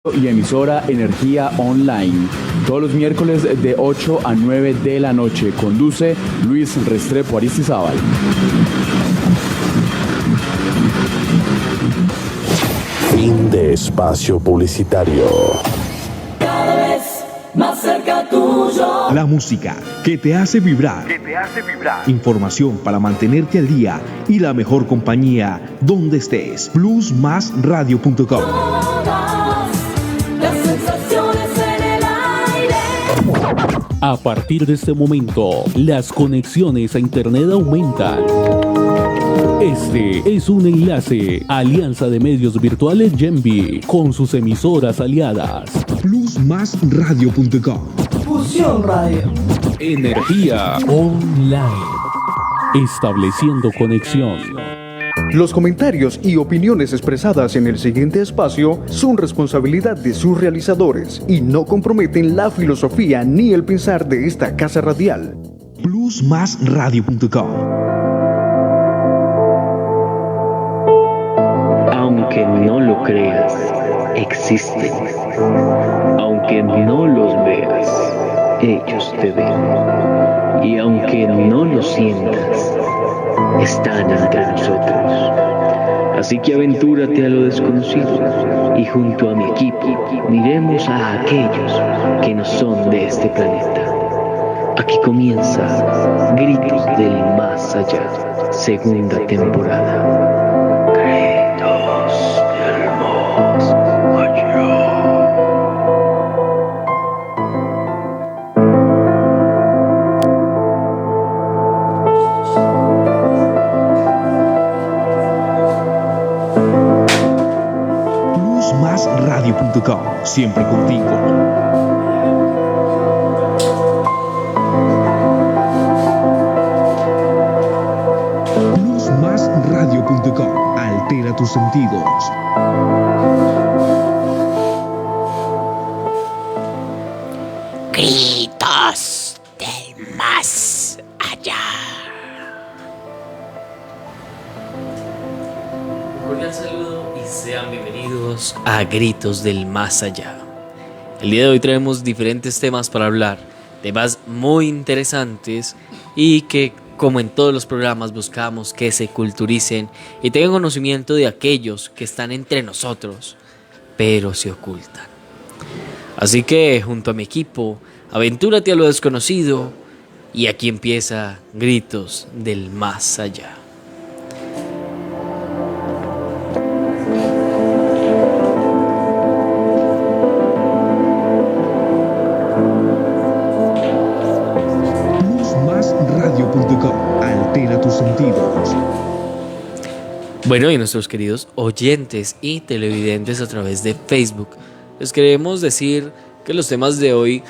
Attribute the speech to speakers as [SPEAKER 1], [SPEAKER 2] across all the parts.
[SPEAKER 1] Y emisora Energía Online. Todos los miércoles de 8 a 9 de la noche. Conduce Luis Restrepo Aristizábal.
[SPEAKER 2] Fin de espacio publicitario.
[SPEAKER 3] Cada vez más cerca tuyo.
[SPEAKER 4] La música que te hace vibrar. Información para mantenerte al día y la mejor compañía donde estés. Plusmasradio.com.
[SPEAKER 3] Todas las sensaciones en el aire.
[SPEAKER 5] A partir de este momento, las conexiones a internet aumentan. Este es un enlace, Alianza de Medios Virtuales Genvi, con sus emisoras aliadas.
[SPEAKER 4] Plusmasradio.com.
[SPEAKER 3] Fusión Radio.
[SPEAKER 5] Energía Online. Estableciendo conexión.
[SPEAKER 6] Los comentarios y opiniones expresadas en el siguiente espacio son responsabilidad de sus realizadores y no comprometen la filosofía ni el pensar de esta casa radial.
[SPEAKER 4] Plusmasradio.com.
[SPEAKER 7] Aunque no lo creas, existen. Aunque no los veas, ellos te ven. Y aunque no los sientas, están entre nosotros. Así que aventúrate a lo desconocido y junto a mi equipo miremos a aquellos que no son de este planeta. Aquí comienza Gritos del Más Allá, segunda temporada. Gritos del Más Allá.
[SPEAKER 4] Plusmasradio.com, siempre contigo. Plusmasradio.com, altera tus sentidos.
[SPEAKER 8] Gritos del Más Allá.
[SPEAKER 9] Un cordial saludo y sean bienvenidos a Gritos del Más Allá. El día de hoy traemos diferentes temas para hablar, temas muy interesantes y que, como en todos los programas, buscamos que se culturicen y tengan conocimiento de aquellos que están entre nosotros, pero se ocultan. Así que, junto a mi equipo, aventúrate a lo desconocido y aquí empieza Gritos del Más Allá.
[SPEAKER 4] Plusmasradio.com, altera tus sentidos.
[SPEAKER 9] Bueno, y nuestros queridos oyentes y televidentes a través de Facebook, les queremos decir que los temas de hoy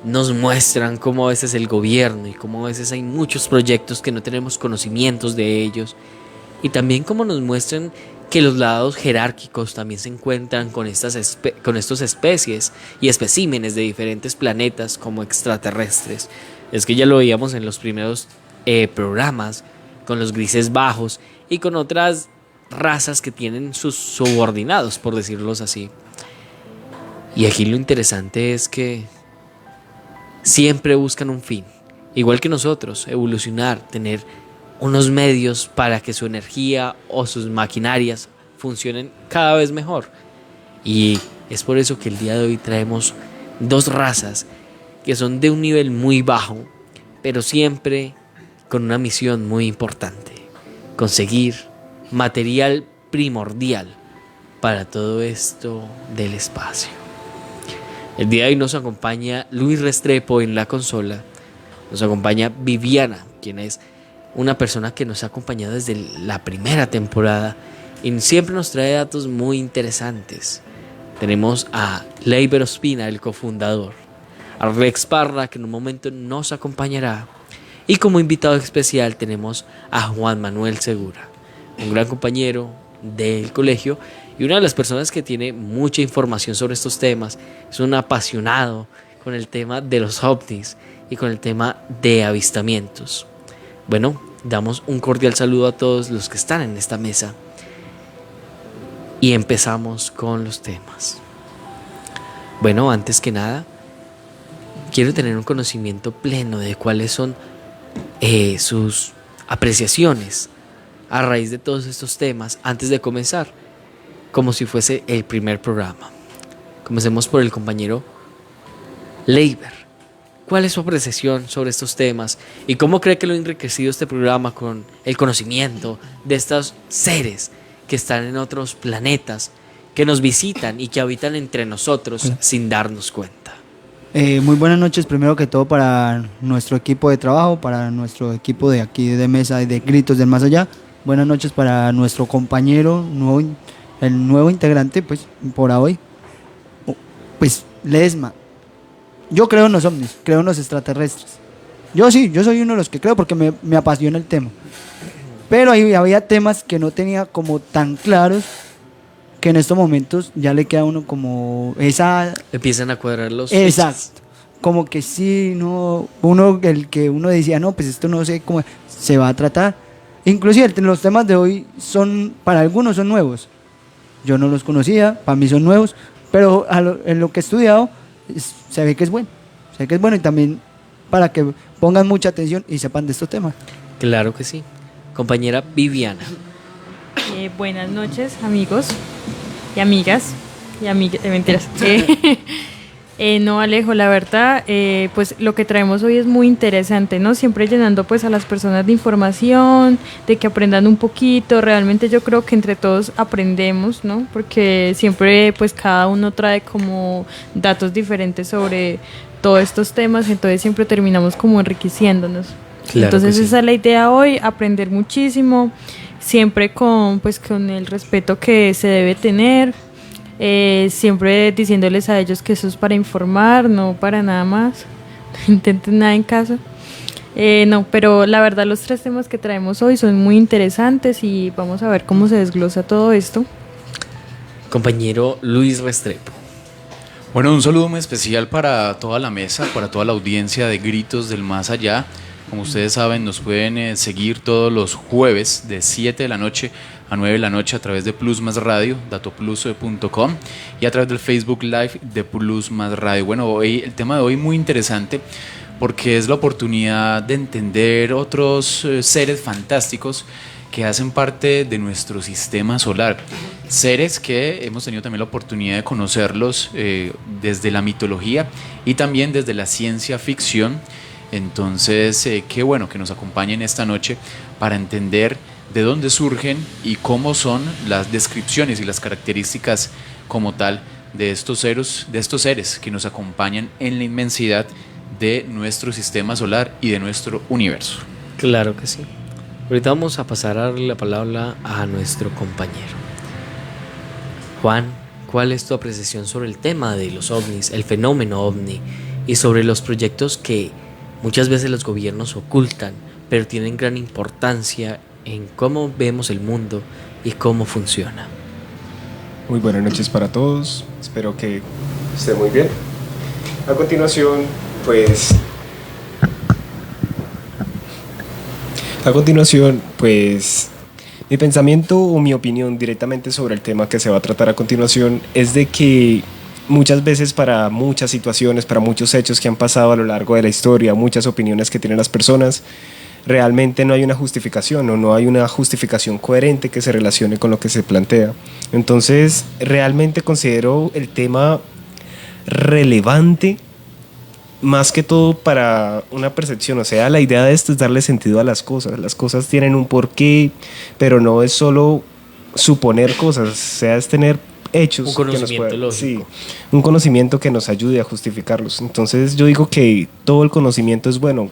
[SPEAKER 9] nos muestran cómo a veces el gobierno y cómo a veces hay muchos proyectos que no tenemos conocimientos de ellos, y también cómo nos muestran que los lados jerárquicos también se encuentran con estas especies y especímenes de diferentes planetas como extraterrestres. Es que ya lo veíamos en los primeros programas con los grises bajos y con otras razas que tienen sus subordinados, por decirlo así. Y aquí lo interesante es que siempre buscan un fin, igual que nosotros, evolucionar, tener unos medios para que su energía o sus maquinarias funcionen cada vez mejor. Y es por eso que el día de hoy traemos dos razas que son de un nivel muy bajo, pero siempre con una misión muy importante: conseguir material primordial para todo esto del espacio. El día de hoy nos acompaña Luis Restrepo en la consola, nos acompaña Viviana, quien es una persona que nos ha acompañado desde la primera temporada y siempre nos trae datos muy interesantes. Tenemos a Leiber Ospina, el cofundador, a Rex Parra, que en un momento nos acompañará, y como invitado especial tenemos a Juan Manuel Segura, un gran compañero del colegio y una de las personas que tiene mucha información sobre estos temas. Es un apasionado con el tema de los ovnis y con el tema de avistamientos. Bueno, damos un cordial saludo a todos los que están en esta mesa y empezamos con los temas. Bueno, antes que nada, quiero tener un conocimiento pleno de cuáles son sus apreciaciones a raíz de todos estos temas antes de comenzar, como si fuese el primer programa. Comencemos por el compañero Leiber. ¿Cuál es su apreciación sobre estos temas y cómo cree que lo ha enriquecido este programa con el conocimiento de estos seres que están en otros planetas, que nos visitan y que habitan entre nosotros sin darnos cuenta?
[SPEAKER 10] Muy buenas noches, primero que todo, para nuestro equipo de trabajo, para nuestro equipo de aquí de mesa y de Gritos del Más Allá. Buenas noches para nuestro compañero, el nuevo integrante, pues, por hoy. Pues, Ledesma. Yo creo en los ovnis, creo en los extraterrestres. Yo soy uno de los que creo porque me apasiona el tema. Pero ahí había temas que no tenía como tan claros, que en estos momentos ya le queda a uno como esa...
[SPEAKER 9] Empiezan a cuadrar los...
[SPEAKER 10] Exacto. Como que sí, no... el que uno decía, no, pues esto no sé cómo se va a tratar. Inclusive los temas de hoy son, para algunos son nuevos. Yo no los conocía, para mí son nuevos, pero en lo que he estudiado se ve que es bueno. Se ve que es bueno y también para que pongan mucha atención y sepan de estos temas.
[SPEAKER 9] Claro que sí. Compañera Viviana.
[SPEAKER 11] Buenas noches, amigos y amigas mentiras. No, Alejo, la verdad, pues lo que traemos hoy es muy interesante, ¿no? Siempre llenando pues a las personas de información, de que aprendan un poquito. Realmente yo creo que entre todos aprendemos, ¿no? Porque siempre pues cada uno trae como datos diferentes sobre todos estos temas, entonces siempre terminamos como enriqueciéndonos. Claro. Entonces esa es la idea hoy, aprender muchísimo, siempre con el respeto que se debe tener. Siempre diciéndoles a ellos que eso es para informar, no para nada más. No intenten nada en casa. No, pero la verdad los 3 temas que traemos hoy son muy interesantes y vamos a ver cómo se desglosa todo esto.
[SPEAKER 9] Compañero Luis Restrepo.
[SPEAKER 12] Bueno, un saludo muy especial para toda la mesa, para toda la audiencia de Gritos del Más Allá. Como ustedes saben, nos pueden seguir todos los jueves de 7 de la noche a 9 de la noche a través de Plus Más Radio, datoplus.com, y a través del Facebook Live de Plus Más Radio. Bueno, hoy, el tema de hoy muy interesante porque es la oportunidad de entender otros seres fantásticos que hacen parte de nuestro sistema solar. Seres que hemos tenido también la oportunidad de conocerlos desde la mitología y también desde la ciencia ficción. Entonces, qué bueno que nos acompañen esta noche para entender de dónde surgen y cómo son las descripciones y las características como tal de estos seres que nos acompañan en la inmensidad de nuestro sistema solar y de nuestro universo.
[SPEAKER 9] Claro que sí. Ahorita vamos a pasar a darle la palabra a nuestro compañero. Juan, ¿cuál es tu apreciación sobre el tema de los ovnis, el fenómeno ovni y sobre los proyectos que muchas veces los gobiernos ocultan, pero tienen gran importancia en cómo vemos el mundo y cómo funciona?
[SPEAKER 13] Muy buenas noches para todos, espero que estén muy bien. A continuación, mi pensamiento o mi opinión directamente sobre el tema que se va a tratar a continuación es de que muchas veces para muchas situaciones, para muchos hechos que han pasado a lo largo de la historia, muchas opiniones que tienen las personas, realmente no hay una justificación o no hay una justificación coherente que se relacione con lo que se plantea. Entonces, realmente considero el tema relevante más que todo para una percepción. O sea, la idea de esto es darle sentido a las cosas. Las cosas tienen un porqué, pero no es solo suponer cosas, o sea, es tener hechos. Un
[SPEAKER 9] conocimiento lógico.
[SPEAKER 13] Sí, un conocimiento que nos ayude a justificarlos. Entonces yo digo que todo el conocimiento es bueno.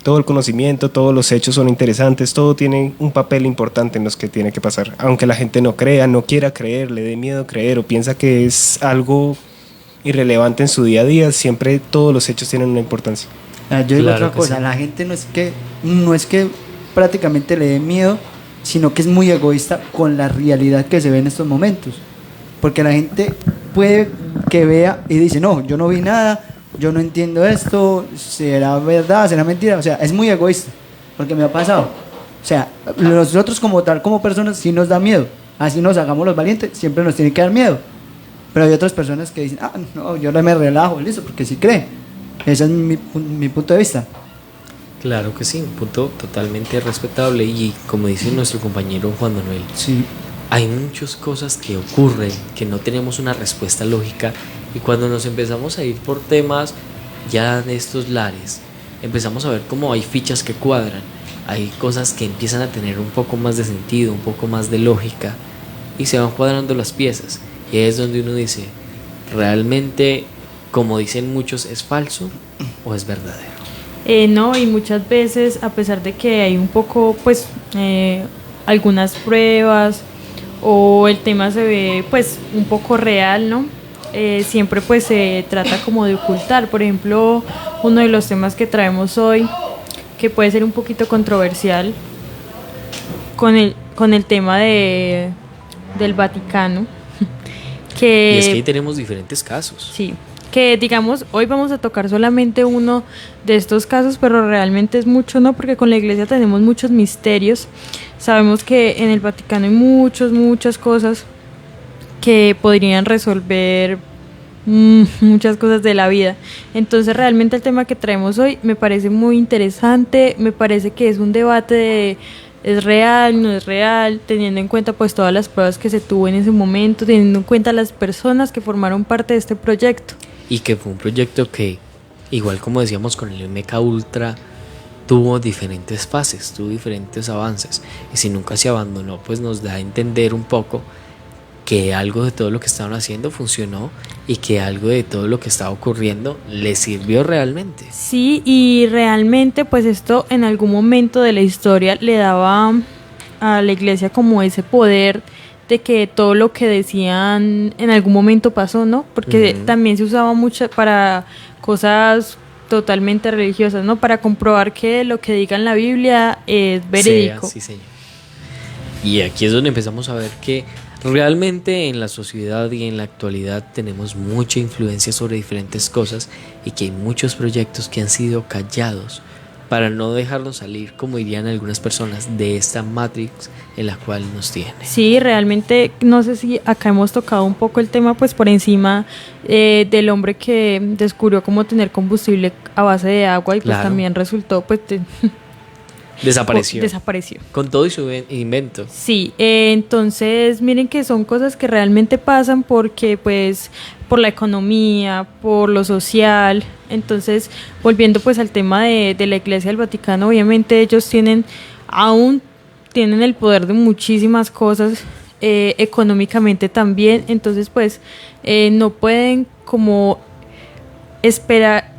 [SPEAKER 13] Todo el conocimiento, todos los hechos son interesantes, todo tiene un papel importante en los que tiene que pasar. Aunque la gente no crea, no quiera creer, le dé miedo creer o piensa que es algo irrelevante en su día a día, siempre todos los hechos tienen una importancia.
[SPEAKER 10] Yo digo otra cosa, sí. La gente no es que prácticamente le dé miedo, sino que es muy egoísta con la realidad que se ve en estos momentos. Porque la gente puede que vea y dice, no, yo no vi nada, yo no entiendo esto, será verdad, será mentira. O sea, es muy egoísta, porque me ha pasado. O sea, nosotros como personas sí nos da miedo. Así nos hagamos los valientes, siempre nos tiene que dar miedo. Pero hay otras personas que dicen, no, yo me relajo, listo, porque sí cree. Ese es mi punto de vista.
[SPEAKER 9] Claro que sí, un punto totalmente respetable y como dice nuestro compañero Juan Manuel,
[SPEAKER 10] sí,
[SPEAKER 9] hay muchas cosas que ocurren que no tenemos una respuesta lógica y cuando nos empezamos a ir por temas ya de estos lares, empezamos a ver cómo hay fichas que cuadran, hay cosas que empiezan a tener un poco más de sentido, un poco más de lógica y se van cuadrando las piezas y es donde uno dice, ¿realmente, como dicen muchos, es falso o es verdadero?
[SPEAKER 11] No, y muchas veces, a pesar de que hay un poco, pues, algunas pruebas o el tema se ve, pues, un poco real, ¿no? Siempre, pues, se trata como de ocultar. Por ejemplo, uno de los temas que traemos hoy, que puede ser un poquito controversial, con el tema del Vaticano.
[SPEAKER 9] Y es que ahí tenemos diferentes casos.
[SPEAKER 11] Sí. Que digamos, hoy vamos a tocar solamente uno de estos casos, pero realmente es mucho, ¿no? Porque con la iglesia tenemos muchos misterios. Sabemos que en el Vaticano hay muchas cosas que podrían resolver muchas cosas de la vida. Entonces realmente el tema que traemos hoy me parece muy interesante, me parece que es un debate de es real, no es real, teniendo en cuenta pues todas las pruebas que se tuvo en ese momento, teniendo en cuenta las personas que formaron parte de este proyecto.
[SPEAKER 9] Y que fue un proyecto que, igual como decíamos con el MK Ultra, tuvo diferentes fases, tuvo diferentes avances. Y si nunca se abandonó, pues nos da a entender un poco que algo de todo lo que estaban haciendo funcionó y que algo de todo lo que estaba ocurriendo les sirvió realmente.
[SPEAKER 11] Sí, y realmente pues esto en algún momento de la historia le daba a la iglesia como ese poder de que todo lo que decían en algún momento pasó, ¿no? Porque también se usaba mucho para cosas totalmente religiosas, ¿no? Para comprobar que lo que diga en la Biblia es verídico.
[SPEAKER 9] Sí, señor. Y aquí es donde empezamos a ver que realmente en la sociedad y en la actualidad tenemos mucha influencia sobre diferentes cosas y que hay muchos proyectos que han sido callados para no dejarnos salir, como dirían algunas personas, de esta Matrix en la cual nos tiene.
[SPEAKER 11] Sí, realmente no sé si acá hemos tocado un poco el tema pues por encima del hombre que descubrió cómo tener combustible a base de agua y pues también resultó pues desapareció
[SPEAKER 9] con todo y su invento.
[SPEAKER 11] Sí, entonces miren que son cosas que realmente pasan porque pues por la economía, por lo social. Entonces volviendo pues al tema de la Iglesia del Vaticano, obviamente ellos aún tienen el poder de muchísimas cosas, económicamente también. Entonces pues no pueden como esperar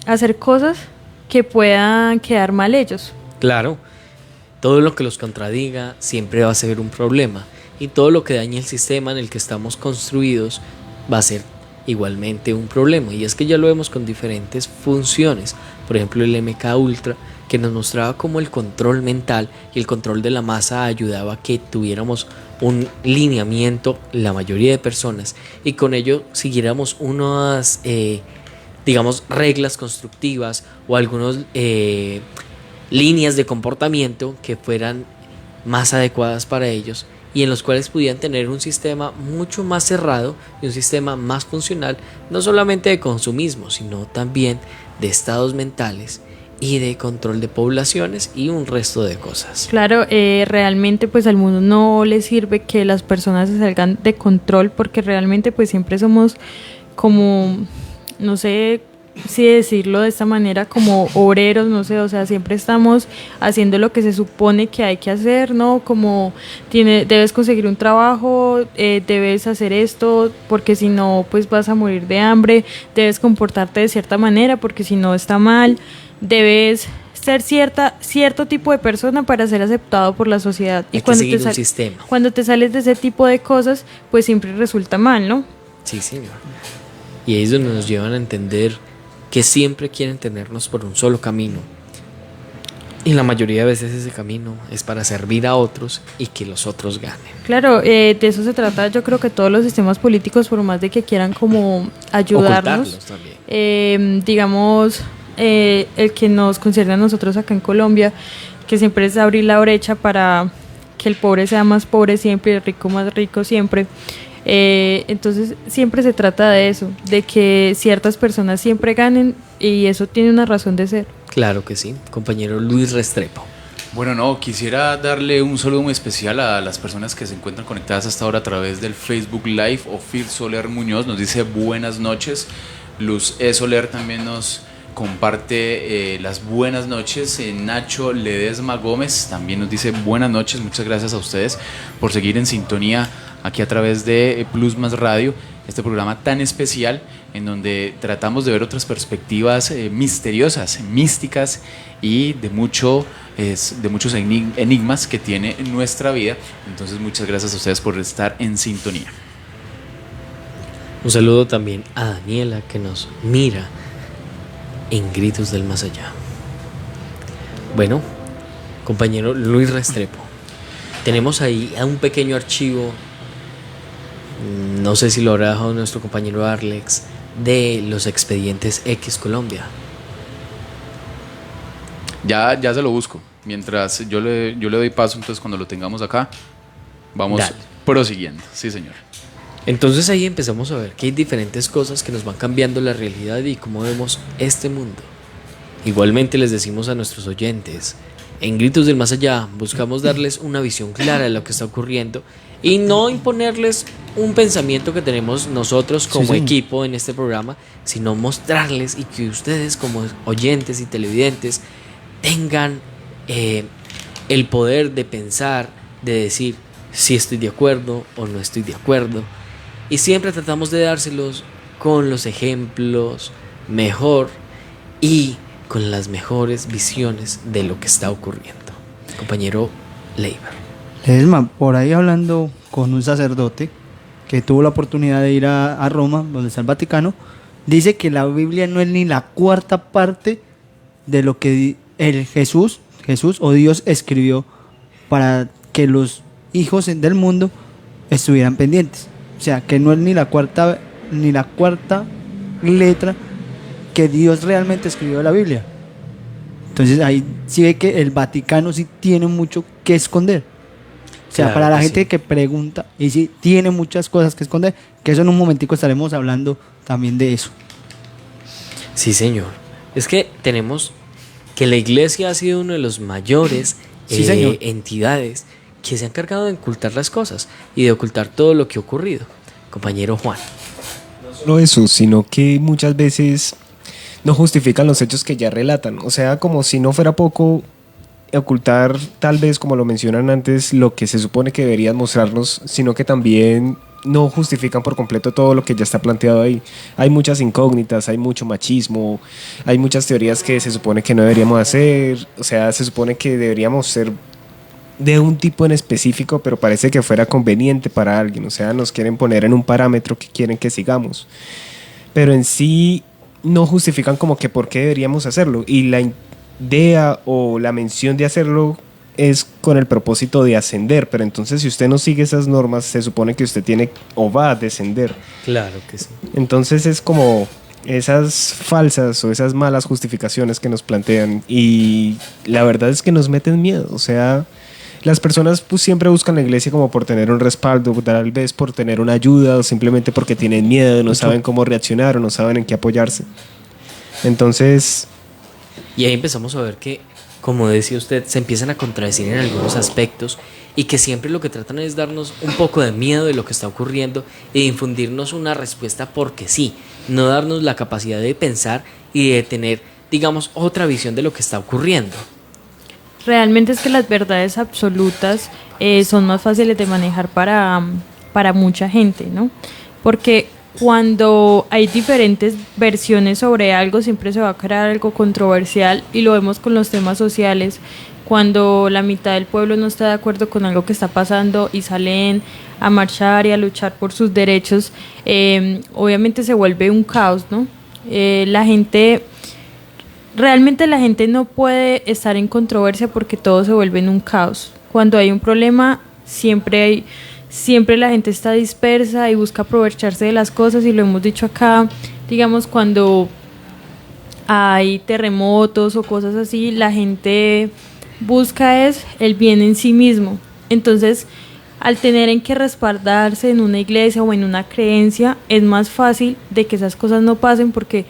[SPEAKER 11] hacer cosas que puedan quedar mal ellos.
[SPEAKER 9] Claro, todo lo que los contradiga siempre va a ser un problema y todo lo que dañe el sistema en el que estamos construidos va a ser igualmente un problema, y es que ya lo vemos con diferentes funciones. Por ejemplo, el MK Ultra, que nos mostraba cómo el control mental y el control de la masa ayudaba a que tuviéramos un lineamiento la mayoría de personas y con ello siguiéramos unas digamos reglas constructivas o algunos líneas de comportamiento que fueran más adecuadas para ellos y en los cuales pudieran tener un sistema mucho más cerrado y un sistema más funcional, no solamente de consumismo, sino también de estados mentales y de control de poblaciones y un resto de cosas.
[SPEAKER 11] Claro, realmente pues al mundo no le sirve que las personas se salgan de control, porque realmente pues siempre somos como, no sé si decirlo de esta manera, como obreros, no sé, o sea, siempre estamos haciendo lo que se supone que hay que hacer, ¿no? Como debes conseguir un trabajo, debes hacer esto, porque si no, pues vas a morir de hambre, debes comportarte de cierta manera, porque si no está mal, debes ser cierto tipo de persona para ser aceptado por la sociedad.
[SPEAKER 9] Hay que seguir un sistema.
[SPEAKER 11] Cuando te sales de ese tipo de cosas, pues siempre resulta mal, ¿no?
[SPEAKER 9] Sí, señor. Y ahí es donde nos llevan a entender que siempre quieren tenernos por un solo camino. Y la mayoría de veces ese camino es para servir a otros y que los otros ganen.
[SPEAKER 11] Claro, de eso se trata. Yo creo que todos los sistemas políticos, por más de que quieran como ayudarnos, digamos, el que nos concierne a nosotros acá en Colombia, que siempre es abrir la brecha para que el pobre sea más pobre siempre y el rico más rico siempre. Entonces siempre se trata de eso, de que ciertas personas siempre ganen y eso tiene una razón de ser.
[SPEAKER 9] Claro que sí, compañero Luis Restrepo.
[SPEAKER 12] Bueno, no, quisiera darle un saludo muy especial a las personas que se encuentran conectadas hasta ahora a través del Facebook Live. Ofir Soler Muñoz nos dice buenas noches. Luz E. Soler también nos comparte las buenas noches. Nacho Ledesma Gómez también nos dice buenas noches. Muchas gracias a ustedes por seguir en sintonía aquí a través de Plus Más Radio, este programa tan especial en donde tratamos de ver otras perspectivas misteriosas, místicas y de muchos enigmas que tiene nuestra vida. Entonces muchas gracias a ustedes por estar en sintonía.
[SPEAKER 9] Un saludo también a Daniela, que nos mira en Gritos del Más Allá. Bueno, compañero Luis Restrepo, tenemos ahí a un pequeño archivo, no sé si lo habrá dejado nuestro compañero Arlex, de los expedientes X Colombia.
[SPEAKER 12] Ya se lo busco. Mientras yo le doy paso, entonces cuando lo tengamos acá, vamos prosiguiendo. Sí, señor.
[SPEAKER 9] Entonces ahí empezamos a ver que hay diferentes cosas que nos van cambiando la realidad y cómo vemos este mundo. Igualmente les decimos a nuestros oyentes, en Gritos del Más Allá buscamos darles una visión clara de lo que está ocurriendo y no imponerles un pensamiento que tenemos nosotros como equipo en este programa, sino mostrarles y que ustedes como oyentes y televidentes tengan el poder de pensar, de decir si estoy de acuerdo o no estoy de acuerdo. Y siempre tratamos de dárselos con los ejemplos mejor y con las mejores visiones de lo que está ocurriendo. Compañero Leiber.
[SPEAKER 10] Ledesma, por ahí hablando con un sacerdote que tuvo la oportunidad de ir a Roma, donde está el Vaticano, dice que la Biblia no es ni la cuarta parte de lo que el Jesús o Dios escribió para que los hijos del mundo estuvieran pendientes. O sea, que no es ni la cuarta letra que Dios realmente escribió en la Biblia. Entonces ahí sí ve que el Vaticano sí tiene mucho que esconder. O sea,
[SPEAKER 9] Claro
[SPEAKER 10] para la
[SPEAKER 9] que
[SPEAKER 10] gente
[SPEAKER 9] sí.
[SPEAKER 10] que pregunta, y sí tiene muchas cosas que esconder, que eso en un momentico estaremos hablando también de eso.
[SPEAKER 9] Sí, señor. Es que tenemos que la iglesia ha sido uno de los mayores
[SPEAKER 10] Sí, señor.
[SPEAKER 9] entidades que se han encargado de ocultar las cosas y de ocultar todo lo que ha ocurrido. Compañero Juan.
[SPEAKER 13] No solo eso, sino que muchas veces no justifican los hechos que ya relatan. O sea, como si no fuera poco ocultar, tal vez como lo mencionan antes, lo que se supone que deberían mostrarnos, sino que también no justifican por completo todo lo que ya está planteado ahí. Hay muchas incógnitas, hay mucho machismo, hay muchas teorías que se supone que no deberíamos hacer. O sea, se supone que deberíamos ser de un tipo en específico, pero parece que fuera conveniente para alguien. O sea, nos quieren poner en un parámetro que quieren que sigamos, pero en sí no justifican como que por qué deberíamos hacerlo, y la idea o la mención de hacerlo es con el propósito de ascender. Pero entonces, si usted no sigue esas normas, se supone que usted tiene o va a descender.
[SPEAKER 9] Claro que sí.
[SPEAKER 13] Entonces es como esas falsas o esas malas justificaciones que nos plantean, y la verdad es que nos meten miedo. O sea, las personas pues siempre buscan la iglesia como por tener un respaldo, tal vez por tener una ayuda, o simplemente porque tienen miedo, no saben cómo reaccionar o no saben en qué apoyarse. Entonces,
[SPEAKER 9] Y ahí empezamos a ver que, como decía usted, se empiezan a contradecir en algunos aspectos y que siempre lo que tratan es darnos un poco de miedo de lo que está ocurriendo y de infundirnos una respuesta porque sí, no darnos la capacidad de pensar y de tener, digamos, otra visión de lo que está ocurriendo.
[SPEAKER 11] Realmente es que las verdades absolutas son más fáciles de manejar para mucha gente, ¿no? Porque cuando hay diferentes versiones sobre algo, siempre se va a crear algo controversial, y lo vemos con los temas sociales. Cuando la mitad del pueblo no está de acuerdo con algo que está pasando y salen a marchar y a luchar por sus derechos, obviamente se vuelve un caos, ¿no? Realmente la gente no puede estar en controversia porque todo se vuelve en un caos. Cuando hay un problema, siempre la gente está dispersa y busca aprovecharse de las cosas, y lo hemos dicho acá, digamos, cuando hay terremotos o cosas así, la gente busca es el bien en sí mismo. Entonces, al tener en que respaldarse en una iglesia o en una creencia, es más fácil de que esas cosas no pasen porque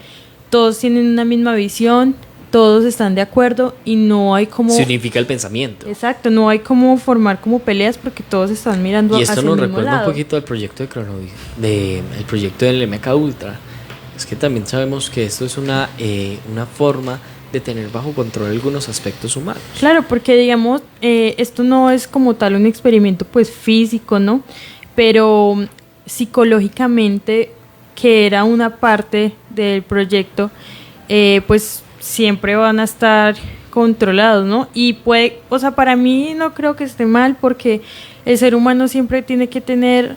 [SPEAKER 11] todos tienen una misma visión, todos están de acuerdo y no hay como...
[SPEAKER 9] Se unifica el pensamiento.
[SPEAKER 11] Exacto, no hay como formar como peleas porque todos están mirando hacia el mismo lado.
[SPEAKER 9] Y esto nos recuerda un poquito al proyecto de el proyecto del MK Ultra. Es que también sabemos que esto es una forma de tener bajo control algunos aspectos humanos.
[SPEAKER 11] Claro, porque digamos, esto no es como tal un experimento pues físico, ¿no? Pero psicológicamente, que era una parte del proyecto, pues siempre van a estar controlados, ¿no? Y puede, o sea, para mí no creo que esté mal porque el ser humano siempre tiene que tener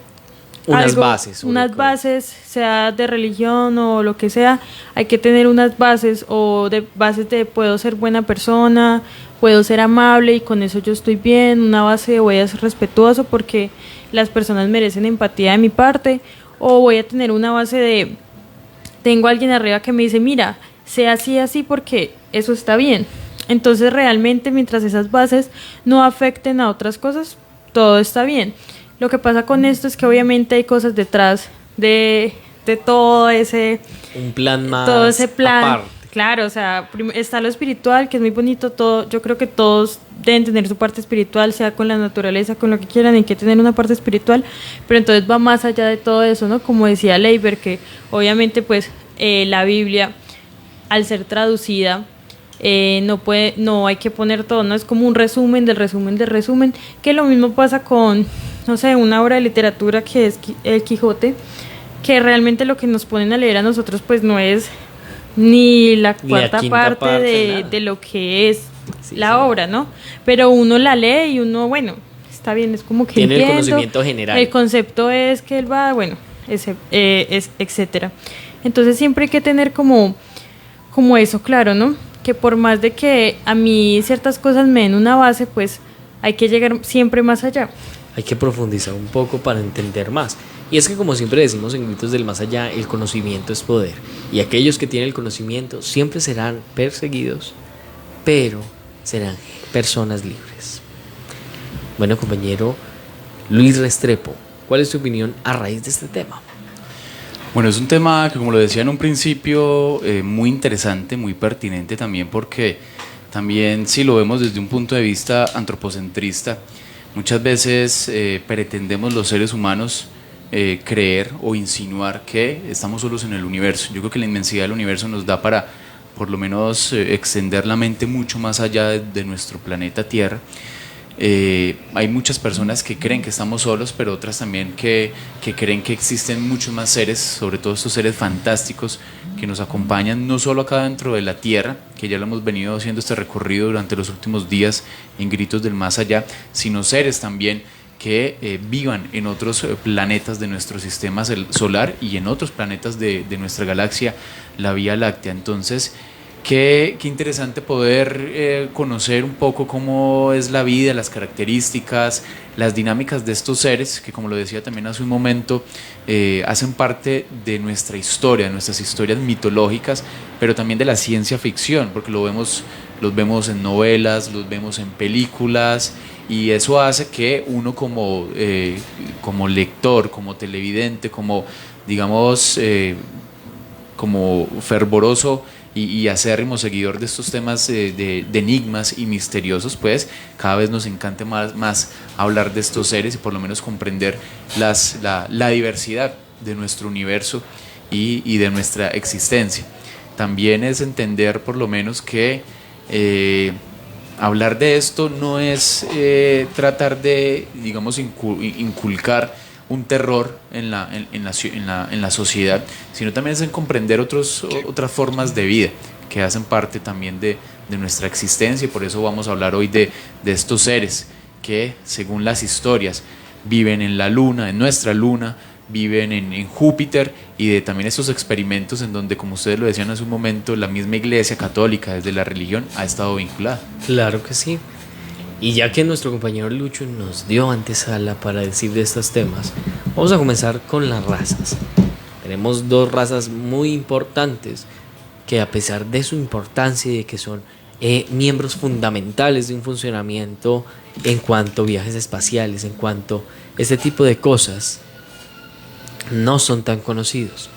[SPEAKER 9] unas
[SPEAKER 11] bases, sea de religión o lo que sea, hay que tener unas bases de puedo ser buena persona, puedo ser amable y con eso yo estoy bien, una base de voy a ser respetuoso porque las personas merecen empatía de mi parte, o voy a tener una base de tengo a alguien arriba que me dice, mira, sea así porque eso está bien. Entonces realmente mientras esas bases no afecten a otras cosas, todo está bien. Lo que pasa con esto es que obviamente hay cosas detrás de todo ese...
[SPEAKER 9] Un plan más
[SPEAKER 11] todo ese plan,
[SPEAKER 9] aparte.
[SPEAKER 11] Claro, o sea, está lo espiritual, que es muy bonito todo. Yo creo que todos deben tener su parte espiritual, sea con la naturaleza, con lo que quieran, hay que tener una parte espiritual, pero entonces va más allá de todo eso, ¿no? Como decía Leiber, que obviamente pues la Biblia, al ser traducida, no hay que poner todo, ¿no? Es como un resumen del resumen del resumen, que lo mismo pasa con, no sé, una obra de literatura que es El Quijote, que realmente lo que nos ponen a leer a nosotros pues no es ni la cuarta parte de lo que es la obra, ¿no? Pero uno la lee y uno, bueno, está bien, es como que
[SPEAKER 9] tiene
[SPEAKER 11] entiendo,
[SPEAKER 9] el conocimiento general.
[SPEAKER 11] El concepto es que él va, bueno, etcétera. Entonces siempre hay que tener como eso claro, ¿no? Que por más de que a mí ciertas cosas me den una base, pues hay que llegar siempre más allá.
[SPEAKER 9] Hay que profundizar un poco para entender más. Y es que como siempre decimos en Gritos del Más Allá, el conocimiento es poder. Y aquellos que tienen el conocimiento siempre serán perseguidos, pero serán personas libres. Bueno, compañero Luis Restrepo, ¿cuál es tu opinión a raíz de este tema?
[SPEAKER 12] Bueno, es un tema que, como lo decía en un principio, muy interesante, muy pertinente también, porque también si lo vemos desde un punto de vista antropocentrista, muchas veces pretendemos los seres humanos creer o insinuar que estamos solos en el universo. Yo creo que la inmensidad del universo nos da para, por lo menos, extender la mente mucho más allá de nuestro planeta Tierra. Hay muchas personas que creen que estamos solos, pero otras también que creen que existen muchos más seres, sobre todo estos seres fantásticos que nos acompañan no solo acá dentro de la Tierra, que ya lo hemos venido haciendo este recorrido durante los últimos días en Gritos del Más Allá, sino seres también que vivan en otros planetas de nuestro sistema solar y en otros planetas de nuestra galaxia, la Vía Láctea. Entonces, qué interesante poder conocer un poco cómo es la vida, las características, las dinámicas de estos seres que, como lo decía también hace un momento, hacen parte de nuestra historia, de nuestras historias mitológicas, pero también de la ciencia ficción, porque los vemos en novelas, los vemos en películas, y eso hace que uno como lector, como televidente, como, digamos, como fervoroso y acérrimo seguidor de estos temas de enigmas y misteriosos, pues cada vez nos encanta más hablar de estos seres y por lo menos comprender la diversidad de nuestro universo y de nuestra existencia. También es entender por lo menos que hablar de esto no es tratar de, digamos, inculcar un terror en la sociedad, sino también es en comprender otras formas de vida que hacen parte también de nuestra existencia, y por eso vamos a hablar hoy de estos seres que, según las historias, viven en la luna, en nuestra luna, viven en Júpiter, y de también estos experimentos en donde, como ustedes lo decían hace un momento, la misma Iglesia Católica, desde la religión, ha estado vinculada.
[SPEAKER 9] Claro que sí. Y ya que nuestro compañero Lucho nos dio antesala para decir de estos temas, vamos a comenzar con las razas. Tenemos dos razas muy importantes que, a pesar de su importancia y de que son miembros fundamentales de un funcionamiento en cuanto a viajes espaciales, en cuanto a este tipo de cosas, no son tan conocidos.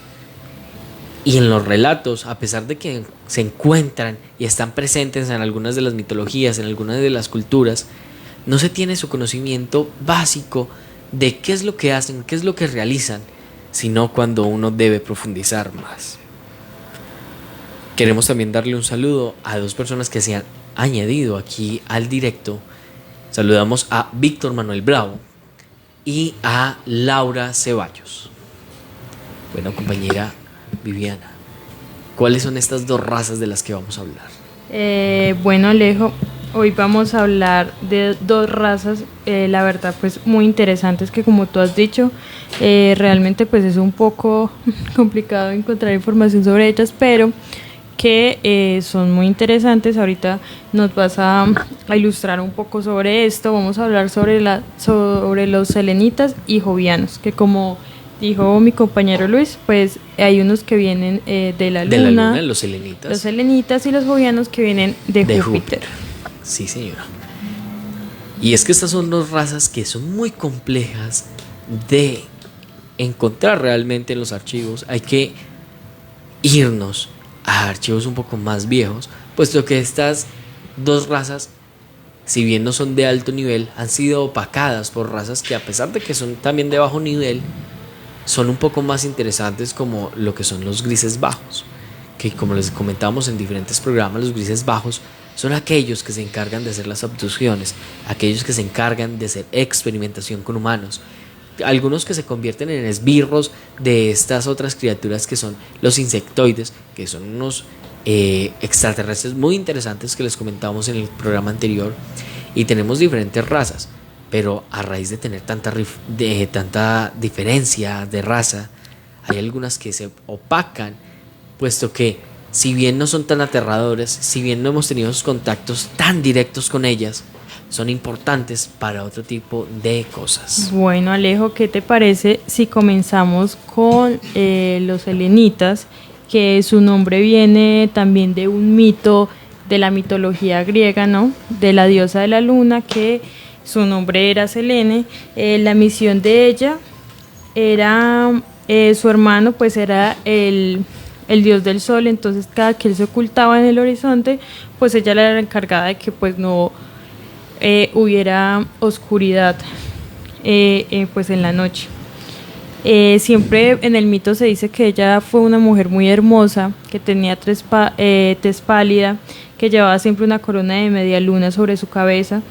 [SPEAKER 9] Y en los relatos, a pesar de que se encuentran y están presentes en algunas de las mitologías, en algunas de las culturas, no se tiene su conocimiento básico de qué es lo que hacen, qué es lo que realizan, sino cuando uno debe profundizar más. Queremos también darle un saludo a 2 personas que se han añadido aquí al directo. Saludamos a Víctor Manuel Bravo y a Laura Ceballos. Bueno, compañera Viviana, ¿cuáles son estas 2 razas de las que vamos a hablar?
[SPEAKER 11] Bueno, Alejo, hoy vamos a hablar de 2 razas, la verdad pues muy interesantes, que como tú has dicho, realmente pues es un poco complicado encontrar información sobre ellas, pero que son muy interesantes. Ahorita nos vas a ilustrar un poco sobre esto. Vamos a hablar sobre los selenitas y jovianos, que como dijo mi compañero Luis, pues hay unos que vienen de la luna,
[SPEAKER 9] los selenitas.
[SPEAKER 11] Los selenitas y los jovianos que vienen de Júpiter.
[SPEAKER 9] Sí, señora. Y es que estas son 2 razas que son muy complejas de encontrar realmente en los archivos. Hay que irnos a archivos un poco más viejos, puesto que estas 2 razas, si bien no son de alto nivel, han sido opacadas por razas que, a pesar de que son también de bajo nivel, son un poco más interesantes, como lo que son los grises bajos, que como les comentábamos en diferentes programas, los grises bajos son aquellos que se encargan de hacer las abducciones, aquellos que se encargan de hacer experimentación con humanos, algunos que se convierten en esbirros de estas otras criaturas que son los insectoides, que son unos extraterrestres muy interesantes que les comentábamos en el programa anterior. Y tenemos diferentes razas, pero a raíz de tener tanta diferencia de raza, hay algunas que se opacan, puesto que si bien no son tan aterradores, si bien no hemos tenido esos contactos tan directos con ellas, son importantes para otro tipo de cosas.
[SPEAKER 11] Bueno, Alejo, ¿qué te parece si comenzamos con los selenitas? Que su nombre viene también de un mito de la mitología griega, ¿no? De la diosa de la luna, que su nombre era Selene. La misión de ella era, su hermano pues era el dios del sol. Entonces cada que él se ocultaba en el horizonte, pues ella era la encargada de que pues no hubiera oscuridad pues en la noche. Siempre en el mito se dice que ella fue una mujer muy hermosa, que tenía tez pálida, que llevaba siempre una corona de media luna sobre su cabeza,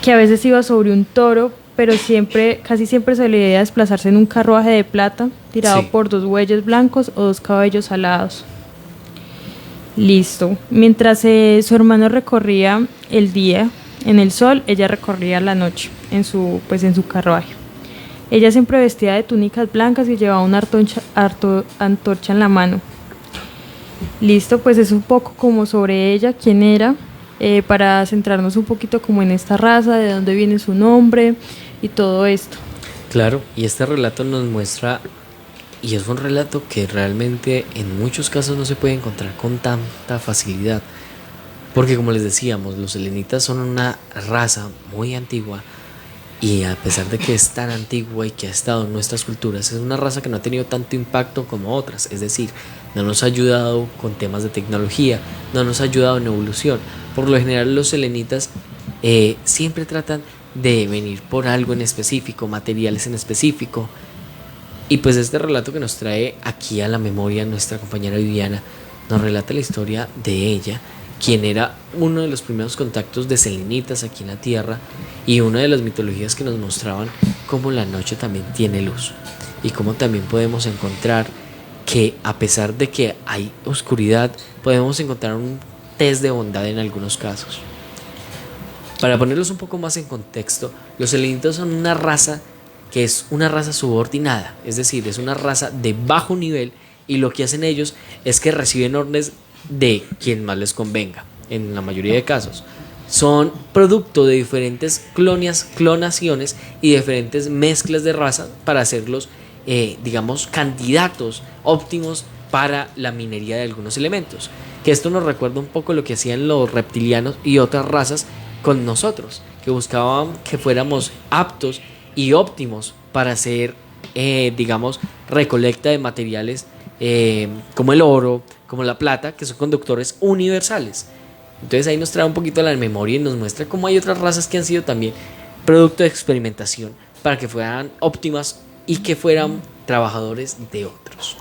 [SPEAKER 11] que a veces iba sobre un toro, pero casi siempre se le veía desplazarse en un carruaje de plata, tirado por 2 bueyes blancos o 2 caballos alados. Listo. Mientras su hermano recorría el día en el sol, ella recorría la noche en su carruaje. Ella siempre vestía de túnicas blancas y llevaba una antorcha en la mano. Listo, pues es un poco como sobre ella, quién era, para centrarnos un poquito como en esta raza, de dónde viene su nombre y todo esto.
[SPEAKER 9] Claro, y este relato nos muestra, y es un relato que realmente en muchos casos no se puede encontrar con tanta facilidad, porque como les decíamos, los selenitas son una raza muy antigua, y a pesar de que es tan antigua y que ha estado en nuestras culturas, es una raza que no ha tenido tanto impacto como otras. Es decir, no nos ha ayudado con temas de tecnología, no nos ha ayudado en evolución. Por lo general los selenitas siempre tratan de venir por algo en específico, materiales en específico. Y pues este relato que nos trae aquí a la memoria nuestra compañera Viviana, nos relata la historia de ella, quien era uno de los primeros contactos de selenitas aquí en la Tierra, y una de las mitologías que nos mostraban cómo la noche también tiene luz, y cómo también podemos encontrar que, a pesar de que hay oscuridad, podemos encontrar un test de bondad en algunos casos. Para ponerlos un poco más en contexto, los selenitas son una raza que es una raza subordinada, es decir, es una raza de bajo nivel, y lo que hacen ellos es que reciben órdenes de quien más les convenga. En la mayoría de casos son producto de diferentes clonaciones y diferentes mezclas de raza para hacerlos digamos candidatos óptimos para la minería de algunos elementos. Que esto nos recuerda un poco lo que hacían los reptilianos y otras razas con nosotros, que buscaban que fuéramos aptos y óptimos para hacer, digamos, recolecta de materiales como el oro, como la plata, que son conductores universales. Entonces ahí nos trae un poquito a la memoria y nos muestra cómo hay otras razas que han sido también producto de experimentación para que fueran óptimas y que fueran trabajadores de otros.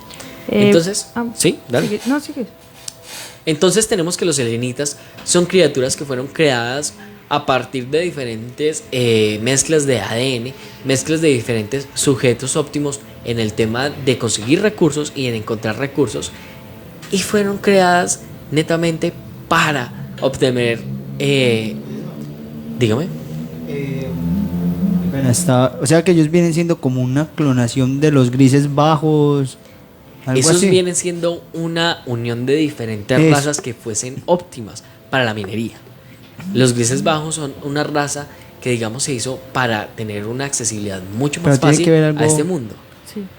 [SPEAKER 9] Entonces, sí, dale.
[SPEAKER 11] Sigue. No, sigue.
[SPEAKER 9] Entonces tenemos que los selenitas son criaturas que fueron creadas a partir de diferentes mezclas de ADN, mezclas de diferentes sujetos óptimos en el tema de conseguir recursos y en encontrar recursos, y fueron creadas netamente para obtener, dígame.
[SPEAKER 10] Bueno, o sea que ellos vienen siendo como una clonación de los grises bajos. Algo
[SPEAKER 9] Esos
[SPEAKER 10] así.
[SPEAKER 9] vienen siendo una unión de diferentes razas que fuesen óptimas para la minería. Los grises bajos son una raza que, digamos, se hizo para tener una accesibilidad mucho más fácil a este mundo.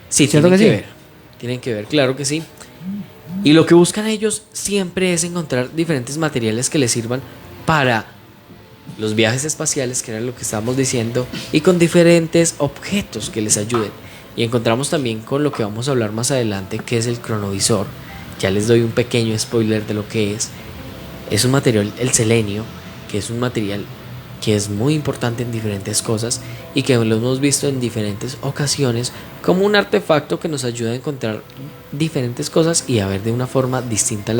[SPEAKER 9] Sí, tienen que ver. Tienen que ver, claro que sí. Y lo que buscan ellos siempre es encontrar diferentes materiales que les sirvan para los viajes espaciales, que era lo que estábamos diciendo, y con diferentes objetos que les ayuden. Y encontramos también con lo que vamos a hablar más adelante, que es el cronovisor. Ya les doy un pequeño spoiler de lo que es. Es un material, el selenio, que es un material que es muy importante en diferentes cosas y que lo hemos visto en diferentes ocasiones como un artefacto que nos ayuda a encontrar diferentes cosas y a ver de una forma distinta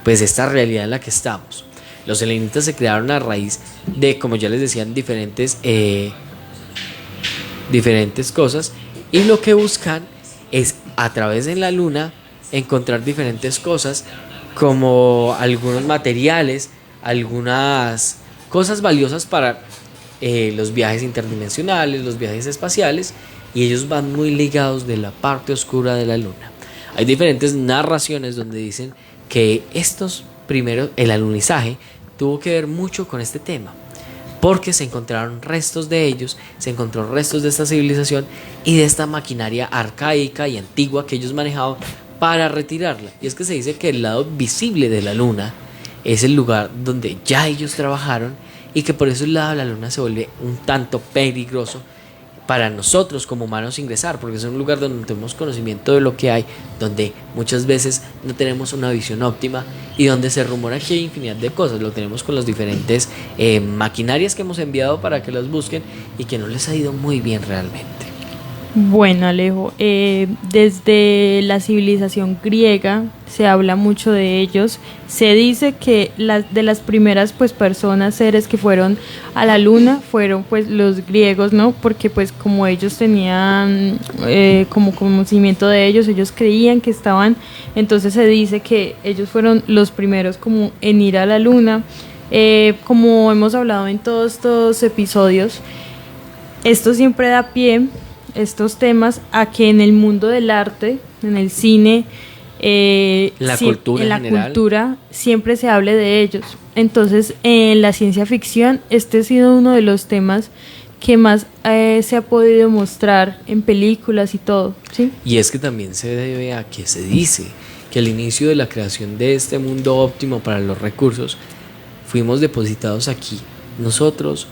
[SPEAKER 9] pues esta realidad en la que estamos. Los selenitas se crearon a raíz de, como ya les decían, diferentes cosas, y lo que buscan es a través de la luna encontrar diferentes cosas como algunos materiales, algunas cosas valiosas para los viajes interdimensionales, los viajes espaciales, y ellos van muy ligados de la parte oscura de la luna. Hay diferentes narraciones donde dicen que estos primeros, el alunizaje tuvo que ver mucho con este tema, porque se encontraron restos de ellos, se encontró restos de esta civilización y de esta maquinaria arcaica y antigua que ellos manejaban para retirarla. Y es que se dice que el lado visible de la luna es el lugar donde ya ellos trabajaron, y que por eso el lado de la luna se vuelve un tanto peligroso para nosotros como humanos ingresar, porque es un lugar donde no tenemos conocimiento de lo que hay, donde muchas veces no tenemos una visión óptima y donde se rumora que hay infinidad de cosas. Lo tenemos con las diferentes maquinarias que hemos enviado para que las busquen y que no les ha ido muy bien realmente.
[SPEAKER 11] Bueno, Alejo, desde la civilización griega se habla mucho de ellos. Se dice que de las primeras pues personas, seres que fueron a la luna fueron pues los griegos, ¿no? Porque pues como ellos tenían como conocimiento de ellos creían que estaban, entonces se dice que ellos fueron los primeros como en ir a la luna. Como hemos hablado en todos estos episodios, esto siempre da pie, estos temas, a que en el mundo del arte, en el cine, en la cultura siempre se hable de ellos. Entonces, en la ciencia ficción, este ha sido uno de los temas que más se ha podido mostrar en películas y todo, ¿sí?
[SPEAKER 9] Y es que también se debe a que se dice que al inicio de la creación de este mundo óptimo para los recursos, fuimos depositados aquí, nosotros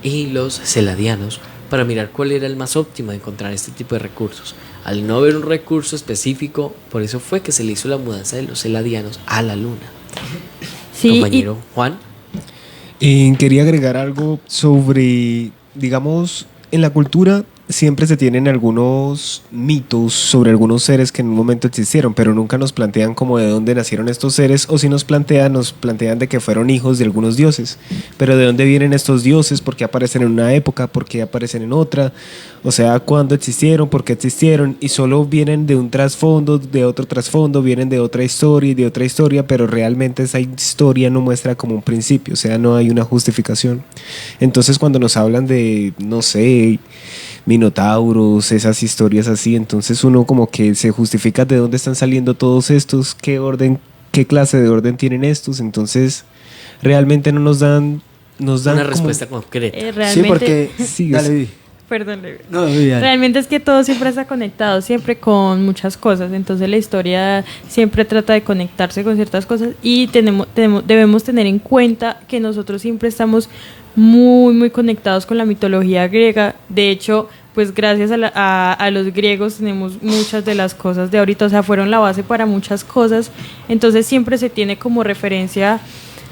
[SPEAKER 9] y los celadianos, para mirar cuál era el más óptimo de encontrar este tipo de recursos. Al no haber un recurso específico, por eso fue que se le hizo la mudanza de los celadianos a la luna. Sí, compañero Juan.
[SPEAKER 13] Quería agregar algo sobre, digamos, en la cultura siempre se tienen algunos mitos sobre algunos seres que en un momento existieron, pero nunca nos plantean como de dónde nacieron estos seres, o si nos plantean de que fueron hijos de algunos dioses. Pero de dónde vienen estos dioses, por qué aparecen en una época, por qué aparecen en otra, o sea, cuándo existieron, por qué existieron, y solo vienen de un trasfondo, de otro trasfondo, vienen de otra historia y de otra historia, pero realmente esa historia no muestra como un principio, o sea, no hay una justificación. Entonces cuando nos hablan de, no sé, minotauros, esas historias así, entonces uno como que se justifica de dónde están saliendo todos estos, qué clase de orden tienen estos, entonces realmente no nos dan
[SPEAKER 9] una respuesta concreta.
[SPEAKER 11] Realmente,
[SPEAKER 10] sí, porque
[SPEAKER 11] Perdón.
[SPEAKER 10] No, bien.
[SPEAKER 11] Realmente es que todo siempre está conectado, siempre con muchas cosas. Entonces la historia siempre trata de conectarse con ciertas cosas y debemos tener en cuenta que nosotros siempre estamos muy, muy conectados con la mitología griega. De hecho, pues gracias a los griegos tenemos muchas de las cosas de ahorita, o sea, fueron la base para muchas cosas. Entonces siempre se tiene como referencia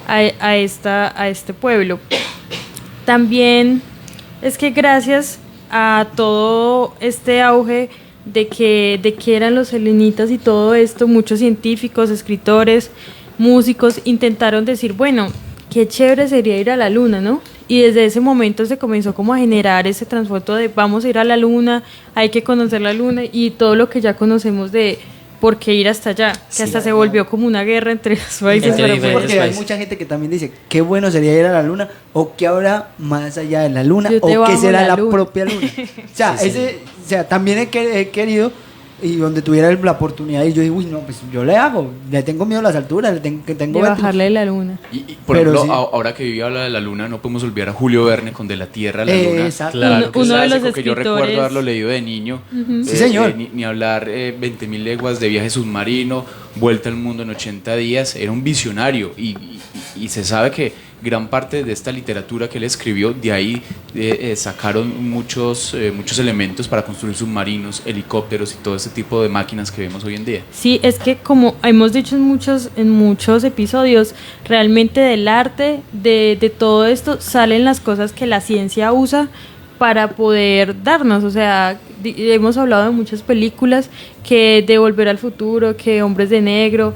[SPEAKER 11] a este pueblo. También es que gracias a todo este auge de que eran los helenitas y todo esto, muchos científicos, escritores, músicos intentaron decir, bueno, qué chévere sería ir a la luna, ¿no? Y desde ese momento se comenzó como a generar ese trasfondo de vamos a ir a la luna, hay que conocer la luna y todo lo que ya conocemos de por qué ir hasta allá, que sí, hasta se volvió como una guerra entre los países.
[SPEAKER 10] Porque hay mucha gente que también dice, qué bueno sería ir a la luna, o qué habrá más allá de la luna, o qué será la propia luna. O sea, sí, o sea, también he querido, y donde tuviera la oportunidad, y yo digo, uy, no, pues yo le hago, le tengo miedo a las alturas, tengo
[SPEAKER 11] de bajarle de la luna.
[SPEAKER 12] Y por ejemplo, sí, ahora que vivía habla de la luna, no podemos olvidar a Julio Verne con De la Tierra a la Luna.
[SPEAKER 10] Exacto.
[SPEAKER 12] Claro,
[SPEAKER 11] uno de los escritores.
[SPEAKER 12] Que yo recuerdo haberlo leído de niño.
[SPEAKER 10] Sí, señor.
[SPEAKER 12] Ni hablar 20.000 leguas de viaje submarino, Vuelta al mundo en 80 días. Era un visionario y se sabe que gran parte de esta literatura que él escribió, de ahí sacaron muchos elementos para construir submarinos, helicópteros y todo ese tipo de máquinas que vemos hoy en día.
[SPEAKER 11] Sí, es que como hemos dicho en muchos episodios, realmente del arte, de todo esto, salen las cosas que la ciencia usa para poder darnos, o sea, hemos hablado de muchas películas, que de Volver al Futuro, que Hombres de Negro,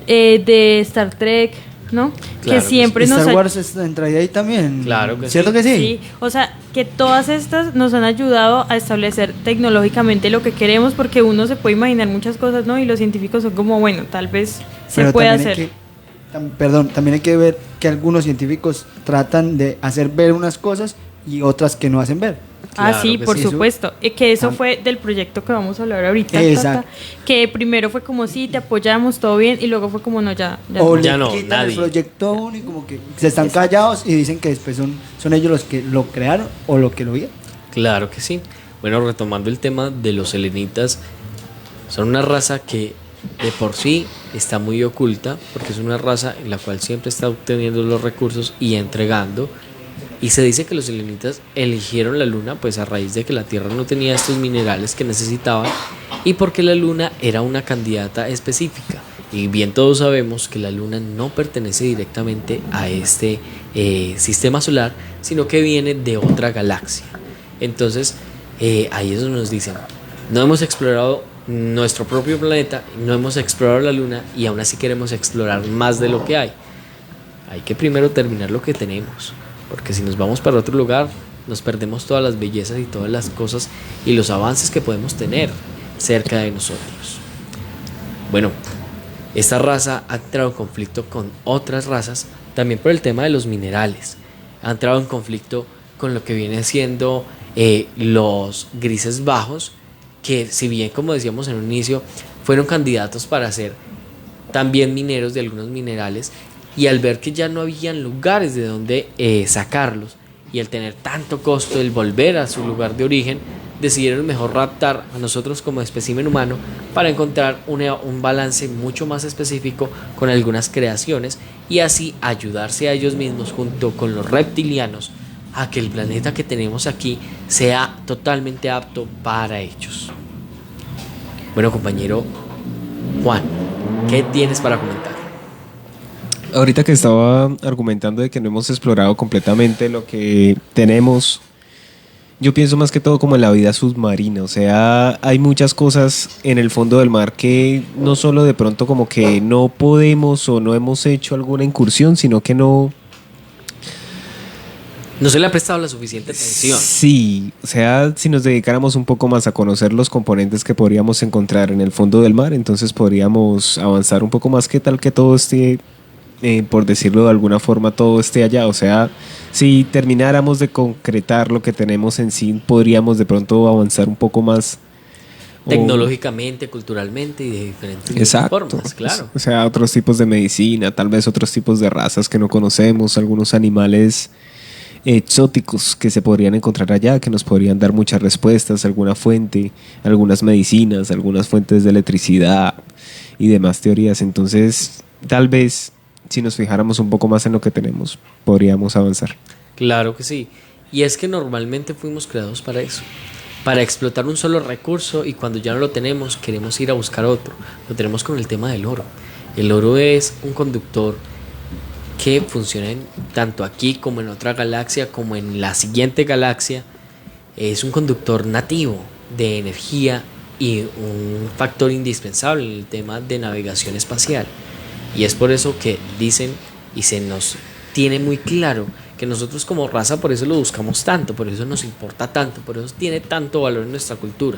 [SPEAKER 11] de Star Trek, ¿no?
[SPEAKER 12] Claro,
[SPEAKER 11] que siempre
[SPEAKER 10] Star
[SPEAKER 11] nos
[SPEAKER 10] Wars entraría ahí también.
[SPEAKER 12] Claro que
[SPEAKER 10] ¿cierto
[SPEAKER 12] sí.
[SPEAKER 10] que sí?
[SPEAKER 11] Sí, o sea, que todas estas nos han ayudado a establecer tecnológicamente lo que queremos, porque uno se puede imaginar muchas cosas, ¿no? Y los científicos son como, bueno, tal vez se puede hacer.
[SPEAKER 10] También hay que ver que algunos científicos tratan de hacer ver unas cosas y otras que no hacen ver.
[SPEAKER 11] Claro, sí, por supuesto. Que eso fue del proyecto que vamos a hablar ahorita.
[SPEAKER 10] Exacto.
[SPEAKER 11] Que primero fue como sí, te apoyamos, todo bien, y luego fue como no, ya
[SPEAKER 10] no, quitan el proyecto uno y como que se están callados y dicen que después son ellos los que lo crearon o lo que lo vieron.
[SPEAKER 9] Claro que sí. Bueno, retomando el tema de los helenitas, son una raza que de por sí está muy oculta, porque es una raza en la cual siempre está obteniendo los recursos y entregando. Y se dice que los helenitas eligieron la luna pues a raíz de que la Tierra no tenía estos minerales que necesitaban y porque la luna era una candidata específica. Y bien todos sabemos que la luna no pertenece directamente a este sistema solar, sino que viene de otra galaxia. Entonces ahí eso nos dicen, no hemos explorado nuestro propio planeta, no hemos explorado la luna y aún así queremos explorar más de lo que hay. Hay que primero terminar lo que tenemos, porque si nos vamos para otro lugar nos perdemos todas las bellezas y todas las cosas y los avances que podemos tener cerca de nosotros. Bueno, esta raza ha entrado en conflicto con otras razas también por el tema de los minerales. Ha entrado en conflicto con lo que viene siendo los grises bajos, que si bien, como decíamos en un inicio, fueron candidatos para ser también mineros de algunos minerales, y al ver que ya no habían lugares de donde sacarlos y al tener tanto costo el volver a su lugar de origen, decidieron mejor raptar a nosotros como espécimen humano para encontrar un balance mucho más específico con algunas creaciones y así ayudarse a ellos mismos junto con los reptilianos a que el planeta que tenemos aquí sea totalmente apto para ellos. Bueno, compañero Juan, ¿qué tienes para comentar?
[SPEAKER 13] Ahorita que estaba argumentando de que no hemos explorado completamente lo que tenemos, yo pienso más que todo como en la vida submarina. O sea, hay muchas cosas en el fondo del mar que no solo de pronto como que no podemos o no hemos hecho alguna incursión, sino que no
[SPEAKER 9] se le ha prestado la suficiente atención.
[SPEAKER 13] Sí, o sea, si nos dedicáramos un poco más a conocer los componentes que podríamos encontrar en el fondo del mar, entonces podríamos avanzar un poco más. ¿Qué tal que todo esté, por decirlo de alguna forma, todo esté allá? O sea, si termináramos de concretar lo que tenemos en sí, podríamos de pronto avanzar un poco más.
[SPEAKER 9] Tecnológicamente, culturalmente y de diferentes formas, claro.
[SPEAKER 13] O sea, otros tipos de medicina, tal vez otros tipos de razas que no conocemos, algunos animales exóticos que se podrían encontrar allá, que nos podrían dar muchas respuestas, alguna fuente, algunas medicinas, algunas fuentes de electricidad y demás teorías. Entonces, tal vez, si nos fijáramos un poco más en lo que tenemos, podríamos avanzar.
[SPEAKER 9] Claro que sí. Y es que normalmente fuimos creados para eso, para explotar un solo recurso, y cuando ya no lo tenemos, queremos ir a buscar otro. Lo tenemos con el tema del oro. El oro es un conductor que funciona tanto aquí como en otra galaxia, como en la siguiente galaxia. Es un conductor nativo de energía y un factor indispensable en el tema de navegación espacial. Y es por eso que dicen y se nos tiene muy claro que nosotros como raza por eso lo buscamos tanto, por eso nos importa tanto, por eso tiene tanto valor en nuestra cultura,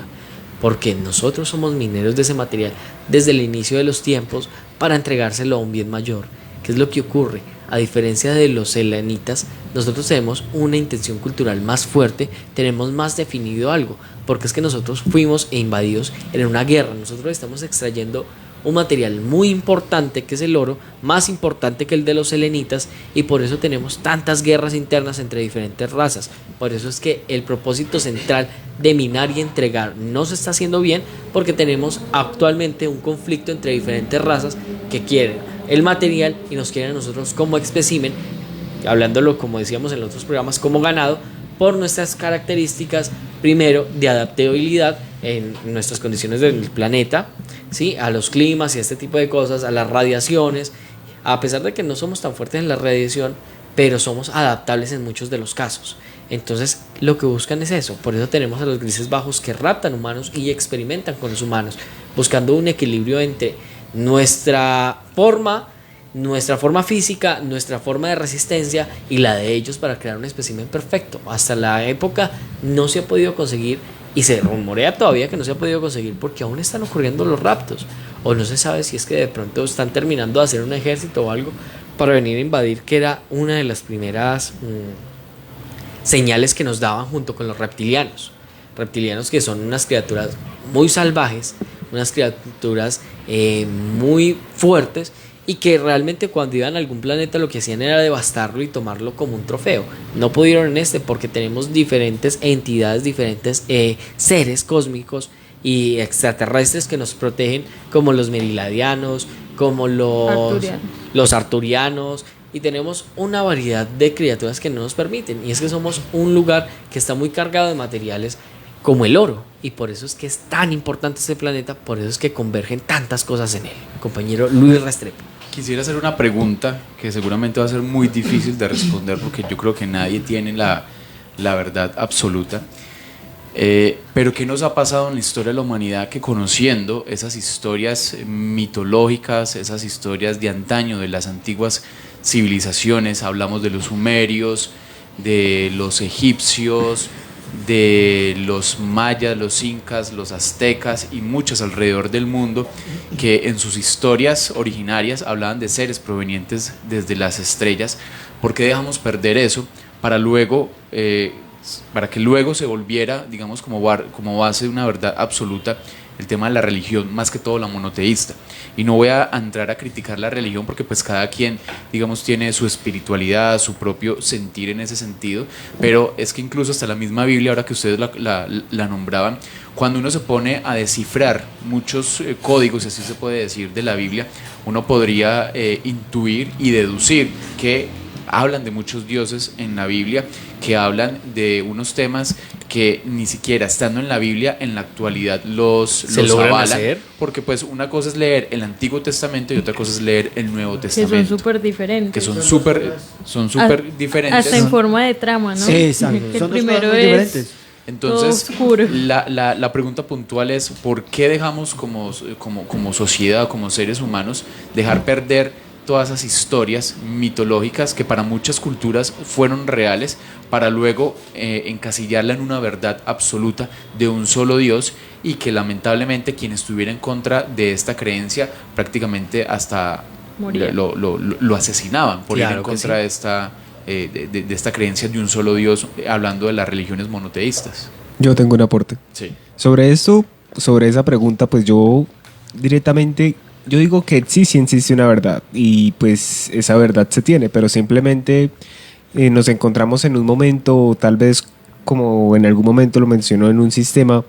[SPEAKER 9] porque nosotros somos mineros de ese material desde el inicio de los tiempos para entregárselo a un bien mayor. ¿Qué es lo que ocurre? A diferencia de los selenitas, nosotros tenemos una intención cultural más fuerte, tenemos más definido algo, porque es que nosotros fuimos invadidos en una guerra. Nosotros estamos extrayendo un material muy importante, que es el oro, más importante que el de los selenitas, y por eso tenemos tantas guerras internas entre diferentes razas. Por eso es que el propósito central de minar y entregar no se está haciendo bien, porque tenemos actualmente un conflicto entre diferentes razas que quieren el material y nos quieren a nosotros como espécimen, hablándolo como decíamos en los otros programas, como ganado, por nuestras características, primero, de adaptabilidad en nuestras condiciones del planeta, ¿sí? A los climas y a este tipo de cosas, a las radiaciones, a pesar de que no somos tan fuertes en la radiación, pero somos adaptables en muchos de los casos. Entonces lo que buscan es eso. Por eso tenemos a los grises bajos que raptan humanos y experimentan con los humanos, buscando un equilibrio entre nuestra forma física, nuestra forma de resistencia y la de ellos, para crear un espécimen perfecto. Hasta la época no se ha podido conseguir, y se rumorea todavía que no se ha podido conseguir, porque aún están ocurriendo los raptos, o no se sabe si es que de pronto están terminando de hacer un ejército o algo para venir a invadir, que era una de las primeras señales que nos daban junto con los reptilianos, que son unas criaturas muy salvajes, unas criaturas muy fuertes, y que realmente cuando iban a algún planeta lo que hacían era devastarlo y tomarlo como un trofeo. No pudieron en este, porque tenemos diferentes entidades, diferentes seres cósmicos y extraterrestres que nos protegen, como los meriladianos, como los arturianos, y tenemos una variedad de criaturas que no nos permiten. Y es que somos un lugar que está muy cargado de materiales como el oro, y por eso es que es tan importante este planeta, por eso es que convergen tantas cosas en él. Compañero Luis Restrepo.
[SPEAKER 12] Quisiera hacer una pregunta que seguramente va a ser muy difícil de responder, porque yo creo que nadie tiene la verdad absoluta. Pero ¿qué nos ha pasado en la historia de la humanidad que, conociendo esas historias mitológicas, esas historias de antaño, de las antiguas civilizaciones, hablamos de los sumerios, de los egipcios, de los mayas, los incas, los aztecas y muchos alrededor del mundo, que en sus historias originarias hablaban de seres provenientes desde las estrellas? ¿Por qué dejamos perder eso para que luego se volviera, digamos, como base de una verdad absoluta el tema de la religión, más que todo la monoteísta? Y no voy a entrar a criticar la religión, porque pues cada quien, digamos, tiene su espiritualidad, su propio sentir en ese sentido, pero es que incluso hasta la misma Biblia, ahora que ustedes la nombraban, cuando uno se pone a descifrar muchos códigos, así se puede decir, de la Biblia, uno podría intuir y deducir que hablan de muchos dioses en la Biblia, que hablan de unos temas que ni siquiera estando en la Biblia en la actualidad los avalan, porque pues una cosa es leer el Antiguo Testamento y otra cosa es leer el Nuevo Testamento,
[SPEAKER 11] que son súper diferentes,
[SPEAKER 12] diferentes
[SPEAKER 11] hasta en forma de trama, ¿no?
[SPEAKER 10] Sí, exacto.
[SPEAKER 11] El
[SPEAKER 10] son
[SPEAKER 11] primero
[SPEAKER 10] es
[SPEAKER 11] diferentes.
[SPEAKER 12] Entonces la pregunta puntual es: ¿por qué dejamos como sociedad, como seres humanos, dejar perder todas esas historias mitológicas que para muchas culturas fueron reales, para luego encasillarla en una verdad absoluta de un solo Dios, y que lamentablemente quien estuviera en contra de esta creencia prácticamente hasta lo asesinaban por ir en contra de esta creencia de un solo Dios, hablando de las religiones monoteístas?
[SPEAKER 13] Yo tengo un aporte.
[SPEAKER 12] Sí.
[SPEAKER 13] Sobre esto, sobre esa pregunta, pues yo directamente... Yo digo que sí existe una verdad, y pues esa verdad se tiene, pero simplemente nos encontramos en un momento, tal vez como en algún momento lo mencionó, en un sistema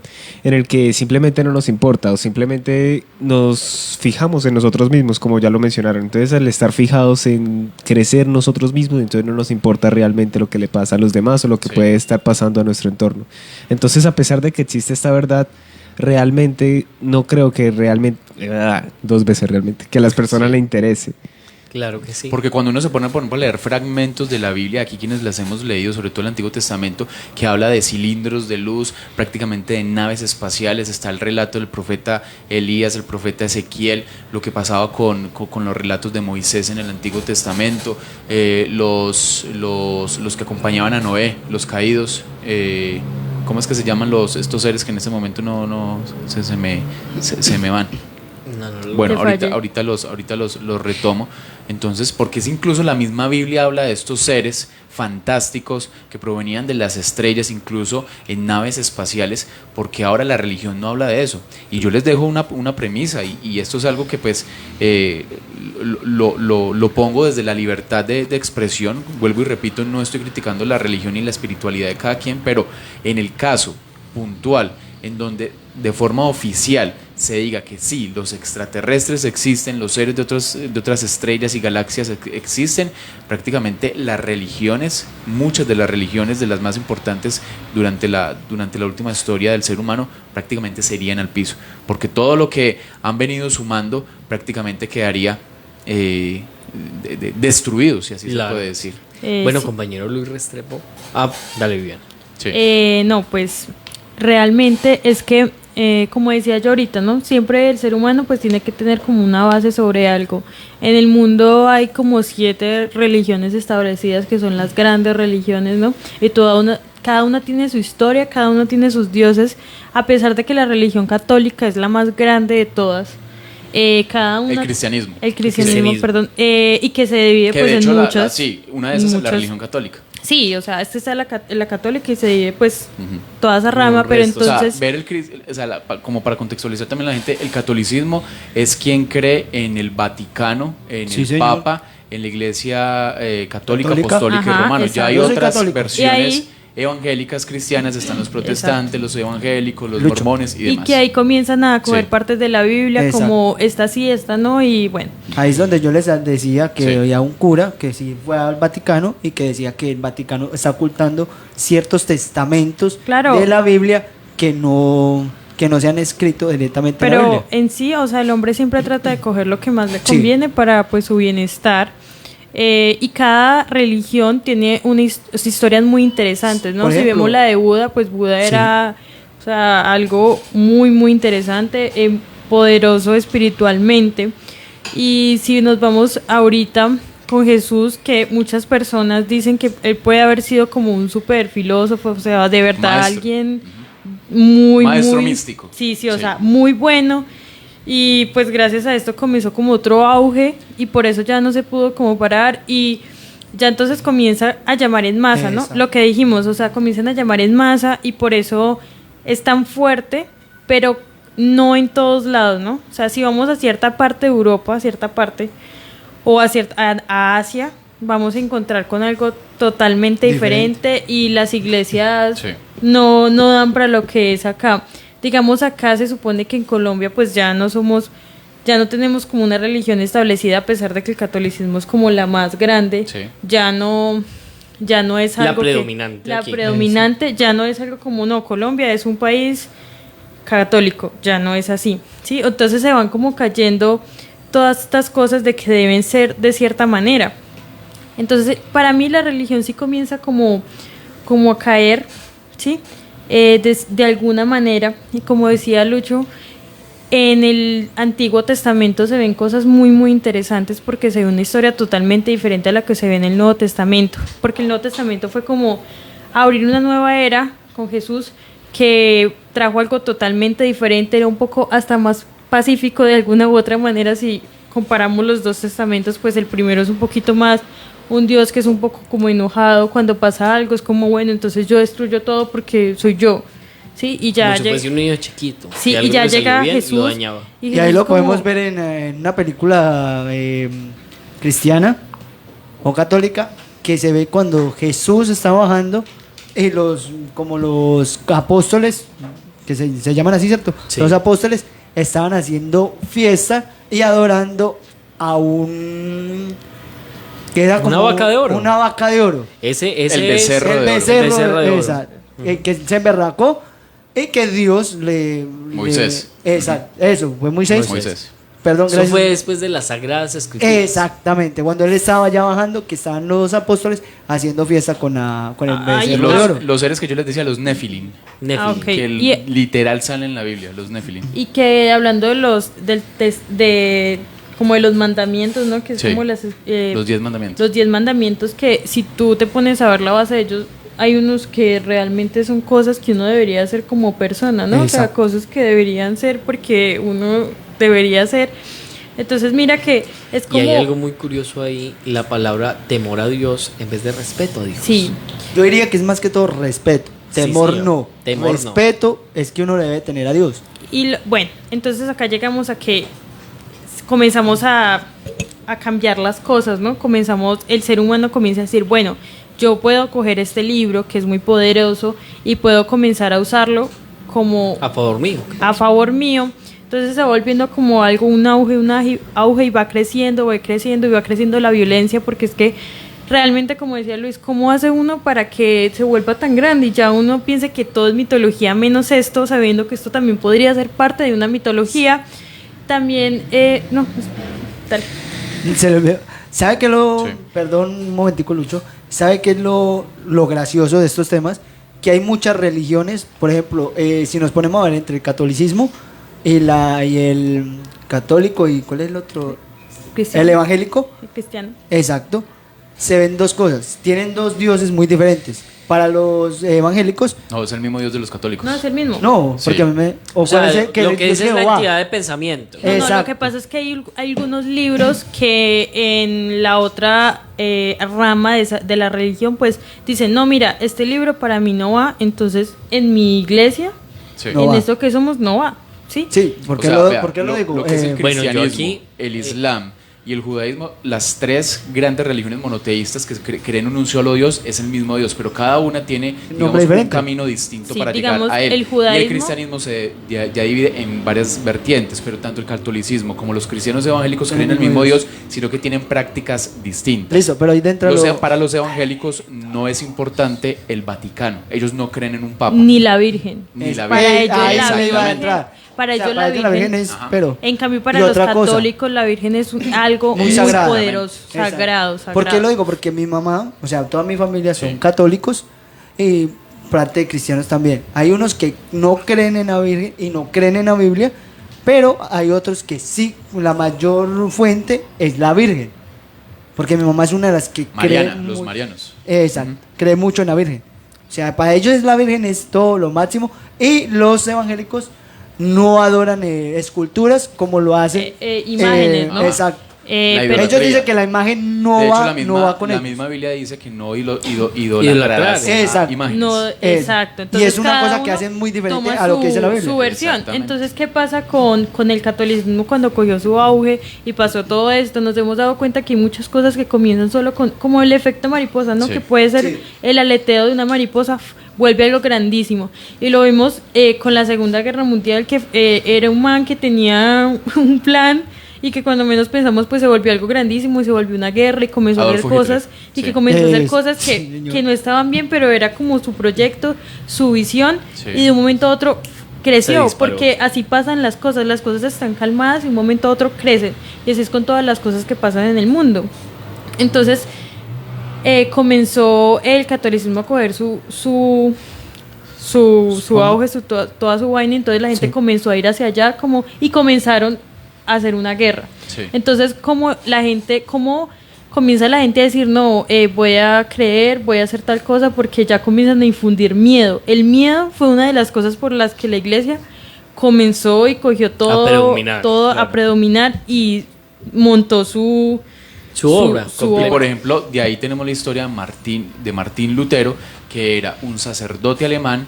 [SPEAKER 13] en el que simplemente no nos importa o simplemente nos fijamos en nosotros mismos, como ya lo mencionaron. Entonces, al estar fijados en crecer nosotros mismos, entonces no nos importa realmente lo que le pasa a los demás o lo que puede estar pasando a nuestro entorno. Entonces, a pesar de que existe esta verdad, realmente no creo que realmente, dos veces realmente, que a las personas le interese.
[SPEAKER 9] Claro que sí.
[SPEAKER 12] Porque cuando uno se pone, por ejemplo, a leer fragmentos de la Biblia, aquí quienes las hemos leído, sobre todo el Antiguo Testamento, que habla de cilindros de luz, prácticamente de naves espaciales, está el relato del profeta Elías, el profeta Ezequiel, lo que pasaba con los relatos de Moisés en el Antiguo Testamento, los que acompañaban a Noé, los caídos, ¿cómo es que se llaman estos seres que en este momento se me van? Bueno, ahorita los retomo. Entonces, porque es incluso la misma Biblia habla de estos seres fantásticos que provenían de las estrellas, incluso en naves espaciales, porque ahora la religión no habla de eso. Y yo les dejo una premisa, y esto es algo que pues lo pongo desde la libertad de expresión. Vuelvo y repito, no estoy criticando la religión y la espiritualidad de cada quien, pero en el caso puntual en donde de forma oficial se diga que sí, los extraterrestres existen, los seres de otras estrellas y galaxias existen, prácticamente las religiones, muchas de las religiones de las más importantes durante la última historia del ser humano, prácticamente se irían al piso, porque todo lo que han venido sumando prácticamente quedaría destruido, si así se puede decir.
[SPEAKER 9] Bueno,
[SPEAKER 11] sí.
[SPEAKER 9] Compañero Luis Restrepo. Dale, bien.
[SPEAKER 11] Sí. No, pues realmente es que, como decía yo ahorita, ¿no? Siempre el ser humano pues tiene que tener como una base sobre algo. En el mundo hay como 7 religiones establecidas que son las grandes religiones, ¿no? Y cada una tiene su historia, cada una tiene sus dioses, a pesar de que la religión católica es la más grande de todas. Cada una,
[SPEAKER 12] el cristianismo,
[SPEAKER 11] perdón, y que se divide pues en muchas.
[SPEAKER 12] Sí, una de esas es la religión católica.
[SPEAKER 11] Sí, o sea, esta está la católica y se divide pues toda esa rama, pero entonces...
[SPEAKER 12] O sea, ver como para contextualizar también a la gente, el catolicismo es quien cree en el Vaticano, en el Papa, en la Iglesia católica, apostólica y romana. Ya hay otras versiones evangélicas, cristianas, están los protestantes, los evangélicos, los mormones y demás.
[SPEAKER 11] Y que ahí comienzan a coger partes de la Biblia, como esta sí, esta no, y bueno.
[SPEAKER 10] Ahí es donde yo les decía que había un cura que sí fue al Vaticano y que decía que el Vaticano está ocultando ciertos testamentos de la Biblia que no se han escrito directamente en la Biblia.
[SPEAKER 11] Pero en sí, o sea, el hombre siempre trata de coger lo que más le conviene para pues su bienestar. Y cada religión tiene historias muy interesantes, ¿no? Si vemos la de Buda, pues Buda era, o sea, algo muy muy interesante, poderoso espiritualmente. Y si nos vamos ahorita con Jesús, que muchas personas dicen que él puede haber sido como un super filósofo, o sea, de verdad alguien muy
[SPEAKER 12] místico.
[SPEAKER 11] Sí, o sea, muy bueno. Y pues gracias a esto comenzó como otro auge y por eso ya no se pudo como parar y ya entonces comienza a llamar en masa, ¿no? Lo que dijimos, o sea, comienzan a llamar en masa y por eso es tan fuerte, pero no en todos lados, ¿no? O sea, si vamos a cierta parte de Europa, a cierta parte, o a Asia, vamos a encontrar con algo totalmente diferente y las iglesias no dan para lo que es acá. Digamos, acá se supone que en Colombia pues ya no tenemos como una religión establecida, a pesar de que el catolicismo es como la más grande, ya no es algo predominante, ya no es algo como, no, Colombia es un país católico, ya no es así, ¿sí? Entonces se van como cayendo todas estas cosas de que deben ser de cierta manera. Entonces, para mí la religión sí comienza como a caer, ¿sí? De alguna manera, y como decía Lucho, en el Antiguo Testamento se ven cosas muy muy interesantes porque se ve una historia totalmente diferente a la que se ve en el Nuevo Testamento, porque el Nuevo Testamento fue como abrir una nueva era con Jesús que trajo algo totalmente diferente, era un poco hasta más pacífico de alguna u otra manera. Si comparamos los dos testamentos, pues el primero es un poquito más un Dios que es un poco como enojado cuando pasa algo, es como, bueno, entonces yo destruyo todo porque soy yo, ¿sí? Y ya
[SPEAKER 9] como si fuese un niño chiquito.
[SPEAKER 11] Sí, y ya llega Jesús.
[SPEAKER 10] Y ahí lo podemos ver en una película cristiana o católica, que se ve cuando Jesús está bajando y como los apóstoles, que se llaman así, ¿cierto?
[SPEAKER 9] Sí.
[SPEAKER 10] Los apóstoles estaban haciendo fiesta y adorando a que era
[SPEAKER 9] Una
[SPEAKER 10] como
[SPEAKER 9] vaca de oro.
[SPEAKER 10] Una vaca de oro.
[SPEAKER 9] Ese
[SPEAKER 12] El
[SPEAKER 9] es
[SPEAKER 12] becerro
[SPEAKER 10] El
[SPEAKER 12] de oro.
[SPEAKER 10] becerro
[SPEAKER 9] de oro.
[SPEAKER 10] exacto, que se emberracó y que Dios
[SPEAKER 12] Moisés.
[SPEAKER 10] Exacto, eso, fue Moisés.
[SPEAKER 12] Moisés.
[SPEAKER 10] Perdón,
[SPEAKER 9] Eso
[SPEAKER 10] gracias.
[SPEAKER 9] fue después de las Sagradas Escrituras.
[SPEAKER 10] Exactamente, cuando él estaba ya bajando, que estaban los apóstoles haciendo fiesta con el becerro de oro.
[SPEAKER 12] Los seres que yo les decía, los Nephilim.
[SPEAKER 11] Ok.
[SPEAKER 12] Que
[SPEAKER 11] Y-
[SPEAKER 12] literal salen en la Biblia, los Nephilim.
[SPEAKER 11] Y que hablando de como de los mandamientos, ¿no? Que es
[SPEAKER 12] Sí.
[SPEAKER 11] como
[SPEAKER 12] Los 10 mandamientos.
[SPEAKER 11] los 10 mandamientos que si tú te pones a ver la base de ellos, hay unos que realmente son cosas que uno debería hacer como persona, ¿no? O sea,
[SPEAKER 10] Exacto.
[SPEAKER 11] cosas que deberían ser porque uno debería hacer. Entonces mira que es
[SPEAKER 9] Y
[SPEAKER 11] como...
[SPEAKER 9] hay algo muy curioso ahí, la palabra temor a Dios en vez de respeto a Dios.
[SPEAKER 11] Sí,
[SPEAKER 10] Yo diría que es más que todo respeto,
[SPEAKER 9] Sí,
[SPEAKER 10] temor
[SPEAKER 9] señor.
[SPEAKER 10] no,
[SPEAKER 9] Temor no.
[SPEAKER 10] respeto es que uno debe tener a Dios.
[SPEAKER 11] y bueno, entonces acá llegamos a que comenzamos a cambiar las cosas, ¿no? El ser humano comienza a decir, bueno, yo puedo coger este libro que es muy poderoso y puedo comenzar a usarlo como
[SPEAKER 9] A favor mío.
[SPEAKER 11] a favor mío. Entonces se va volviendo como algo, un auge y va creciendo y va creciendo la violencia, porque es que realmente, como decía Luis, ¿cómo hace uno para que se vuelva tan grande? Y ya uno piense que todo es mitología menos esto, sabiendo que esto también podría ser parte de una mitología. También, no, pues, dale.
[SPEAKER 10] ¿Sabe qué perdón un momentico, Lucho, sabe qué es lo gracioso de estos temas? Que hay muchas religiones, por ejemplo, si nos ponemos a ver entre el catolicismo y el católico, y ¿cuál es el otro?
[SPEAKER 11] Cristiano.
[SPEAKER 10] El evangélico.
[SPEAKER 11] El cristiano.
[SPEAKER 10] Exacto. Se ven dos cosas. Tienen dos dioses muy diferentes. Para los evangélicos,
[SPEAKER 12] No, es el mismo Dios de los católicos.
[SPEAKER 11] No, es el mismo.
[SPEAKER 10] no,
[SPEAKER 12] Sí.
[SPEAKER 10] porque a mí me.
[SPEAKER 9] O sea,
[SPEAKER 10] parece
[SPEAKER 9] lo
[SPEAKER 10] el
[SPEAKER 9] que
[SPEAKER 10] Dios
[SPEAKER 9] es la
[SPEAKER 10] Jehová.
[SPEAKER 9] entidad de pensamiento.
[SPEAKER 11] No, lo
[SPEAKER 10] Exacto.
[SPEAKER 11] que pasa es que hay algunos libros que en la otra rama de la religión, pues dicen, no, mira, este libro para mí no va, entonces en mi iglesia,
[SPEAKER 12] Sí.
[SPEAKER 10] No
[SPEAKER 11] en
[SPEAKER 10] va.
[SPEAKER 11] esto que somos, no va. ¿Sí?
[SPEAKER 10] Sí, ¿por qué,
[SPEAKER 12] O sea,
[SPEAKER 10] lo,
[SPEAKER 12] vea,
[SPEAKER 10] ¿por qué lo digo?
[SPEAKER 12] Lo que es el
[SPEAKER 9] Bueno, yo
[SPEAKER 12] cristianismo,
[SPEAKER 9] aquí-
[SPEAKER 12] el islam y el judaísmo, las tres grandes religiones monoteístas que creen en un solo Dios, es el mismo Dios, pero cada una tiene digamos, un
[SPEAKER 10] diferente.
[SPEAKER 12] camino distinto
[SPEAKER 11] Sí,
[SPEAKER 12] para
[SPEAKER 11] digamos,
[SPEAKER 12] llegar a él.
[SPEAKER 11] el
[SPEAKER 12] Y
[SPEAKER 11] judaísmo-
[SPEAKER 12] el cristianismo se ya divide en varias vertientes, pero tanto el catolicismo como los cristianos evangélicos creen en el mismo Dios, sino que tienen prácticas distintas.
[SPEAKER 10] Listo, pero ahí dentro
[SPEAKER 12] Para los evangélicos no es importante el Vaticano, ellos no creen en un papa.
[SPEAKER 11] Ni la Virgen.
[SPEAKER 12] Ni la
[SPEAKER 11] Para
[SPEAKER 12] Virgen.
[SPEAKER 11] ellos
[SPEAKER 10] ahí
[SPEAKER 11] la
[SPEAKER 10] se le iba a
[SPEAKER 11] Virgen.
[SPEAKER 10] entrar.
[SPEAKER 11] Para
[SPEAKER 10] O sea,
[SPEAKER 11] ellos
[SPEAKER 10] para ellos la Virgen es,
[SPEAKER 12] Ajá.
[SPEAKER 10] pero
[SPEAKER 11] En cambio, para
[SPEAKER 10] y
[SPEAKER 11] los
[SPEAKER 10] otra cosa.
[SPEAKER 11] católicos, la Virgen es algo
[SPEAKER 10] Muy
[SPEAKER 11] muy
[SPEAKER 10] sagrada.
[SPEAKER 11] poderoso,
[SPEAKER 10] Exacto.
[SPEAKER 11] sagrado.
[SPEAKER 10] ¿Por qué lo digo? Porque mi mamá, o sea, toda mi familia son
[SPEAKER 12] Sí.
[SPEAKER 10] católicos y parte de cristianos también. Hay unos que no creen en la Virgen y no creen en la Biblia, pero hay otros que sí, la mayor fuente es la Virgen. Porque mi mamá es una de las que
[SPEAKER 12] Mariana,
[SPEAKER 10] cree
[SPEAKER 12] los
[SPEAKER 10] mu-
[SPEAKER 12] marianos.
[SPEAKER 10] Exacto, cree mucho en la Virgen. O sea, para ellos la Virgen es todo lo máximo y los evangélicos no adoran esculturas como lo hacen
[SPEAKER 11] imágenes, ¿no?
[SPEAKER 10] Exacto.
[SPEAKER 12] La
[SPEAKER 11] Pero
[SPEAKER 10] Ellos dicen que la imagen no
[SPEAKER 12] de hecho,
[SPEAKER 10] va, no va con
[SPEAKER 12] la
[SPEAKER 10] ellos.
[SPEAKER 12] misma Biblia dice que no idolatrarás
[SPEAKER 9] Idolatrar.
[SPEAKER 10] Exacto.
[SPEAKER 12] imágenes.
[SPEAKER 11] no,
[SPEAKER 10] Eso.
[SPEAKER 11] exacto.
[SPEAKER 10] Y
[SPEAKER 11] Entonces,
[SPEAKER 10] es una
[SPEAKER 11] cada
[SPEAKER 10] cosa que
[SPEAKER 11] uno
[SPEAKER 10] hacen muy diferente
[SPEAKER 11] toma
[SPEAKER 10] a lo que dice la Biblia.
[SPEAKER 11] Su versión.
[SPEAKER 12] Exactamente.
[SPEAKER 11] Entonces, ¿qué pasa con el catolicismo cuando cogió su auge y pasó todo esto? Nos hemos dado cuenta que hay muchas cosas que comienzan solo con, como el efecto mariposa, ¿no?
[SPEAKER 12] Sí.
[SPEAKER 11] Que puede ser
[SPEAKER 10] Sí.
[SPEAKER 11] el aleteo de una mariposa, vuelve algo grandísimo. Y lo vimos con la Segunda Guerra Mundial, que era un man que tenía un plan y que cuando menos pensamos pues se volvió algo grandísimo y se volvió una guerra y comenzó
[SPEAKER 12] Adolfo
[SPEAKER 11] a hacer cosas
[SPEAKER 12] Hitler,
[SPEAKER 11] y
[SPEAKER 12] sí.
[SPEAKER 11] que comenzó a hacer
[SPEAKER 10] Sí,
[SPEAKER 11] cosas
[SPEAKER 10] señor.
[SPEAKER 11] que no estaban bien, pero era como su proyecto, su visión,
[SPEAKER 12] Sí.
[SPEAKER 11] y de un momento a otro
[SPEAKER 9] Se
[SPEAKER 11] creció,
[SPEAKER 9] disparó.
[SPEAKER 11] porque así pasan las cosas están calmadas y de un momento a otro crecen, y así es con todas las cosas que pasan en el mundo. Entonces comenzó el catolicismo a coger su auge, toda su vaina, entonces la gente comenzó a ir hacia allá y comenzaron a hacer una guerra.
[SPEAKER 12] Sí.
[SPEAKER 11] Entonces, como comienza la gente a decir, no, voy a creer, voy a hacer tal cosa, porque ya comienzan a infundir miedo. El miedo fue una de las cosas por las que la iglesia comenzó y cogió todo,
[SPEAKER 9] predominar, claro.
[SPEAKER 11] a predominar y montó su
[SPEAKER 9] obra.
[SPEAKER 12] Y por ejemplo, de ahí tenemos la historia de Martín Lutero, que era un sacerdote alemán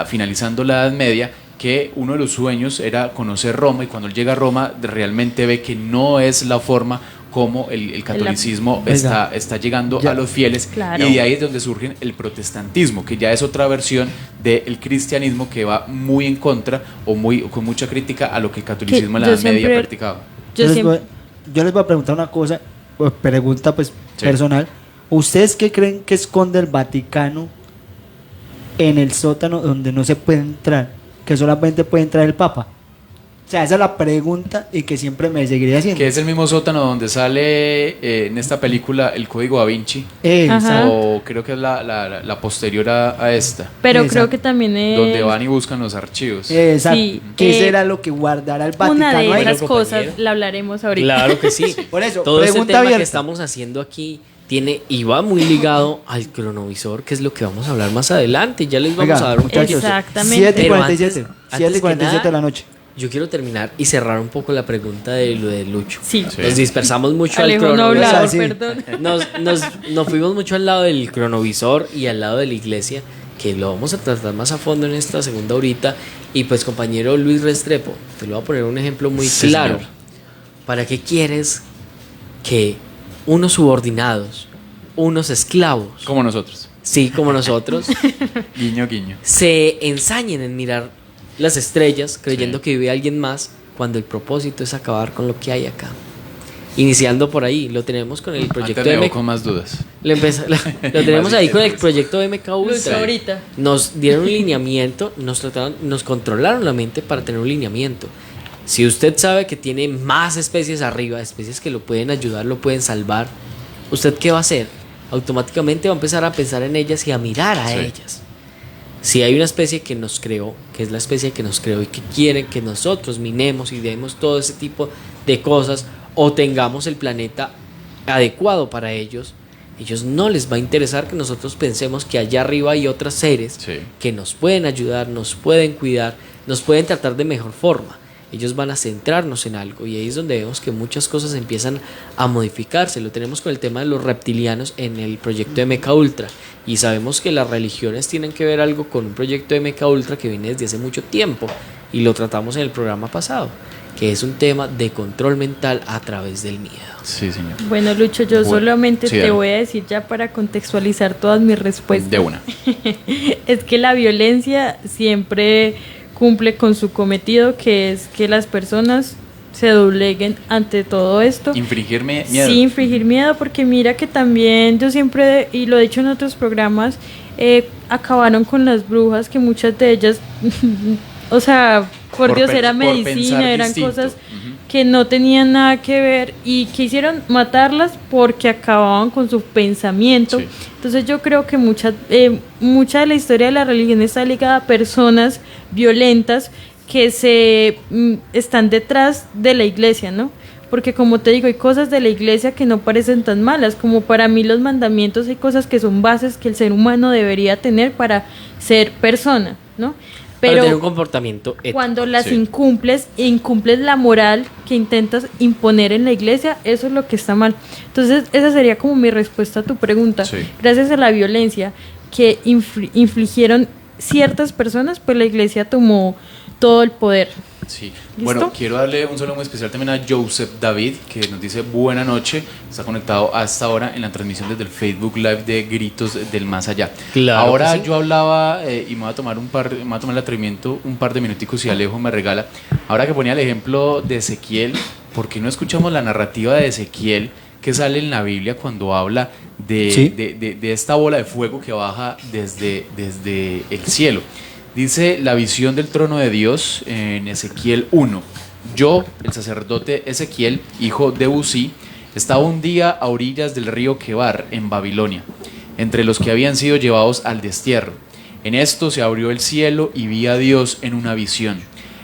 [SPEAKER 12] finalizando la Edad Media, que uno de los sueños era conocer Roma, y cuando él llega a Roma realmente ve que no es la forma cómo el catolicismo está llegando a los fieles,
[SPEAKER 11] Claro.
[SPEAKER 12] y de ahí es donde surge el protestantismo, que ya es otra versión del cristianismo que va muy en contra o con mucha crítica a lo que el catolicismo en la Edad Media practicaba.
[SPEAKER 10] Yo les voy a preguntar una cosa, pregunta pues personal. ¿Ustedes qué creen que esconde el Vaticano en el sótano donde no se puede entrar? Que solamente puede entrar el Papa. O sea, esa es la pregunta y que siempre me seguiría haciendo.
[SPEAKER 12] Que es el mismo sótano donde sale en esta película El Código Da Vinci.
[SPEAKER 11] Ajá.
[SPEAKER 12] O creo que es la posterior a esta.
[SPEAKER 11] Pero creo que también es...
[SPEAKER 12] Donde van y buscan los archivos.
[SPEAKER 10] Exacto.
[SPEAKER 11] Sí,
[SPEAKER 10] ¿Qué será lo que guardará el Vaticano?
[SPEAKER 11] Una de
[SPEAKER 10] ahí?
[SPEAKER 11] esas cosas la hablaremos ahorita.
[SPEAKER 9] Claro que sí.
[SPEAKER 10] Por eso,
[SPEAKER 9] todo este
[SPEAKER 10] pregunta
[SPEAKER 9] tema
[SPEAKER 10] abierta.
[SPEAKER 9] que estamos haciendo aquí tiene y va muy ligado al cronovisor, que es lo que vamos a hablar más adelante. Ya les vamos
[SPEAKER 10] Oiga,
[SPEAKER 9] a dar un
[SPEAKER 10] muchachos,
[SPEAKER 11] Exactamente.
[SPEAKER 10] 7:47.
[SPEAKER 9] Antes que
[SPEAKER 10] 7:47 de la
[SPEAKER 9] nada,
[SPEAKER 10] noche.
[SPEAKER 9] Yo quiero terminar y cerrar un poco la pregunta de lo de Lucho.
[SPEAKER 11] Sí.
[SPEAKER 9] Nos dispersamos mucho
[SPEAKER 11] Alejo
[SPEAKER 9] al
[SPEAKER 11] no
[SPEAKER 9] cronovisor.
[SPEAKER 11] hablaba, perdón.
[SPEAKER 9] Nos fuimos mucho al lado del cronovisor y al lado de la iglesia, que lo vamos a tratar más a fondo en esta segunda horita. Y pues, compañero Luis Restrepo, te lo voy a poner un ejemplo muy claro.
[SPEAKER 12] Señor.
[SPEAKER 9] ¿Para qué quieres que unos subordinados, unos esclavos,
[SPEAKER 12] Como nosotros.
[SPEAKER 9] sí, como nosotros,
[SPEAKER 12] Guiño, guiño.
[SPEAKER 9] se ensañen en mirar las estrellas creyendo que vive alguien más, cuando el propósito es acabar con lo que hay acá? Iniciando por ahí, lo tenemos con el proyecto
[SPEAKER 12] Antes me voy
[SPEAKER 9] MK.
[SPEAKER 12] con más dudas.
[SPEAKER 9] Lo tenemos ahí con el proyecto MK
[SPEAKER 11] Lucho,
[SPEAKER 9] Ultra.
[SPEAKER 11] ahorita.
[SPEAKER 9] Nos dieron un lineamiento, nos controlaron la mente para tener un lineamiento. Si usted sabe que tiene más especies arriba, especies que lo pueden ayudar, lo pueden salvar, ¿usted qué va a hacer? Automáticamente va a empezar a pensar en ellas y a mirar a ellas. Si hay una especie que nos creó, que es la especie que nos creó y que quieren que nosotros minemos y demos todo ese tipo de cosas o tengamos el planeta adecuado para ellos, ellos no les va a interesar que nosotros pensemos que allá arriba hay otros seres que nos pueden ayudar, nos pueden cuidar, nos pueden tratar de mejor forma. Ellos van a centrarnos en algo y ahí es donde vemos que muchas cosas empiezan a modificarse. Lo tenemos con el tema de los reptilianos en el proyecto MK Ultra y sabemos que las religiones tienen que ver algo con un proyecto MK Ultra que viene desde hace mucho tiempo y lo tratamos en el programa pasado, que es un tema de control mental a través del miedo.
[SPEAKER 12] Sí, señor.
[SPEAKER 11] Bueno, Lucho, yo
[SPEAKER 12] Bueno,
[SPEAKER 11] solamente
[SPEAKER 12] sí,
[SPEAKER 11] te
[SPEAKER 12] dale.
[SPEAKER 11] voy a decir ya para contextualizar todas mis respuestas.
[SPEAKER 12] De una.
[SPEAKER 11] Es que la violencia siempre cumple con su cometido, que es que las personas se dobleguen ante todo esto.
[SPEAKER 12] Infringirme miedo.
[SPEAKER 11] Sí, infligir miedo, porque mira que también yo siempre, y lo he dicho en otros programas, acabaron con las brujas, que muchas de ellas, o sea, por Dios, era
[SPEAKER 12] por pensar
[SPEAKER 11] medicina, eran
[SPEAKER 12] distinto.
[SPEAKER 11] cosas que no tenían nada que ver y quisieron matarlas porque acababan con su pensamiento.
[SPEAKER 12] Sí.
[SPEAKER 11] Entonces yo creo que mucha de la historia de la religión está ligada a personas violentas que están detrás de la iglesia, ¿no? Porque como te digo, hay cosas de la iglesia que no parecen tan malas, como para mí los mandamientos, hay cosas que son bases que el ser humano debería tener para ser persona, ¿no?
[SPEAKER 9] Para tener un comportamiento ético.
[SPEAKER 11] Cuando las incumples la moral que intentas imponer en la iglesia, eso es lo que está mal. Entonces esa sería como mi respuesta a tu pregunta.
[SPEAKER 12] Sí.
[SPEAKER 11] Gracias a la violencia que infligieron ciertas personas, pues la iglesia tomó todo el poder.
[SPEAKER 12] Sí.
[SPEAKER 11] ¿Listo?
[SPEAKER 12] Bueno, quiero darle un saludo muy especial también a Joseph David, que nos dice buena noche. Está conectado hasta ahora en la transmisión desde el Facebook Live de Gritos del Más Allá.
[SPEAKER 9] Claro
[SPEAKER 12] Ahora
[SPEAKER 9] que sí.
[SPEAKER 12] yo hablaba y me voy a tomar el atrevimiento un par de minuticos si Alejo me regala. Ahora que ponía el ejemplo de Ezequiel, ¿por qué no escuchamos la narrativa de Ezequiel que sale en la Biblia cuando habla de esta bola de fuego que baja desde el cielo? Dice la visión del trono de Dios en Ezequiel 1. Yo, el sacerdote Ezequiel, hijo de Uzí, estaba un día a orillas del río Quebar, en Babilonia, entre los que habían sido llevados al destierro. En esto se abrió el cielo y vi a Dios en una visión.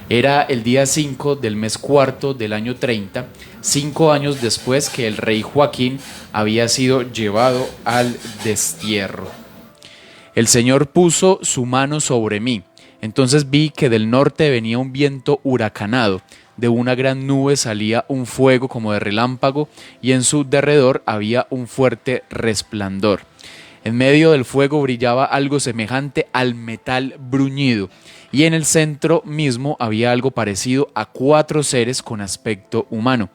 [SPEAKER 12] Era el día 5 del mes cuarto del año 30, 5 años después que el rey Joaquín había sido llevado al destierro. El Señor puso su mano sobre mí. Entonces vi que del norte venía un viento huracanado. De una gran nube salía un fuego como de relámpago y en su derredor había un fuerte resplandor. En medio del fuego brillaba algo semejante al metal bruñido y en el centro mismo había algo parecido a 4 seres con aspecto humano.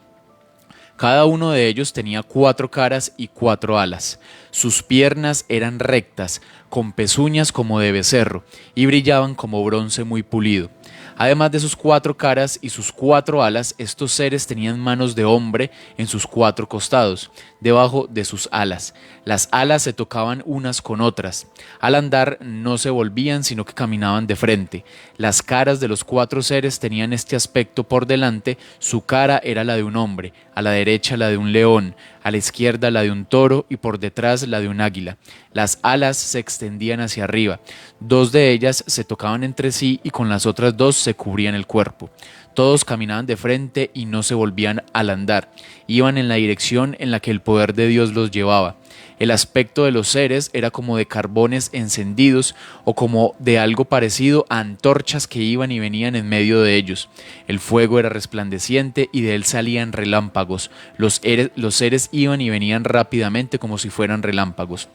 [SPEAKER 12] Cada uno de ellos tenía 4 caras y 4 alas. Sus piernas eran rectas, con pezuñas como de becerro, y brillaban como bronce muy pulido. Además de sus 4 caras y sus 4 alas, estos seres tenían manos de hombre en sus 4 costados, debajo de sus alas. Las alas se tocaban unas con otras. Al andar no se volvían, sino que caminaban de frente. Las caras de los 4 seres tenían este aspecto por delante. Su cara era la de un hombre, a la derecha la de un león, a la izquierda la de un toro y por detrás la de un águila. Las alas se extendían hacia arriba. 2 de ellas se tocaban entre sí y con las otras 2 se cubrían el cuerpo. Todos caminaban de frente y no se volvían al andar. Iban en la dirección en la que el poder de Dios los llevaba. El aspecto de los seres era como de carbones encendidos o como de algo parecido a antorchas que iban y venían en medio de ellos. El fuego era resplandeciente y de él salían relámpagos. Los seres iban y venían rápidamente como si fueran relámpagos.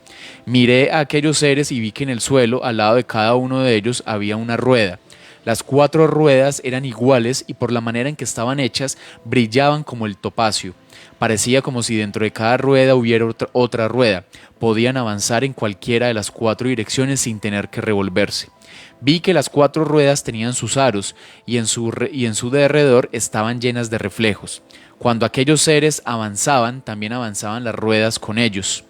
[SPEAKER 12] Miré a aquellos seres y vi que en el suelo, al lado de cada uno de ellos, había una rueda. Las 4 ruedas eran iguales y por la manera en que estaban hechas brillaban como el topacio. Parecía como si dentro de cada rueda hubiera otra rueda. Podían avanzar en cualquiera de las 4 direcciones sin tener que revolverse. Vi que las 4 ruedas tenían sus aros y en su derredor estaban llenas de reflejos. Cuando aquellos seres avanzaban, también avanzaban las ruedas con ellos.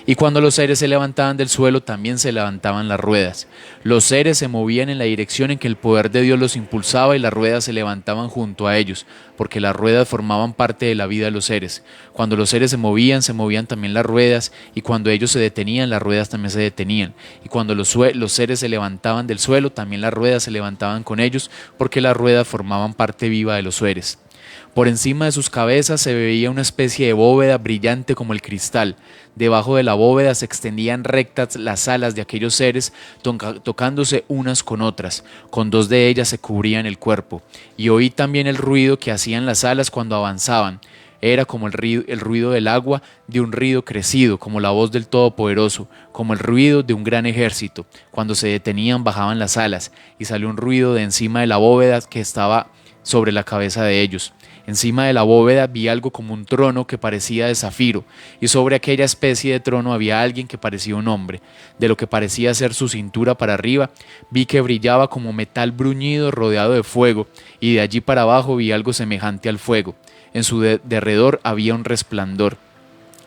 [SPEAKER 12] Y cuando los seres se levantaban del suelo, también se levantaban las ruedas. Los seres se movían en la dirección en que el poder de Dios los impulsaba y las ruedas se levantaban junto a ellos, porque las ruedas formaban parte de la vida de los seres. Cuando los seres se movían también las ruedas, y cuando ellos se detenían, las ruedas también se detenían. Y cuando los seres se levantaban del suelo, también las ruedas se levantaban con ellos, porque las ruedas formaban parte viva de los seres. Por encima de sus cabezas se veía una especie de bóveda brillante como el cristal. Debajo de la bóveda se extendían rectas las alas de aquellos seres, tocándose unas con otras. Con 2 de ellas se cubrían el cuerpo. Y oí también el ruido que hacían las alas cuando avanzaban. Era como el ruido del agua, de un río crecido, como la voz del Todopoderoso, como el ruido de un gran ejército. Cuando se detenían bajaban las alas, y salió un ruido de encima de la bóveda que estaba sobre la cabeza de ellos. Encima de la bóveda vi algo como un trono que parecía de zafiro, y sobre aquella especie de trono había alguien que parecía un hombre. De lo que parecía ser su cintura para arriba, vi que brillaba como metal bruñido rodeado de fuego, y de allí para abajo vi algo semejante al fuego. En su derredor había un resplandor,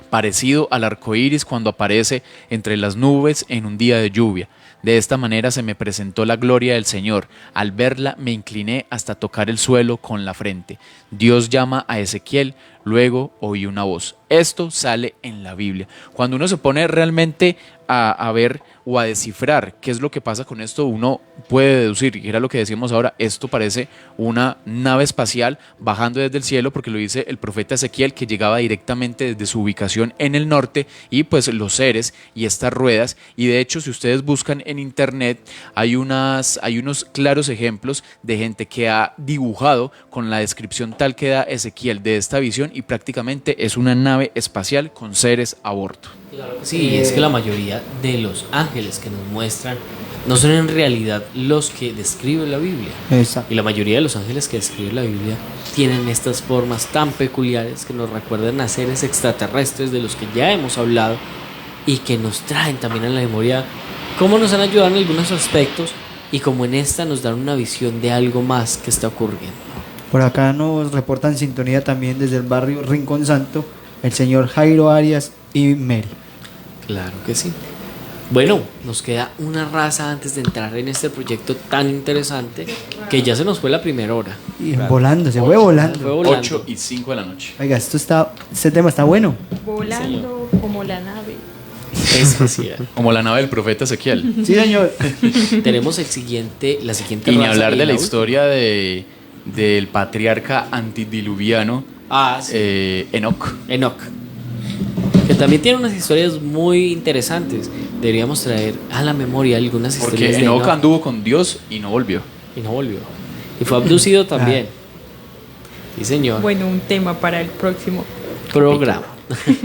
[SPEAKER 12] parecido al arco iris cuando aparece entre las nubes en un día de lluvia. De esta manera se me presentó la gloria del Señor. Al verla me incliné hasta tocar el suelo con la frente. Dios llama a Ezequiel, luego oí una voz. Esto sale en la Biblia. Cuando uno se pone realmente a ver o a descifrar qué es lo que pasa con esto, uno puede deducir, y era lo que decíamos ahora, esto parece una nave espacial bajando desde el cielo, porque lo dice el profeta Ezequiel, que llegaba directamente desde su ubicación en el norte, y pues los seres y estas ruedas. Y de hecho, si ustedes buscan en internet, hay unos claros ejemplos de gente que ha dibujado con la descripción tal que da Ezequiel de esta visión, y prácticamente es una nave espacial con seres a bordo.
[SPEAKER 9] Claro que sí, es que la mayoría de los ángeles que nos muestran no son en realidad los que describe la Biblia.
[SPEAKER 10] Exacto.
[SPEAKER 9] Y la mayoría de los ángeles que describe la Biblia tienen estas formas tan peculiares que nos recuerdan a seres extraterrestres de los que ya hemos hablado, y que nos traen también a la memoria cómo nos han ayudado en algunos aspectos, y como en esta nos dan una visión de algo más que está ocurriendo.
[SPEAKER 10] Por acá nos reportan sintonía también desde el barrio Rincón Santo, el señor Jairo Arias y Mary.
[SPEAKER 9] Claro que sí. Bueno, nos queda una raza antes de entrar en este proyecto tan interesante, que ya se nos fue la primera hora.
[SPEAKER 10] Y volando, se fue volando.
[SPEAKER 12] 8:05 de la noche.
[SPEAKER 10] Oiga, este tema está bueno.
[SPEAKER 11] Volando como la nave.
[SPEAKER 9] Especial.
[SPEAKER 12] Como la nave del profeta Ezequiel.
[SPEAKER 10] Sí, señor.
[SPEAKER 9] Tenemos la siguiente
[SPEAKER 12] y ni
[SPEAKER 9] raza,
[SPEAKER 12] hablar de la
[SPEAKER 9] última.
[SPEAKER 12] historia del patriarca antidiluviano, Enoc.
[SPEAKER 9] Que también tiene unas historias muy interesantes. Deberíamos traer a la memoria algunas
[SPEAKER 12] Porque
[SPEAKER 9] historias de
[SPEAKER 12] Enoc anduvo con Dios y no volvió.
[SPEAKER 9] Y fue abducido también. Sí, señor.
[SPEAKER 11] Bueno, un tema para el próximo
[SPEAKER 9] programa.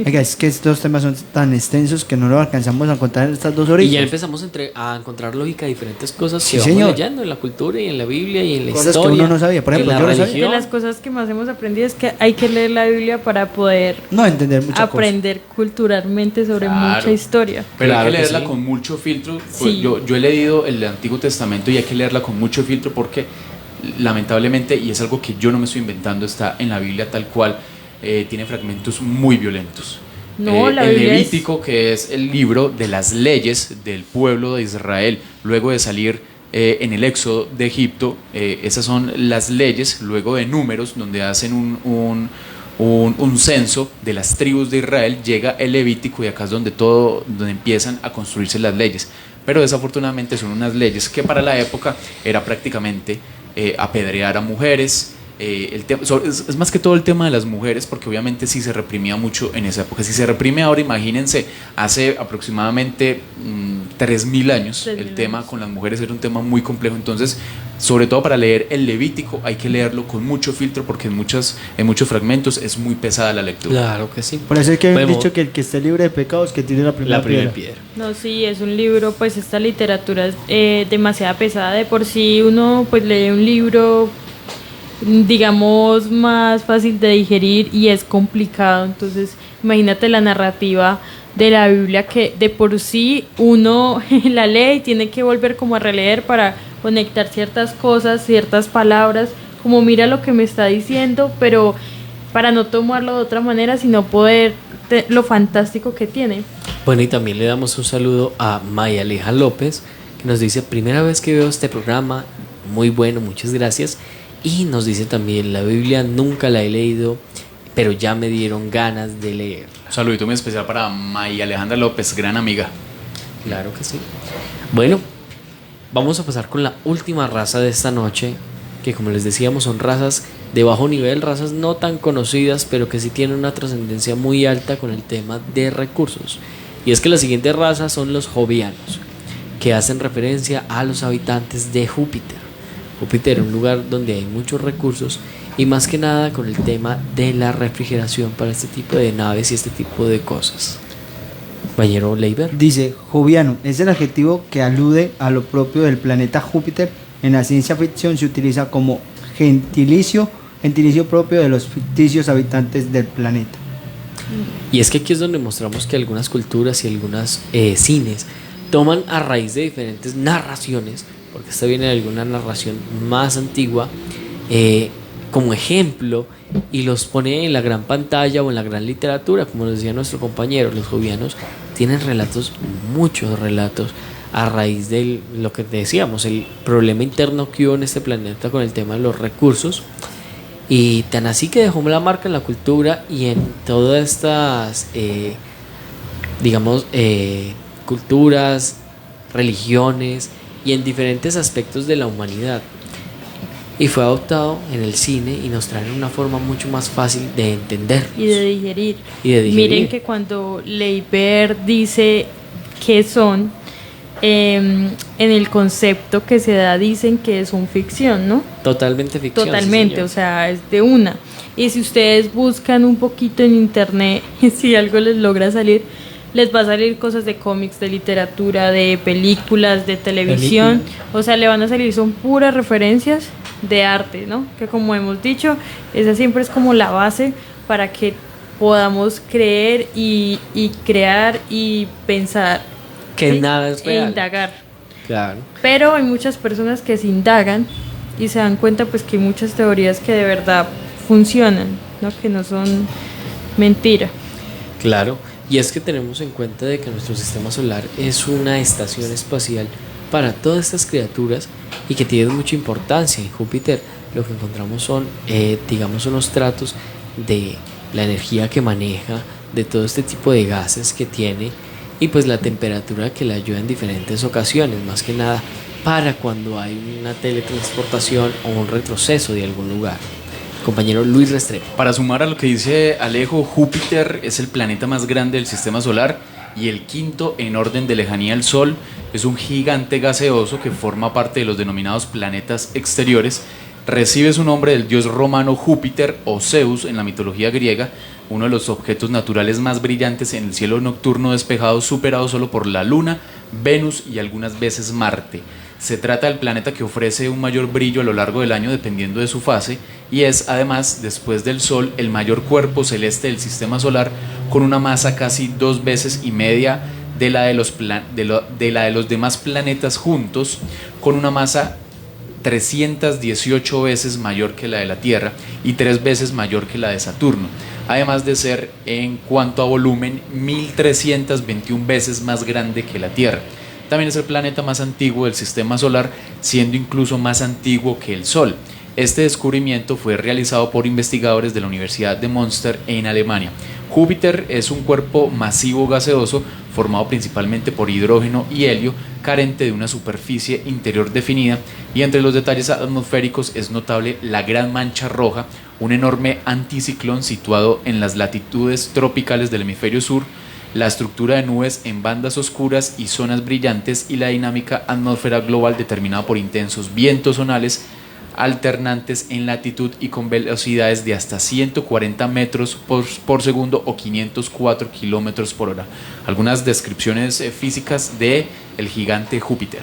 [SPEAKER 10] Oiga, es que estos temas son tan extensos que no lo alcanzamos a contar en estas 2 horas.
[SPEAKER 9] Y ya empezamos a encontrar lógica a diferentes cosas
[SPEAKER 10] Sí,
[SPEAKER 9] que vamos
[SPEAKER 10] señor.
[SPEAKER 9] leyendo en la cultura y en la Biblia y en la
[SPEAKER 10] Cosas que
[SPEAKER 9] historia.
[SPEAKER 10] uno no sabía. Por ejemplo,
[SPEAKER 9] en
[SPEAKER 10] yo
[SPEAKER 9] la
[SPEAKER 10] no sabía.
[SPEAKER 11] De
[SPEAKER 9] religión.
[SPEAKER 11] las cosas que más hemos aprendido es que hay que leer la Biblia para poder
[SPEAKER 10] No entender muchas
[SPEAKER 11] aprender culturalmente sobre
[SPEAKER 12] Claro.
[SPEAKER 11] mucha historia.
[SPEAKER 12] Pero
[SPEAKER 9] Claro
[SPEAKER 12] hay que
[SPEAKER 9] que
[SPEAKER 12] leerla
[SPEAKER 9] sí.
[SPEAKER 12] con mucho filtro. Pues
[SPEAKER 11] Sí.
[SPEAKER 12] yo he leído el Antiguo Testamento y hay que leerla con mucho filtro porque lamentablemente, y es algo que yo no me estoy inventando, está en la Biblia tal cual, tiene fragmentos muy violentos.
[SPEAKER 11] No, la
[SPEAKER 12] el
[SPEAKER 11] Biblia
[SPEAKER 12] Levítico, que es el libro de las leyes del pueblo de Israel, luego de salir en el éxodo de Egipto, esas son las leyes, luego de Números, donde hacen un censo de las tribus de Israel, llega el Levítico y acá es donde empiezan a construirse las leyes. Pero desafortunadamente son unas leyes que para la época era prácticamente apedrear a mujeres. Es más que todo el tema de las mujeres, porque obviamente sí se reprimía mucho en esa época. Si se reprime ahora, imagínense, hace aproximadamente 3.000 años,
[SPEAKER 11] 3.000
[SPEAKER 12] el tema
[SPEAKER 11] años.
[SPEAKER 12] con las mujeres era un tema muy complejo. Entonces, sobre todo para leer el Levítico, hay que leerlo con mucho filtro, porque en muchos fragmentos es muy pesada la lectura.
[SPEAKER 9] Claro que sí.
[SPEAKER 10] Por eso es que han
[SPEAKER 9] Podemos-
[SPEAKER 10] dicho que el que esté libre de pecados que tiene la primera
[SPEAKER 9] La primera
[SPEAKER 10] piedra.
[SPEAKER 9] piedra.
[SPEAKER 11] No, sí, es un libro, pues esta literatura es demasiado pesada. De por sí uno pues lee un libro, digamos, más fácil de digerir y es complicado. Entonces, imagínate la narrativa de la Biblia que de por sí uno la lee y tiene que volver como a releer para conectar ciertas cosas, ciertas palabras, como mira lo que me está diciendo, pero para no tomarlo de otra manera, sino poder lo fantástico que tiene.
[SPEAKER 9] Bueno, y también le damos un saludo a Maya Aleja López, que nos dice, primera vez que veo este programa, muy bueno, muchas gracias. Y nos dice también, la Biblia nunca la he leído, pero ya me dieron ganas de leer.
[SPEAKER 12] Un saludito muy especial para Maya Alejandra López, gran amiga.
[SPEAKER 9] Claro que sí. Bueno, vamos a pasar con la última raza de esta noche, que como les decíamos son razas de bajo nivel, razas no tan conocidas, pero que sí tienen una trascendencia muy alta con el tema de recursos. Y es que la siguiente raza son los jovianos, que hacen referencia a los habitantes de Júpiter. Júpiter es un lugar donde hay muchos recursos y más que nada con el tema de la refrigeración para este tipo de naves y este tipo de cosas. Compañero Leiber.
[SPEAKER 10] Dice, joviano, es el adjetivo que alude a lo propio del planeta Júpiter. En la ciencia ficción se utiliza como gentilicio propio de los ficticios habitantes del planeta.
[SPEAKER 9] Y es que aquí es donde mostramos que algunas culturas y algunas cines toman a raíz de diferentes narraciones, porque esta viene de alguna narración más antigua, como ejemplo, y los pone en la gran pantalla o en la gran literatura, como nos decía nuestro compañero. Los jovianos tienen relatos, muchos relatos, a raíz de lo que decíamos, el problema interno que hubo en este planeta con el tema de los recursos. Y tan así que dejó la marca en la cultura y en todas estas, culturas, religiones y en diferentes aspectos de la humanidad. Y fue adoptado en el cine y nos trae una forma mucho más fácil de entender.
[SPEAKER 11] Y de digerir.
[SPEAKER 9] Y de digerir.
[SPEAKER 11] Miren que cuando Leiber dice qué son, en el concepto que se da dicen que son ficción, ¿no?
[SPEAKER 9] Totalmente ficción.
[SPEAKER 11] Totalmente,
[SPEAKER 9] sí,
[SPEAKER 11] o sea, es de una. Y si ustedes buscan un poquito en internet, si algo les logra salir, les va a salir cosas de cómics, de literatura, de películas, de televisión. O sea, le van a salir, son puras referencias de arte, ¿no? Que como hemos dicho, esa siempre es como la base para que podamos creer y crear y pensar.
[SPEAKER 9] que
[SPEAKER 11] ¿sí?
[SPEAKER 9] nada es
[SPEAKER 11] E
[SPEAKER 9] real.
[SPEAKER 11] indagar.
[SPEAKER 9] Claro.
[SPEAKER 11] Pero hay muchas personas que se indagan y se dan cuenta pues que hay muchas teorías que de verdad funcionan, ¿no? Que no son mentira.
[SPEAKER 9] Claro, y es que tenemos en cuenta de que nuestro sistema solar es una estación espacial para todas estas criaturas y que tienen mucha importancia. En Júpiter lo que encontramos son, digamos, unos tratos de la energía que maneja, de todo este tipo de gases que tiene y pues la temperatura que le ayuda en diferentes ocasiones, más que nada para cuando hay una teletransportación o un retroceso de algún lugar. Compañero Luis Restrepo.
[SPEAKER 12] Para sumar a lo que dice Alejo, Júpiter es el planeta más grande del sistema solar y el quinto en orden de lejanía al Sol. Es un gigante gaseoso que forma parte de los denominados planetas exteriores Recibe su nombre del dios romano Júpiter o Zeus en la mitología griega, uno de los objetos naturales más brillantes en el cielo nocturno despejado, superado solo por la Luna, Venus y algunas veces Marte. Se trata del planeta que ofrece un mayor brillo a lo largo del año dependiendo de su fase y es además, después del Sol, el mayor cuerpo celeste del sistema solar, con una masa casi 2,5 veces de la de los demás planetas juntos, con una masa 318 veces mayor que la de la Tierra y 3 veces mayor que la de Saturno, además de ser, en cuanto a volumen, 1321 veces más grande que la Tierra. También es el planeta más antiguo del sistema solar, siendo incluso más antiguo que el Sol. Este descubrimiento fue realizado por investigadores de la Universidad de Münster en Alemania. Júpiter es un cuerpo masivo gaseoso formado principalmente por hidrógeno y helio, carente de una superficie interior definida, y entre los detalles atmosféricos es notable la Gran Mancha Roja, un enorme anticiclón situado en las latitudes tropicales del hemisferio sur, la estructura de nubes en bandas oscuras y zonas brillantes y la dinámica atmósfera global determinada por intensos vientos zonales alternantes en latitud y con velocidades de hasta 140 metros por segundo o 504 kilómetros por hora. Algunas descripciones físicas de el gigante Júpiter.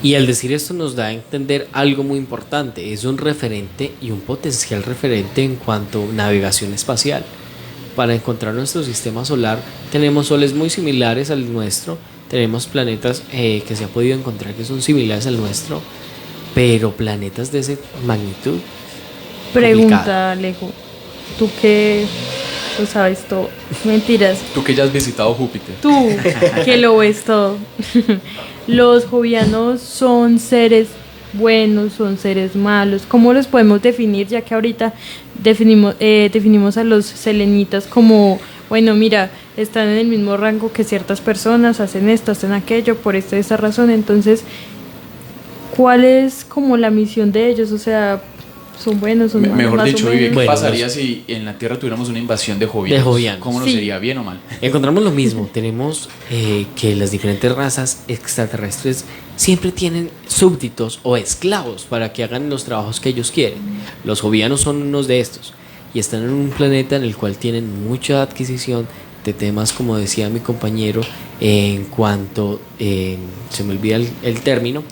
[SPEAKER 9] Y al decir esto nos da a entender algo muy importante: es un referente y un potencial referente en cuanto a navegación espacial. Para encontrar nuestro sistema solar tenemos soles muy similares al nuestro, tenemos planetas que se ha podido encontrar que son similares al nuestro, pero planetas de esa magnitud.
[SPEAKER 11] Pregunta, Alejo, tú que lo sabes todo. Mentiras.
[SPEAKER 12] Tú que ya has visitado Júpiter.
[SPEAKER 11] Tú que lo ves todo. ¿Los jovianos son seres buenos, son seres malos? ¿Cómo los podemos definir? Ya que ahorita definimos a los selenitas como, bueno, mira, están en el mismo rango que ciertas personas, hacen esto, hacen aquello, por esta razón. Entonces, ¿cuál es como la misión de ellos? O sea, ¿son buenos, son malos?
[SPEAKER 12] Mejor dicho, Vivi, ¿qué
[SPEAKER 9] Bueno,
[SPEAKER 12] pasaría si en la Tierra tuviéramos una invasión de jovianos? ¿Cómo nos sería, bien o mal?
[SPEAKER 9] Encontramos lo mismo. Tenemos que las diferentes razas extraterrestres siempre tienen súbditos o esclavos para que hagan los trabajos que ellos quieren. Los jovianos son unos de estos y están en un planeta en el cual tienen mucha adquisición de temas, como decía mi compañero, en cuanto, se me olvida el término,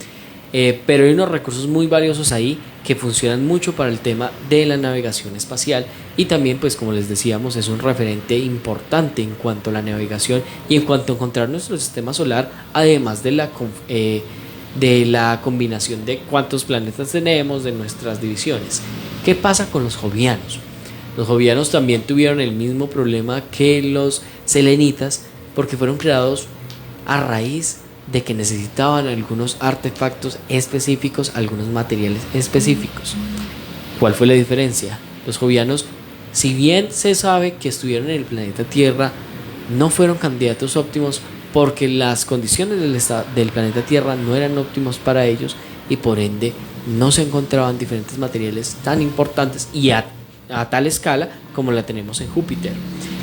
[SPEAKER 9] pero hay unos recursos muy valiosos ahí que funcionan mucho para el tema de la navegación espacial, y también, pues como les decíamos, es un referente importante en cuanto a la navegación y en cuanto a encontrar nuestro sistema solar, además de la combinación de cuántos planetas tenemos, de nuestras divisiones. ¿Qué pasa con los jovianos? Los jovianos también tuvieron el mismo problema que los selenitas, porque fueron creados a raíz de que necesitaban algunos artefactos específicos, algunos materiales específicos. ¿Cuál fue la diferencia? Los jovianos, si bien se sabe que estuvieron en el planeta Tierra, no fueron candidatos óptimos porque las condiciones del planeta Tierra no eran óptimos para ellos, y por ende no se encontraban diferentes materiales tan importantes y a tal escala como la tenemos en Júpiter.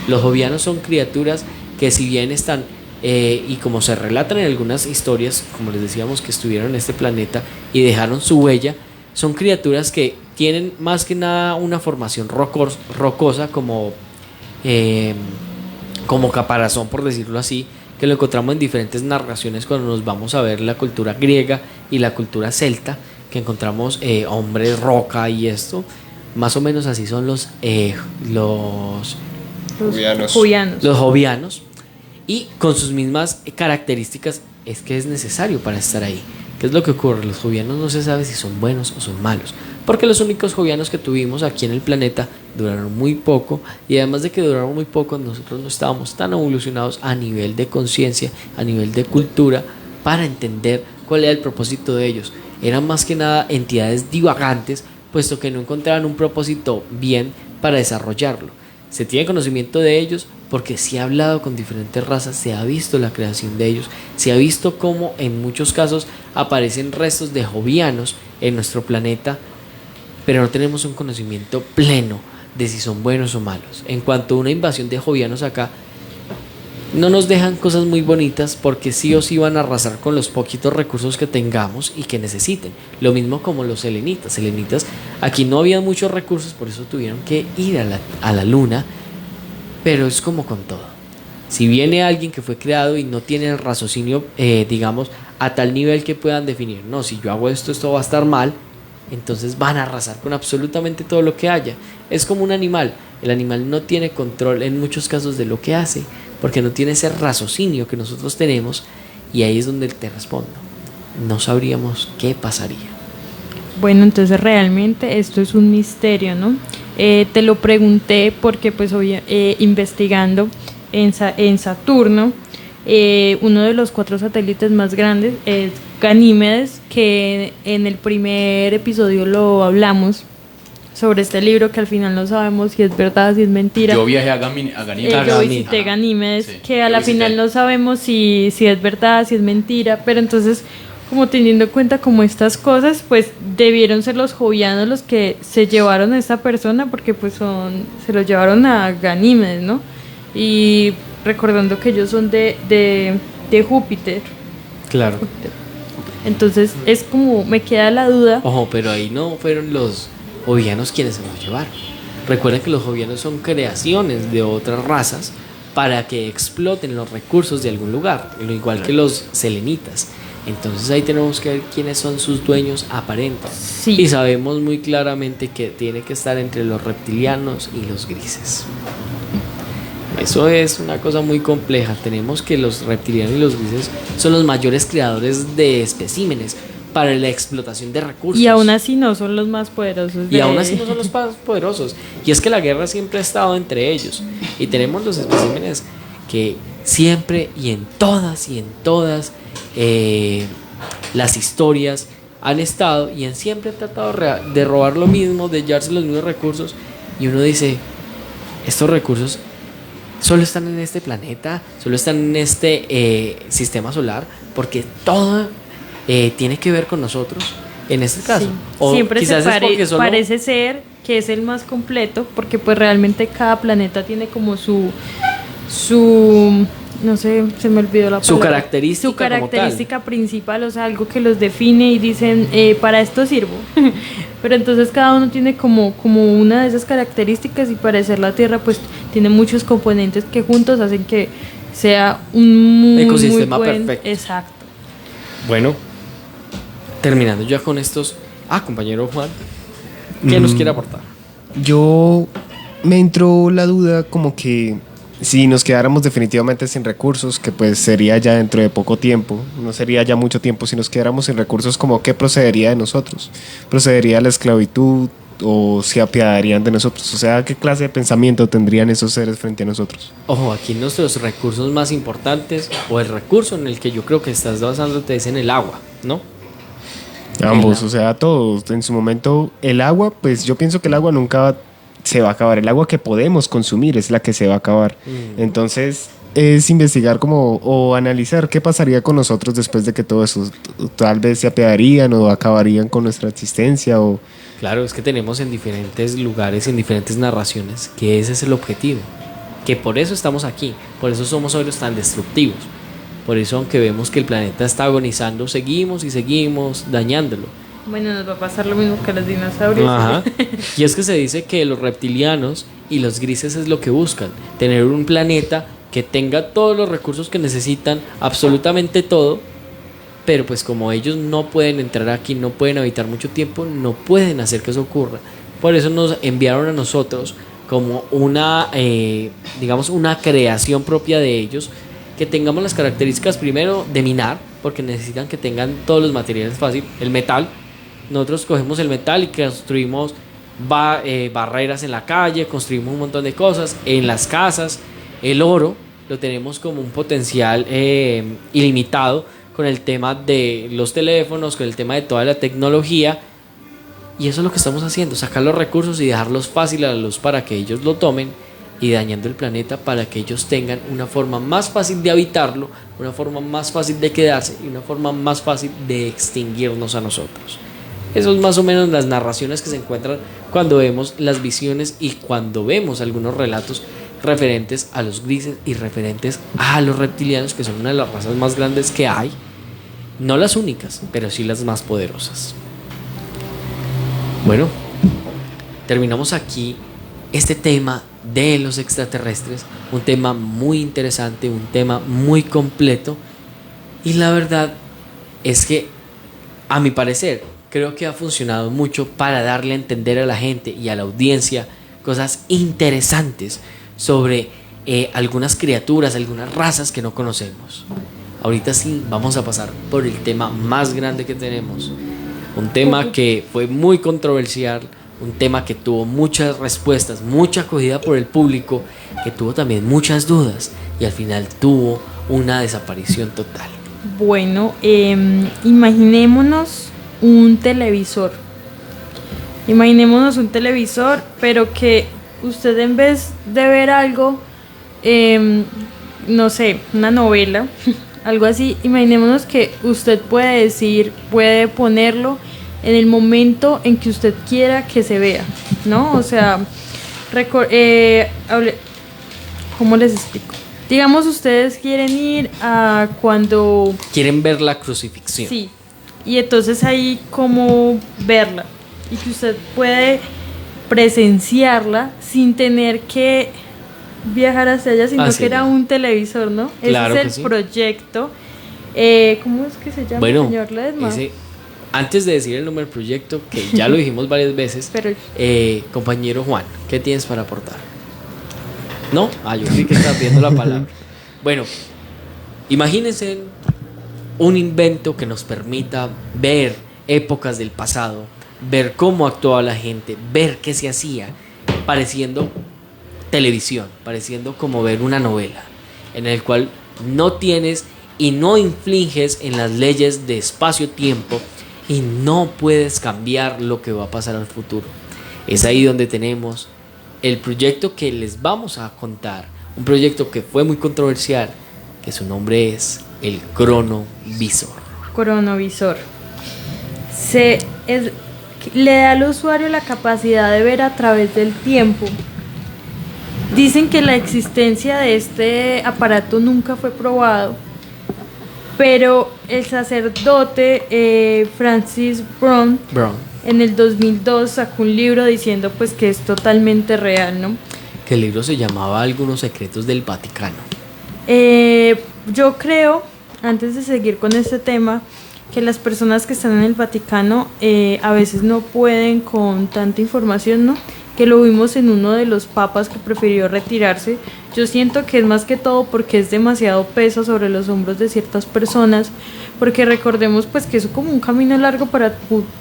[SPEAKER 9] Los jovianos son criaturas que, si bien están y como se relatan en algunas historias, como les decíamos, que estuvieron en este planeta y dejaron su huella, son criaturas que tienen más que nada una formación rocosa como caparazón, por decirlo así, que lo encontramos en diferentes narraciones cuando nos vamos a ver la cultura griega y la cultura celta, que encontramos hombres roca y esto. Más o menos así son los jovianos. Y con sus mismas características es que es necesario para estar ahí. ¿Qué es lo que ocurre? Los jovianos no se sabe si son buenos o son malos, porque los únicos jovianos que tuvimos aquí en el planeta duraron muy poco, y además de que duraron muy poco, nosotros no estábamos tan evolucionados a nivel de conciencia, a nivel de cultura, para entender cuál era el propósito de ellos. Eran más que nada entidades divagantes, puesto que no encontraban un propósito bien para desarrollarlo. Se tiene conocimiento de ellos porque se ha hablado con diferentes razas, se ha visto la creación de ellos, se ha visto cómo en muchos casos aparecen restos de jovianos en nuestro planeta, pero no tenemos un conocimiento pleno de si son buenos o malos. En cuanto a una invasión de jovianos acá, no nos dejan cosas muy bonitas porque sí o sí van a arrasar con los poquitos recursos que tengamos y que necesiten. Lo mismo como los selenitas. Selenitas, aquí no había muchos recursos, por eso tuvieron que ir a la luna, pero es como con todo. Si viene alguien que fue creado y no tiene el raciocinio, digamos, a tal nivel que puedan definir, no, si yo hago esto, esto va a estar mal, entonces van a arrasar con absolutamente todo lo que haya. Es como un animal. El animal no tiene control en muchos casos de lo que hace, porque no tiene ese raciocinio que nosotros tenemos, y ahí es donde te respondo. No sabríamos qué pasaría.
[SPEAKER 11] Bueno, entonces realmente esto es un misterio, ¿no? Te lo pregunté porque pues hoy investigando en Saturno, uno de los 4 satélites más grandes es Ganímedes, que en el primer episodio lo hablamos sobre este libro, que al final no sabemos si es verdad, si es mentira.
[SPEAKER 12] Yo viajé a Ganímedes.
[SPEAKER 11] Yo visité Ganímedes, sí, que a la final no sabemos si es verdad, si es mentira, pero entonces, como teniendo en cuenta como estas cosas, pues debieron ser los jovianos los que se llevaron a esta persona, porque pues se lo llevaron a Ganímedes, ¿no? Y recordando que ellos son de Júpiter.
[SPEAKER 9] Claro.
[SPEAKER 11] Entonces es como, me queda la duda.
[SPEAKER 9] Ojo, pero ahí no fueron los jovianos quienes se los llevaron. Recuerden que los jovianos son creaciones de otras razas para que exploten los recursos de algún lugar, igual que los selenitas. Entonces ahí tenemos que ver quiénes son sus dueños aparentes.
[SPEAKER 11] Sí.
[SPEAKER 9] Y sabemos muy claramente que tiene que estar entre los reptilianos y los grises. Eso es una cosa muy compleja. Tenemos que los reptilianos y los grises son los mayores creadores de especímenes para la explotación de recursos.
[SPEAKER 11] Y aún así no son los más poderosos.
[SPEAKER 9] Y aún así no son los más poderosos. Y es que la guerra siempre ha estado entre ellos. Y tenemos los especímenes que siempre y en todas las historias han estado y siempre han tratado de robar lo mismo, de llevarse los mismos recursos. Y uno dice, estos recursos solo están en este planeta, solo están en este sistema solar, porque todo tiene que ver con nosotros en este caso.
[SPEAKER 11] Sí.
[SPEAKER 9] O
[SPEAKER 11] siempre
[SPEAKER 9] quizás
[SPEAKER 11] parece ser que es el más completo, porque pues realmente cada planeta tiene como su no sé, se me olvidó la palabra. Su característica principal, o sea, algo que los define y dicen, para esto sirvo. Pero entonces cada uno tiene como una de esas características, y parecer la Tierra pues tiene muchos componentes que juntos hacen que sea un
[SPEAKER 9] ecosistema
[SPEAKER 11] muy buen,
[SPEAKER 9] perfecto.
[SPEAKER 11] Exacto.
[SPEAKER 9] Bueno, terminando ya con estos. Compañero Juan, ¿qué nos quiere aportar?
[SPEAKER 13] Yo me entró la duda como que si nos quedáramos definitivamente sin recursos, que pues sería ya dentro de poco tiempo, no sería ya mucho tiempo, si nos quedáramos sin recursos, como qué procedería de nosotros. ¿Procedería la esclavitud o se apiadarían de nosotros? O sea, ¿qué clase de pensamiento tendrían esos seres frente a nosotros?
[SPEAKER 9] Ojo, aquí nuestros recursos más importantes, o el recurso en el que yo creo que estás basándote, es en el agua, ¿no?
[SPEAKER 13] Ambos, o sea, todos. En su momento, el agua, pues yo pienso que el agua nunca se va a acabar. El agua que podemos consumir es la que se va a acabar. Entonces es investigar o analizar qué pasaría con nosotros después de que todo eso, tal vez se apiadarían o acabarían con nuestra existencia o...
[SPEAKER 9] Claro, es que tenemos en diferentes lugares, en diferentes narraciones, que ese es el objetivo, que por eso estamos aquí, por eso somos hoy los tan destructivos, por eso aunque vemos que el planeta está agonizando, seguimos y seguimos dañándolo.
[SPEAKER 11] Bueno, nos va a pasar lo mismo que a los dinosaurios.
[SPEAKER 9] Ajá. Y es que se dice que los reptilianos y los grises es lo que buscan, tener un planeta que tenga todos los recursos que necesitan, absolutamente todo, pero pues como ellos no pueden entrar aquí, no pueden habitar mucho tiempo, no pueden hacer que eso ocurra. Por eso nos enviaron a nosotros como una, digamos, una creación propia de ellos, que tengamos las características primero de minar, porque necesitan que tengan todos los materiales fácil, el metal. Nosotros cogemos el metal y construimos barreras en la calle, construimos un montón de cosas, en las casas. El oro lo tenemos como un potencial ilimitado con el tema de los teléfonos, con el tema de toda la tecnología. Y eso es lo que estamos haciendo, sacar los recursos y dejarlos fácil a la luz para que ellos lo tomen, y dañando el planeta para que ellos tengan una forma más fácil de habitarlo, una forma más fácil de quedarse y una forma más fácil de extinguirnos a nosotros. Eso es más o menos las narraciones que se encuentran cuando vemos las visiones y cuando vemos algunos relatos referentes a los grises y referentes a los reptilianos, que son una de las razas más grandes que hay. No las únicas, pero sí las más poderosas. Bueno, terminamos aquí este tema de los extraterrestres, un tema muy interesante, un tema muy completo, y la verdad es que, a mi parecer, creo que ha funcionado mucho para darle a entender a la gente y a la audiencia cosas interesantes sobre algunas criaturas, algunas razas que no conocemos. Ahorita sí vamos a pasar por el tema más grande que tenemos, un tema que fue muy controversial, un tema que tuvo muchas respuestas, mucha acogida por el público, que tuvo también muchas dudas y al final tuvo una desaparición total.
[SPEAKER 11] Bueno, imaginémonos un televisor. Imaginémonos un televisor, pero que usted, en vez de ver algo, no sé, una novela, algo así, imaginémonos que usted puede ponerlo en el momento en que usted quiera que se vea, ¿no? O sea, ¿cómo les explico? Digamos, ustedes quieren ir a cuando...
[SPEAKER 9] Quieren ver la crucifixión.
[SPEAKER 11] Sí, y entonces ahí cómo verla, y que usted puede presenciarla sin tener que viajar hasta allá, sino que era un televisor, ¿no?
[SPEAKER 9] Claro,
[SPEAKER 11] ese es el proyecto. ¿Cómo es que se llama,
[SPEAKER 9] bueno,
[SPEAKER 11] señor Ledesma?
[SPEAKER 9] Antes de decir el nombre del proyecto, que ya lo dijimos varias veces,
[SPEAKER 11] pero,
[SPEAKER 9] compañero Juan, ¿qué tienes para aportar? ¿No? Yo sí que estás viendo la palabra. Bueno, imagínense un invento que nos permita ver épocas del pasado, ver cómo actuaba la gente, ver qué se hacía, pareciendo televisión, pareciendo como ver una novela, en el cual no tienes y no infringes en las leyes de espacio-tiempo y no puedes cambiar lo que va a pasar al futuro. Es ahí donde tenemos el proyecto que les vamos a contar, un proyecto que fue muy controversial, que su nombre es el cronovisor.
[SPEAKER 11] Cronovisor. Le da al usuario la capacidad de ver a través del tiempo. Dicen que la existencia de este aparato nunca fue probado, pero el sacerdote Francis Brown en el 2002 sacó un libro diciendo pues que es totalmente real, ¿no?
[SPEAKER 9] Que el libro se llamaba Algunos secretos del Vaticano.
[SPEAKER 11] Yo creo, antes de seguir con este tema, que las personas que están en el Vaticano a veces no pueden con tanta información, ¿no? Que lo vimos en uno de los papas que prefirió retirarse. Yo siento que es más que todo porque es demasiado peso sobre los hombros de ciertas personas, porque recordemos pues que es como un camino largo para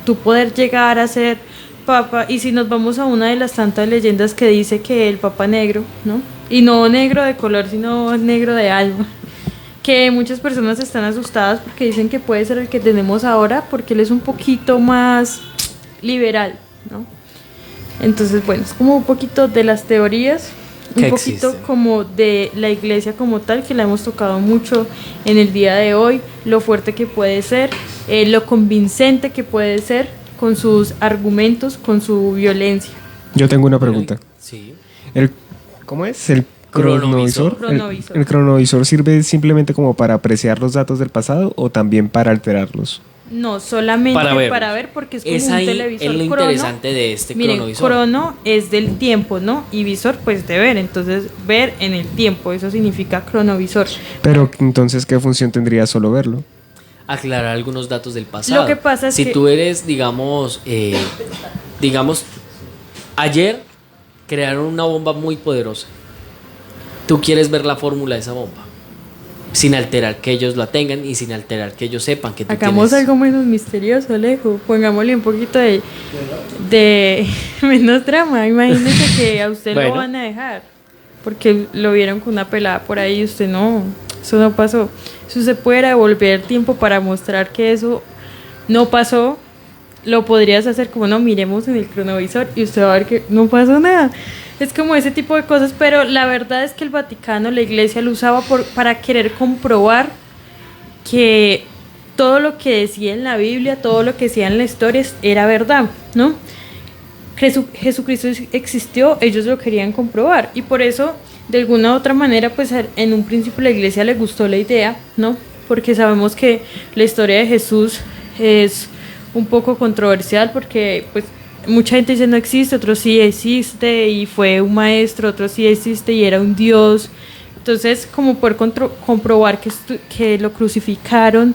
[SPEAKER 11] tú poder llegar a ser papa. Y si nos vamos a una de las tantas leyendas que dice que el papa negro, ¿no? Y no negro de color, sino negro de alma, que muchas personas están asustadas porque dicen que puede ser el que tenemos ahora, porque él es un poquito más liberal, ¿no? Entonces, bueno, es como un poquito de las teorías, un poquito como de la iglesia como tal, que la hemos tocado mucho en el día de hoy, lo fuerte que puede ser, lo convincente que puede ser con sus argumentos, con su violencia.
[SPEAKER 13] Yo tengo una pregunta.
[SPEAKER 9] Sí.
[SPEAKER 13] ¿Cómo es? ¿El cronovisor? ¿El cronovisor sirve simplemente como para apreciar los datos del pasado o también para alterarlos?
[SPEAKER 11] No, solamente para ver porque es como un televisor.
[SPEAKER 9] Es lo interesante de este cronovisor.
[SPEAKER 11] Crono es del tiempo, ¿no? Y visor pues de ver, entonces ver en el tiempo, eso significa cronovisor.
[SPEAKER 13] Pero entonces, ¿qué función tendría solo verlo?
[SPEAKER 9] Aclarar algunos datos del pasado.
[SPEAKER 11] Lo que pasa es
[SPEAKER 9] que si tú eres, digamos, ayer crearon una bomba muy poderosa. Tú quieres ver la fórmula de esa bomba, sin alterar que ellos la tengan y sin alterar que ellos sepan que tú
[SPEAKER 11] hagamos
[SPEAKER 9] tienes...
[SPEAKER 11] algo menos misterioso, Alejo. Pongámosle un poquito de menos drama. Imagínese que a usted lo van a dejar porque lo vieron con una pelada por ahí y usted no, eso no pasó. Si usted pudiera devolver el tiempo para mostrar que eso no pasó, lo podrías hacer como no, miremos en el cronovisor y usted va a ver que no pasó nada. Es como ese tipo de cosas, pero la verdad es que el Vaticano, la iglesia lo usaba para querer comprobar que todo lo que decía en la Biblia, todo lo que decía en la historia era verdad, ¿no? Jesucristo existió, ellos lo querían comprobar y por eso de alguna u otra manera pues en un principio la iglesia le gustó la idea, ¿no? Porque sabemos que la historia de Jesús es un poco controversial porque pues mucha gente dice no existe, otros sí existe y fue un maestro, otros sí existe y era un Dios. Entonces, como poder comprobar que lo crucificaron,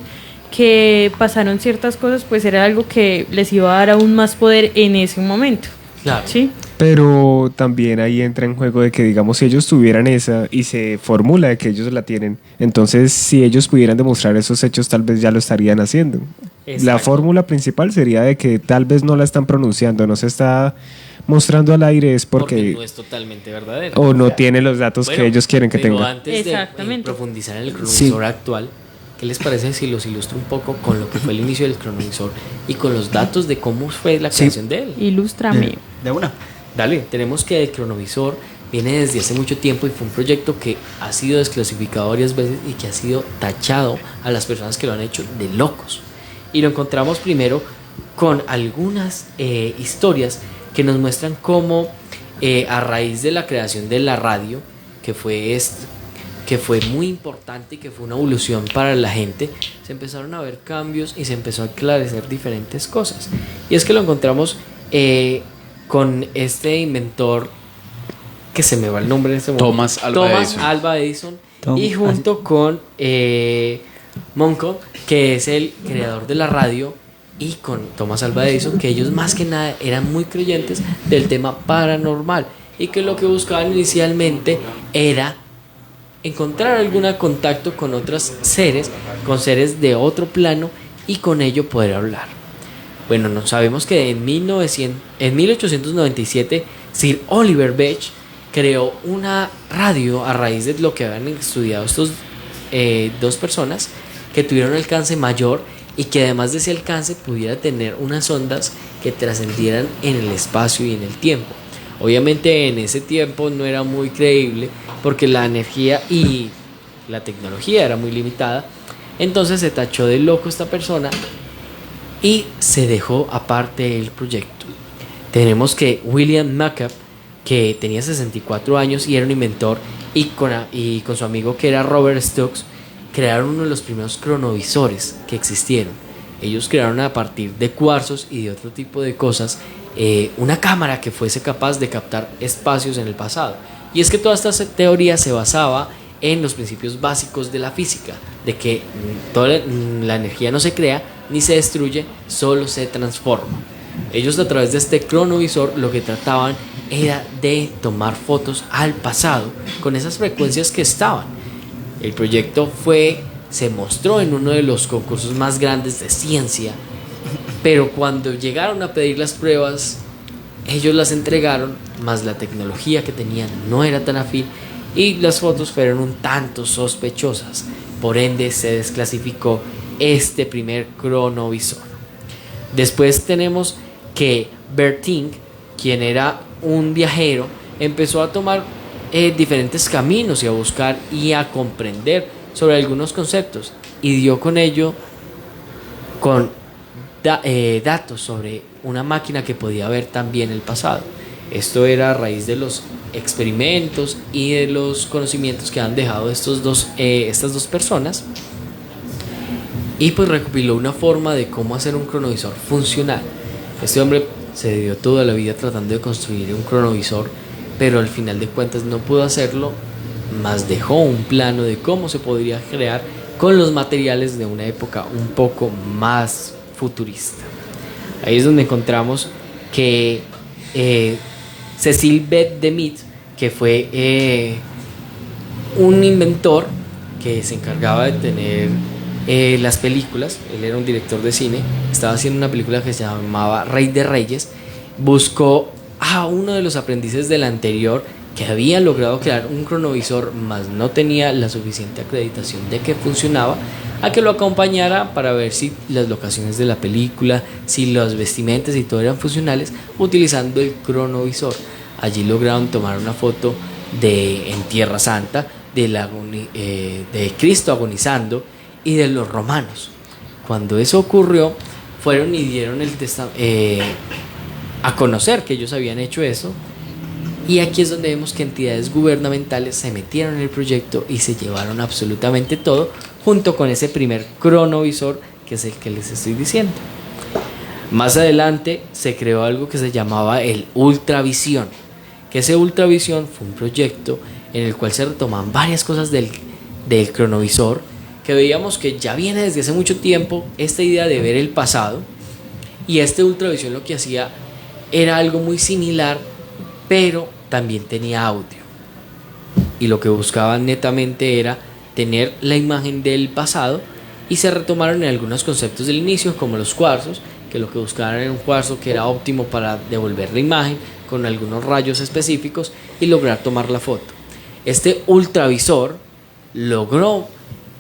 [SPEAKER 11] que pasaron ciertas cosas, pues era algo que les iba a dar aún más poder en ese momento.
[SPEAKER 9] Claro.
[SPEAKER 11] ¿Sí?
[SPEAKER 13] Pero también ahí entra en juego de que, digamos, si ellos tuvieran esa y se formula de que ellos la tienen, entonces si ellos pudieran demostrar esos hechos, tal vez ya lo estarían haciendo. Exacto. La fórmula principal sería de que tal vez no la están pronunciando, no se está mostrando al aire, es porque
[SPEAKER 9] no es totalmente verdadero.
[SPEAKER 13] O no tiene los datos que ellos quieren que tenga.
[SPEAKER 9] Antes de profundizar en el cronovisor actual, ¿qué les parece si los ilustro un poco con lo que fue el inicio del cronovisor y con los datos de cómo fue la creación de él?
[SPEAKER 11] Ilústrame.
[SPEAKER 10] De una.
[SPEAKER 9] Dale, tenemos que el cronovisor viene desde hace mucho tiempo y fue un proyecto que ha sido desclasificado varias veces y que ha sido tachado a las personas que lo han hecho de locos. Y lo encontramos primero con algunas historias que nos muestran cómo a raíz de la creación de la radio, que fue muy importante y que fue una evolución para la gente, se empezaron a ver cambios y se empezó a esclarecer diferentes cosas. Y es que lo encontramos con este inventor, que se me va el nombre en este momento, Thomas Alva Edison, y junto con Monco, que es el creador de la radio, y con Thomas Alva Edison, que ellos más que nada eran muy creyentes del tema paranormal y que lo que buscaban inicialmente era encontrar algún contacto con otros seres, con seres de otro plano y con ello poder hablar. Bueno, no sabemos que en 1897 Sir Oliver Bech creó una radio a raíz de lo que habían estudiado estos dos personas que tuvieron un alcance mayor y que además de ese alcance pudiera tener unas ondas que trascendieran en el espacio y en el tiempo. Obviamente en ese tiempo no era muy creíble porque la energía y la tecnología era muy limitada, entonces se tachó de loco esta persona y se dejó aparte el proyecto. Tenemos que William McCabe, que tenía 64 años y era un inventor, y con su amigo que era Robert Stokes, crearon uno de los primeros cronovisores que existieron. Ellos crearon a partir de cuarzos y de otro tipo de cosas una cámara que fuese capaz de captar espacios en el pasado. Y es que toda esta teoría se basaba en los principios básicos de la física, de que toda la energía no se crea ni se destruye, solo se transforma. Ellos a través de este cronovisor lo que trataban era de tomar fotos al pasado con esas frecuencias que estaban. El proyecto se mostró en uno de los concursos más grandes de ciencia, pero cuando llegaron a pedir las pruebas, ellos las entregaron, más la tecnología que tenían no era tan afín y las fotos fueron un tanto sospechosas. Por ende, se desclasificó este primer cronovisor. Después tenemos que Berting, quien era un viajero, empezó a tomar diferentes caminos y a buscar y a comprender sobre algunos conceptos y dio con ello con datos sobre una máquina que podía ver también el pasado. Esto era a raíz de los experimentos y de los conocimientos que han dejado estas dos personas, y pues recopiló una forma de cómo hacer un cronovisor funcional. Este hombre se dio toda la vida tratando de construir un cronovisor, pero al final de cuentas no pudo hacerlo, más dejó un plano de cómo se podría crear con los materiales de una época un poco más futurista. Ahí es donde encontramos que Cecil B. DeMille, que fue un inventor que se encargaba de tener las películas, él era un director de cine, estaba haciendo una película que se llamaba Rey de Reyes, buscó a uno de los aprendices del anterior que había logrado crear un cronovisor, mas no tenía la suficiente acreditación de que funcionaba, a que lo acompañara para ver si las locaciones de la película, si los vestimentas y todo eran funcionales, utilizando el cronovisor. Allí lograron tomar una foto en Tierra Santa de Cristo agonizando y de los romanos. Cuando eso ocurrió, fueron y dieron a conocer que ellos habían hecho eso. Y aquí es donde vemos que entidades gubernamentales se metieron en el proyecto y se llevaron absolutamente todo, junto con ese primer cronovisor que es el que les estoy diciendo. Más adelante se creó algo que se llamaba el Ultravisión, que ese Ultravisión fue un proyecto en el cual se retoman varias cosas del cronovisor, que veíamos que ya viene desde hace mucho tiempo esta idea de ver el pasado, y este Ultravisión lo que hacía era algo muy similar, pero también tenía audio, y lo que buscaban netamente era tener la imagen del pasado, y se retomaron en algunos conceptos del inicio, como los cuarzos, que lo que buscaban era un cuarzo que era óptimo para devolver la imagen con algunos rayos específicos y lograr tomar la foto. Este ultravisor logró,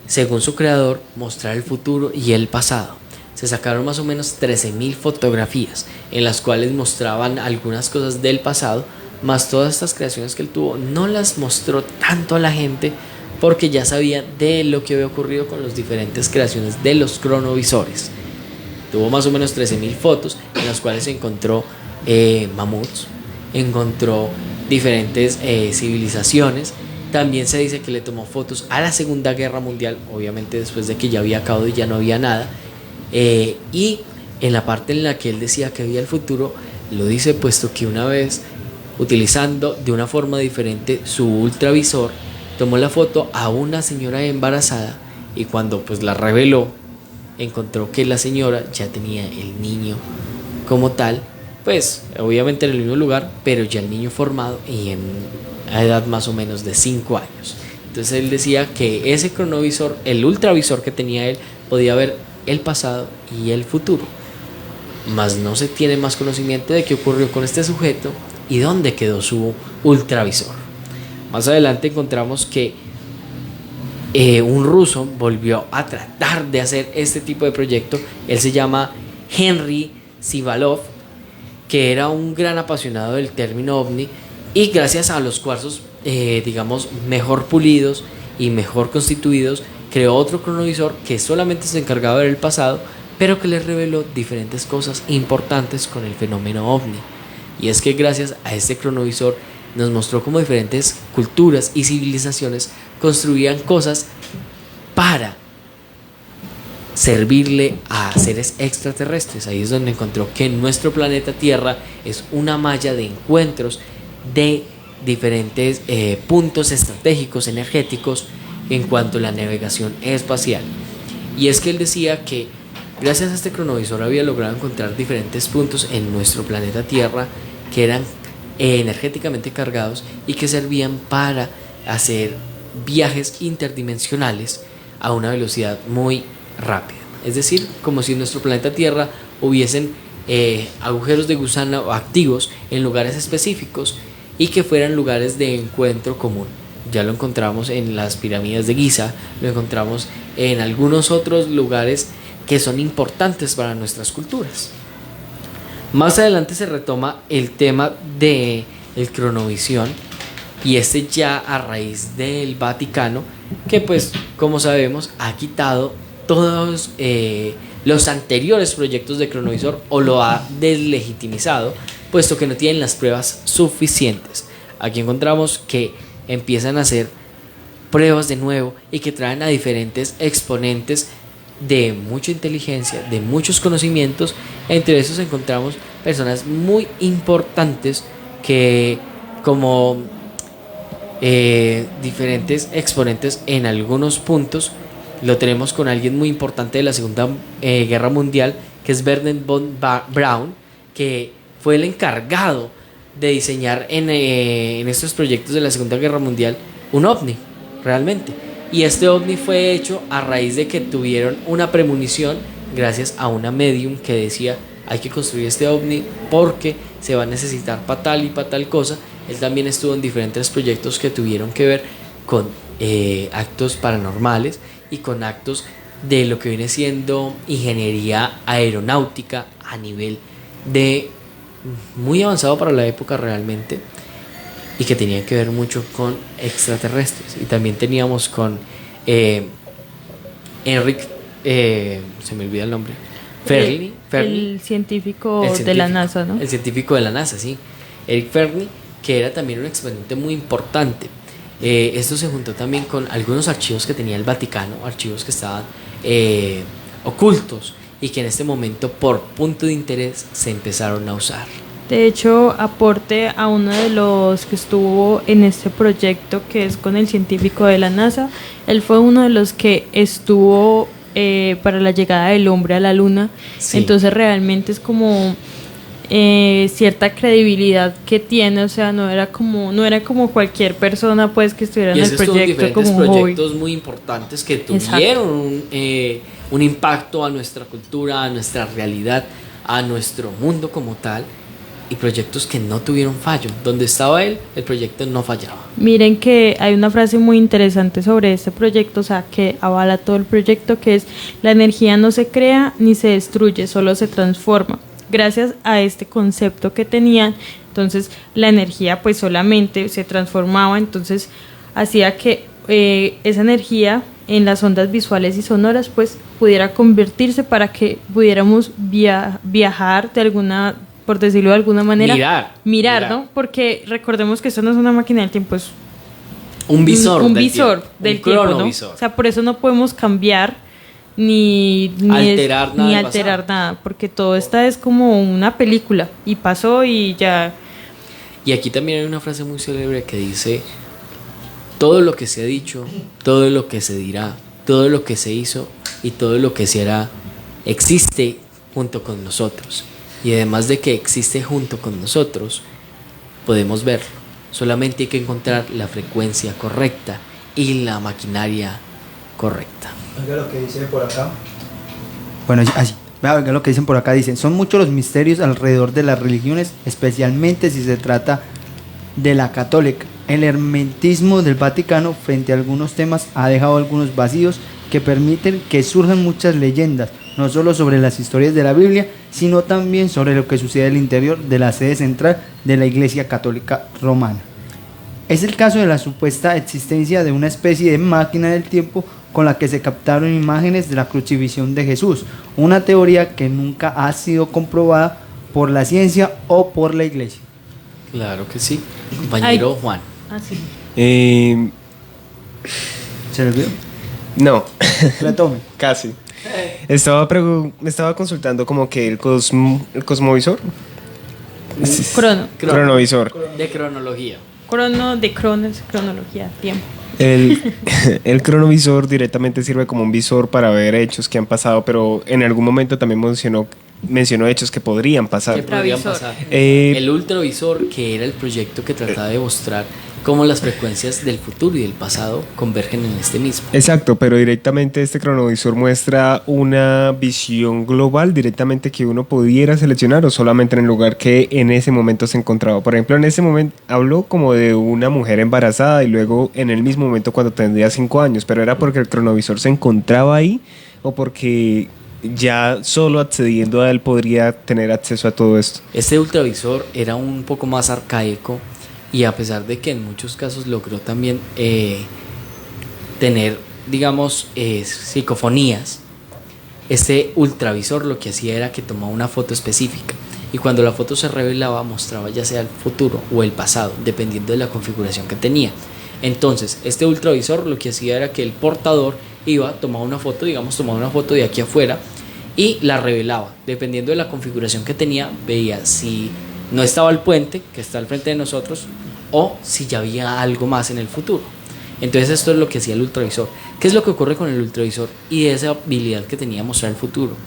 [SPEAKER 9] según su creador, mostrar el futuro y el pasado. Se sacaron más o menos 13.000 fotografías en las cuales mostraban algunas cosas del pasado, más todas estas creaciones que él tuvo no las mostró tanto a la gente porque ya sabía de lo que había ocurrido con las diferentes creaciones de los cronovisores. Tuvo más o menos 13.000 fotos en las cuales se encontró mamuts, encontró diferentes civilizaciones. También se dice que le tomó fotos a la Segunda Guerra Mundial, obviamente después de que ya había acabado y ya no había nada. Y en la parte en la que él decía que había el futuro, lo dice puesto que una vez, utilizando de una forma diferente su ultravisor, tomó la foto a una señora embarazada, y cuando pues la reveló, encontró que la señora ya tenía el niño como tal, pues obviamente en el mismo lugar, pero ya el niño formado y en a edad más o menos de 5 años. Entonces él decía que ese cronovisor, el ultravisor que tenía él, podía ver el pasado y el futuro, mas no se tiene más conocimiento de qué ocurrió con este sujeto y dónde quedó su ultravisor. Más adelante encontramos que un ruso volvió a tratar de hacer este tipo de proyecto. Él se llama Henry Sivalov, que era un gran apasionado del término ovni, y gracias a los cuarzos digamos mejor pulidos y mejor constituidos, creó otro cronovisor que solamente se encargaba de ver el pasado, pero que le reveló diferentes cosas importantes con el fenómeno ovni. Y es que gracias a este cronovisor nos mostró cómo diferentes culturas y civilizaciones construían cosas para servirle a seres extraterrestres. Ahí es donde encontró que nuestro planeta Tierra es una malla de encuentros de diferentes puntos estratégicos energéticos en cuanto a la navegación espacial. Y es que él decía que gracias a este cronovisor había logrado encontrar diferentes puntos en nuestro planeta Tierra que eran energéticamente cargados y que servían para hacer viajes interdimensionales a una velocidad muy rápida. Es decir, como si en nuestro planeta Tierra hubiesen agujeros de gusano activos en lugares específicos y que fueran lugares de encuentro común. Ya lo encontramos en las pirámides de Giza, lo encontramos en algunos otros lugares que son importantes para nuestras culturas. Más adelante se retoma el tema de el cronovisión, y este ya a raíz del Vaticano, que pues como sabemos ha quitado todos los anteriores proyectos de cronovisor, o lo ha deslegitimizado, puesto que no tienen las pruebas suficientes. Aquí encontramos que empiezan a hacer pruebas de nuevo y que traen a diferentes exponentes de mucha inteligencia, de muchos conocimientos. Entre esos encontramos personas muy importantes que como diferentes exponentes en algunos puntos. Lo tenemos con alguien muy importante de la Segunda Guerra Mundial, que es Wernher von Braun, que fue el encargado de diseñar en estos proyectos de la Segunda Guerra Mundial un ovni, realmente. Y este ovni fue hecho a raíz de que tuvieron una premonición gracias a una medium que decía: hay que construir este ovni porque se va a necesitar para tal y para tal cosa. Él también estuvo en diferentes proyectos que tuvieron que ver con actos paranormales y con actos de lo que viene siendo ingeniería aeronáutica a nivel de muy avanzado para la época realmente, y que tenían que ver mucho con extraterrestres. Y también teníamos con Enric, se me olvida el nombre, Fermi.
[SPEAKER 11] El científico
[SPEAKER 9] El
[SPEAKER 11] de la
[SPEAKER 9] científico,
[SPEAKER 11] NASA, ¿no?
[SPEAKER 9] El científico de la NASA, sí. Eric Fermi, que era también un exponente muy importante. Esto se juntó también con algunos archivos que tenía el Vaticano, archivos que estaban ocultos y que en este momento por punto de interés se empezaron a usar.
[SPEAKER 11] De hecho, aporte a uno de los que estuvo en este proyecto, que es con el científico de la NASA. Él fue uno de los que estuvo para la llegada del hombre a la luna.
[SPEAKER 9] Sí.
[SPEAKER 11] Entonces realmente es como cierta credibilidad que tiene, o sea, no era como cualquier persona pues que estuviera en el proyecto como un hobby.
[SPEAKER 9] Proyectos muy importantes que tuvieron un impacto a nuestra cultura, a nuestra realidad, a nuestro mundo como tal, y proyectos que no tuvieron fallo. Donde estaba él, el proyecto no fallaba.
[SPEAKER 11] Miren que hay una frase muy interesante sobre este proyecto, o sea, que avala todo el proyecto, que es: la energía no se crea ni se destruye, solo se transforma. Gracias a este concepto que tenían, entonces la energía pues solamente se transformaba, entonces hacía que esa energía en las ondas visuales y sonoras pues pudiera convertirse para que pudiéramos viajar de alguna, por decirlo de alguna manera, mirar, ¿no? Porque recordemos que esto no es una máquina del tiempo, es
[SPEAKER 9] un visor
[SPEAKER 11] del tiempo, ¿no? O sea, por eso no podemos cambiar ni alterar nada, porque todo esta es como una película y pasó y ya.
[SPEAKER 9] Y aquí también hay una frase muy célebre que dice: todo lo que se ha dicho, todo lo que se dirá, todo lo que se hizo y todo lo que se hará existe junto con nosotros. Y además de que existe junto con nosotros, podemos verlo. Solamente hay que encontrar la frecuencia correcta y la maquinaria correcta.
[SPEAKER 10] Oiga lo que dice por acá. Bueno, así. Oiga lo que dicen por acá. Dicen: son muchos los misterios alrededor de las religiones, especialmente si se trata de la católica. El hermetismo del Vaticano frente a algunos temas ha dejado algunos vacíos que permiten que surjan muchas leyendas, no solo sobre las historias de la Biblia, sino también sobre lo que sucede al interior de la sede central de la Iglesia Católica Romana. Es el caso de la supuesta existencia de una especie de máquina del tiempo con la que se captaron imágenes de la crucifixión de Jesús, una teoría que nunca ha sido comprobada por la ciencia o por la Iglesia.
[SPEAKER 9] Claro que sí. Compañero Juan.
[SPEAKER 11] Sí.
[SPEAKER 10] ¿Se le olvidó?
[SPEAKER 13] No.
[SPEAKER 10] Retome.
[SPEAKER 13] Casi. Estaba consultando como que el cosmovisor. Cronovisor.
[SPEAKER 9] De cronología.
[SPEAKER 11] Cronología, tiempo.
[SPEAKER 13] El cronovisor directamente sirve como un visor para ver hechos que han pasado, pero en algún momento también mencionó hechos que podrían pasar.
[SPEAKER 9] El ultravisor, que era el proyecto que trataba de mostrar cómo las frecuencias del futuro y del pasado convergen en este mismo.
[SPEAKER 13] Exacto, pero directamente este cronovisor muestra una visión global directamente que uno pudiera seleccionar o solamente en el lugar que en ese momento se encontraba. Por ejemplo, en ese momento habló como de una mujer embarazada y luego en el mismo momento cuando tendría 5 años, pero era porque el cronovisor se encontraba ahí o porque ya solo accediendo a él podría tener acceso a todo esto.
[SPEAKER 9] Este ultravisor era un poco más arcaico y a pesar de que en muchos casos logró también tener, digamos, psicofonías, este ultravisor lo que hacía era que tomaba una foto específica y cuando la foto se revelaba mostraba ya sea el futuro o el pasado, dependiendo de la configuración que tenía. Entonces, este ultravisor lo que hacía era que el portador tomaba una foto, tomaba una foto de aquí afuera y la revelaba. Dependiendo de la configuración que tenía, veía si no estaba el puente que está al frente de nosotros o si ya había algo más en el futuro. Entonces esto es lo que hacía el ultravisor. ¿Qué es lo que ocurre con el ultravisor y esa habilidad que tenía de mostrar el futuro?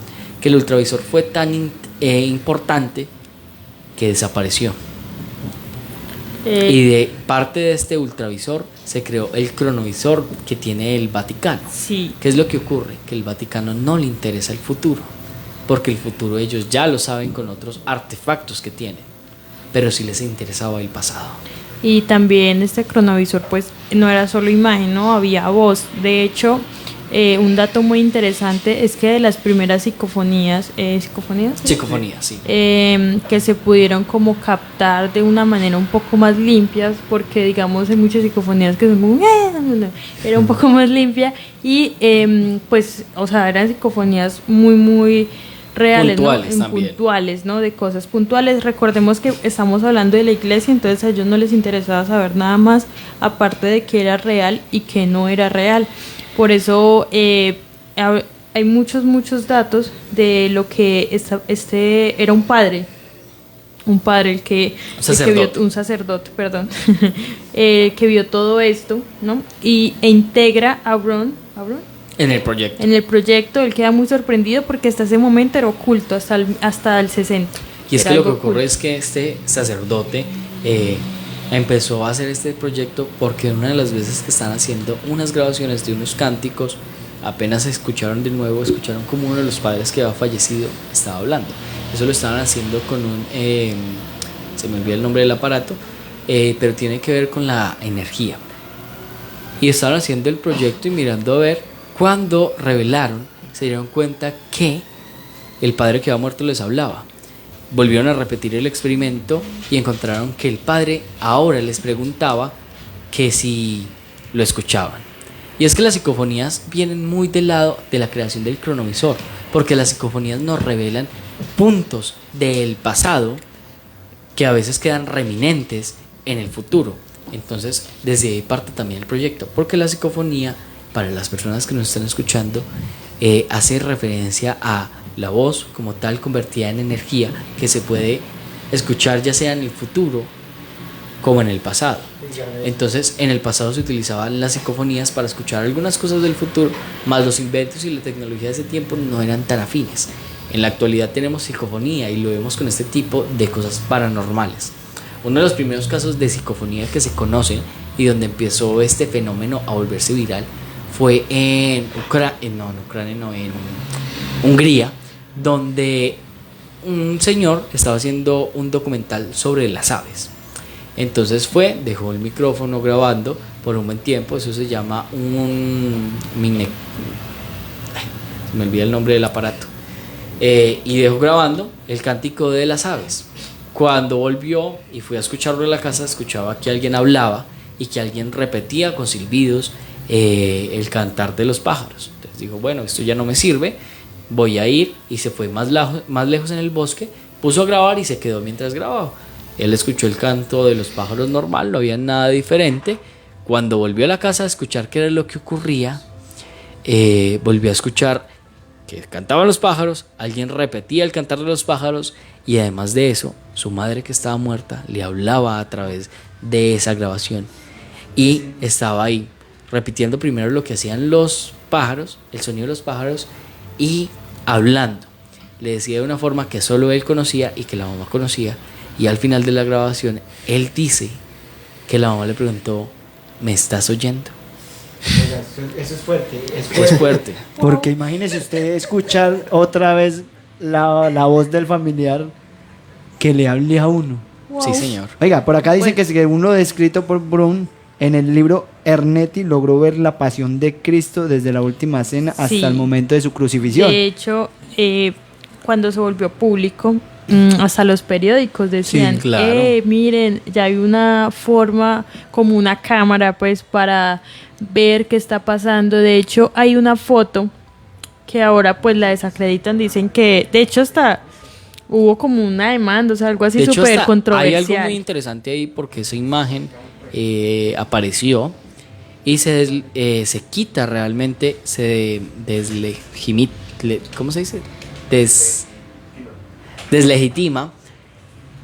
[SPEAKER 9] Que el ultravisor fue tan importante que desapareció. Y de parte de este ultravisor se creó el cronovisor que tiene el Vaticano.
[SPEAKER 11] Sí.
[SPEAKER 9] ¿Qué es lo que ocurre? Que el Vaticano no le interesa el futuro, porque el futuro ellos ya lo saben con otros artefactos que tienen, pero sí les interesaba el pasado.
[SPEAKER 11] Y también este cronovisor pues no era solo imagen, no había voz. De hecho, un dato muy interesante es que de las primeras psicofonías,
[SPEAKER 9] sí,
[SPEAKER 11] que se pudieron como captar de una manera un poco más limpias, porque digamos hay muchas psicofonías que son como era un poco más limpia y pues, o sea, eran psicofonías muy reales,
[SPEAKER 9] puntuales
[SPEAKER 11] ¿no?
[SPEAKER 9] también.
[SPEAKER 11] Puntuales, ¿no? De cosas puntuales. Recordemos que estamos hablando de la iglesia, entonces a ellos no les interesaba saber nada más, aparte de que era real y que no era real. Por eso hay muchos datos de lo que este era un padre el que vio, un sacerdote, perdón, que vio todo esto, ¿no? E integra a Bron
[SPEAKER 9] en el proyecto.
[SPEAKER 11] En el proyecto, él queda muy sorprendido porque hasta ese momento era oculto, hasta el 60.
[SPEAKER 9] Y es
[SPEAKER 11] Era
[SPEAKER 9] que lo que
[SPEAKER 11] algo
[SPEAKER 9] ocurre
[SPEAKER 11] oculto.
[SPEAKER 9] es que este sacerdote empezó a hacer este proyecto porque una de las veces que están haciendo unas grabaciones de unos cánticos, apenas escucharon de nuevo, escucharon como uno de los padres que había fallecido estaba hablando. Eso lo estaban haciendo con un, se me olvida el nombre del aparato, pero tiene que ver con la energía. Y estaban haciendo el proyecto y mirando a ver, cuando revelaron, se dieron cuenta que el padre que había muerto les hablaba. Volvieron a repetir el experimento y encontraron que el padre ahora les preguntaba que si lo escuchaban. Y es que las psicofonías vienen muy del lado de la creación del cronovisor, porque las psicofonías nos revelan puntos del pasado que a veces quedan reminentes en el futuro. Entonces, desde ahí parte también el proyecto, porque la psicofonía, para las personas que nos están escuchando, hace referencia a la voz como tal convertida en energía que se puede escuchar ya sea en el futuro como en el pasado. Entonces, en el pasado se utilizaban las psicofonías para escuchar algunas cosas del futuro, más los inventos y la tecnología de ese tiempo no eran tan afines. En la actualidad tenemos psicofonía y lo vemos con este tipo de cosas paranormales. Uno de los primeros casos de psicofonía que se conocen y donde empezó este fenómeno a volverse viral fue en en Hungría, donde un señor estaba haciendo un documental sobre las aves. Entonces dejó el micrófono grabando por un buen tiempo, eso se llama me olvida el nombre del aparato, y dejó grabando el cántico de las aves. Cuando volvió y fui a escucharlo en la casa, escuchaba que alguien hablaba y que alguien repetía con silbidos el cantar de los pájaros. Entonces dijo, bueno, esto ya no me sirve, voy a ir, y se fue más lejos en el bosque, puso a grabar y se quedó mientras grababa. Él escuchó el canto de los pájaros normal, no había nada diferente. Cuando volvió a la casa a escuchar qué era lo que ocurría, volvió a escuchar que cantaban los pájaros, alguien repetía el cantar de los pájaros, y además de eso, su madre, que estaba muerta, le hablaba a través de esa grabación y estaba ahí repitiendo primero lo que hacían los pájaros, el sonido de los pájaros, y hablando. Le decía de una forma que solo él conocía y que la mamá conocía. Y al final de la grabación, él dice que la mamá le preguntó, ¿me estás oyendo?
[SPEAKER 10] Eso es fuerte.
[SPEAKER 9] Es fuerte.
[SPEAKER 10] Porque imagínese usted escuchar otra vez la voz del familiar que le hable a uno.
[SPEAKER 11] Wow.
[SPEAKER 9] Sí, señor.
[SPEAKER 10] Oiga, por acá dice que uno descrito por Brown en el libro Ernetti logró ver la pasión de Cristo desde la última cena hasta
[SPEAKER 11] Sí.
[SPEAKER 10] el momento de su crucifixión.
[SPEAKER 11] De hecho, cuando se volvió público, hasta los periódicos decían,
[SPEAKER 10] Sí, claro.
[SPEAKER 11] Miren, ya hay una forma, como una cámara, pues, para ver qué está pasando. De hecho, hay una foto que ahora pues la desacreditan, dicen que, de hecho, hasta hubo como una demanda, o sea, algo así
[SPEAKER 9] De hecho,
[SPEAKER 11] súper
[SPEAKER 9] hay
[SPEAKER 11] controversial.
[SPEAKER 9] algo muy interesante ahí, porque esa imagen apareció y se quita realmente, se ¿cómo se dice? Deslegitima,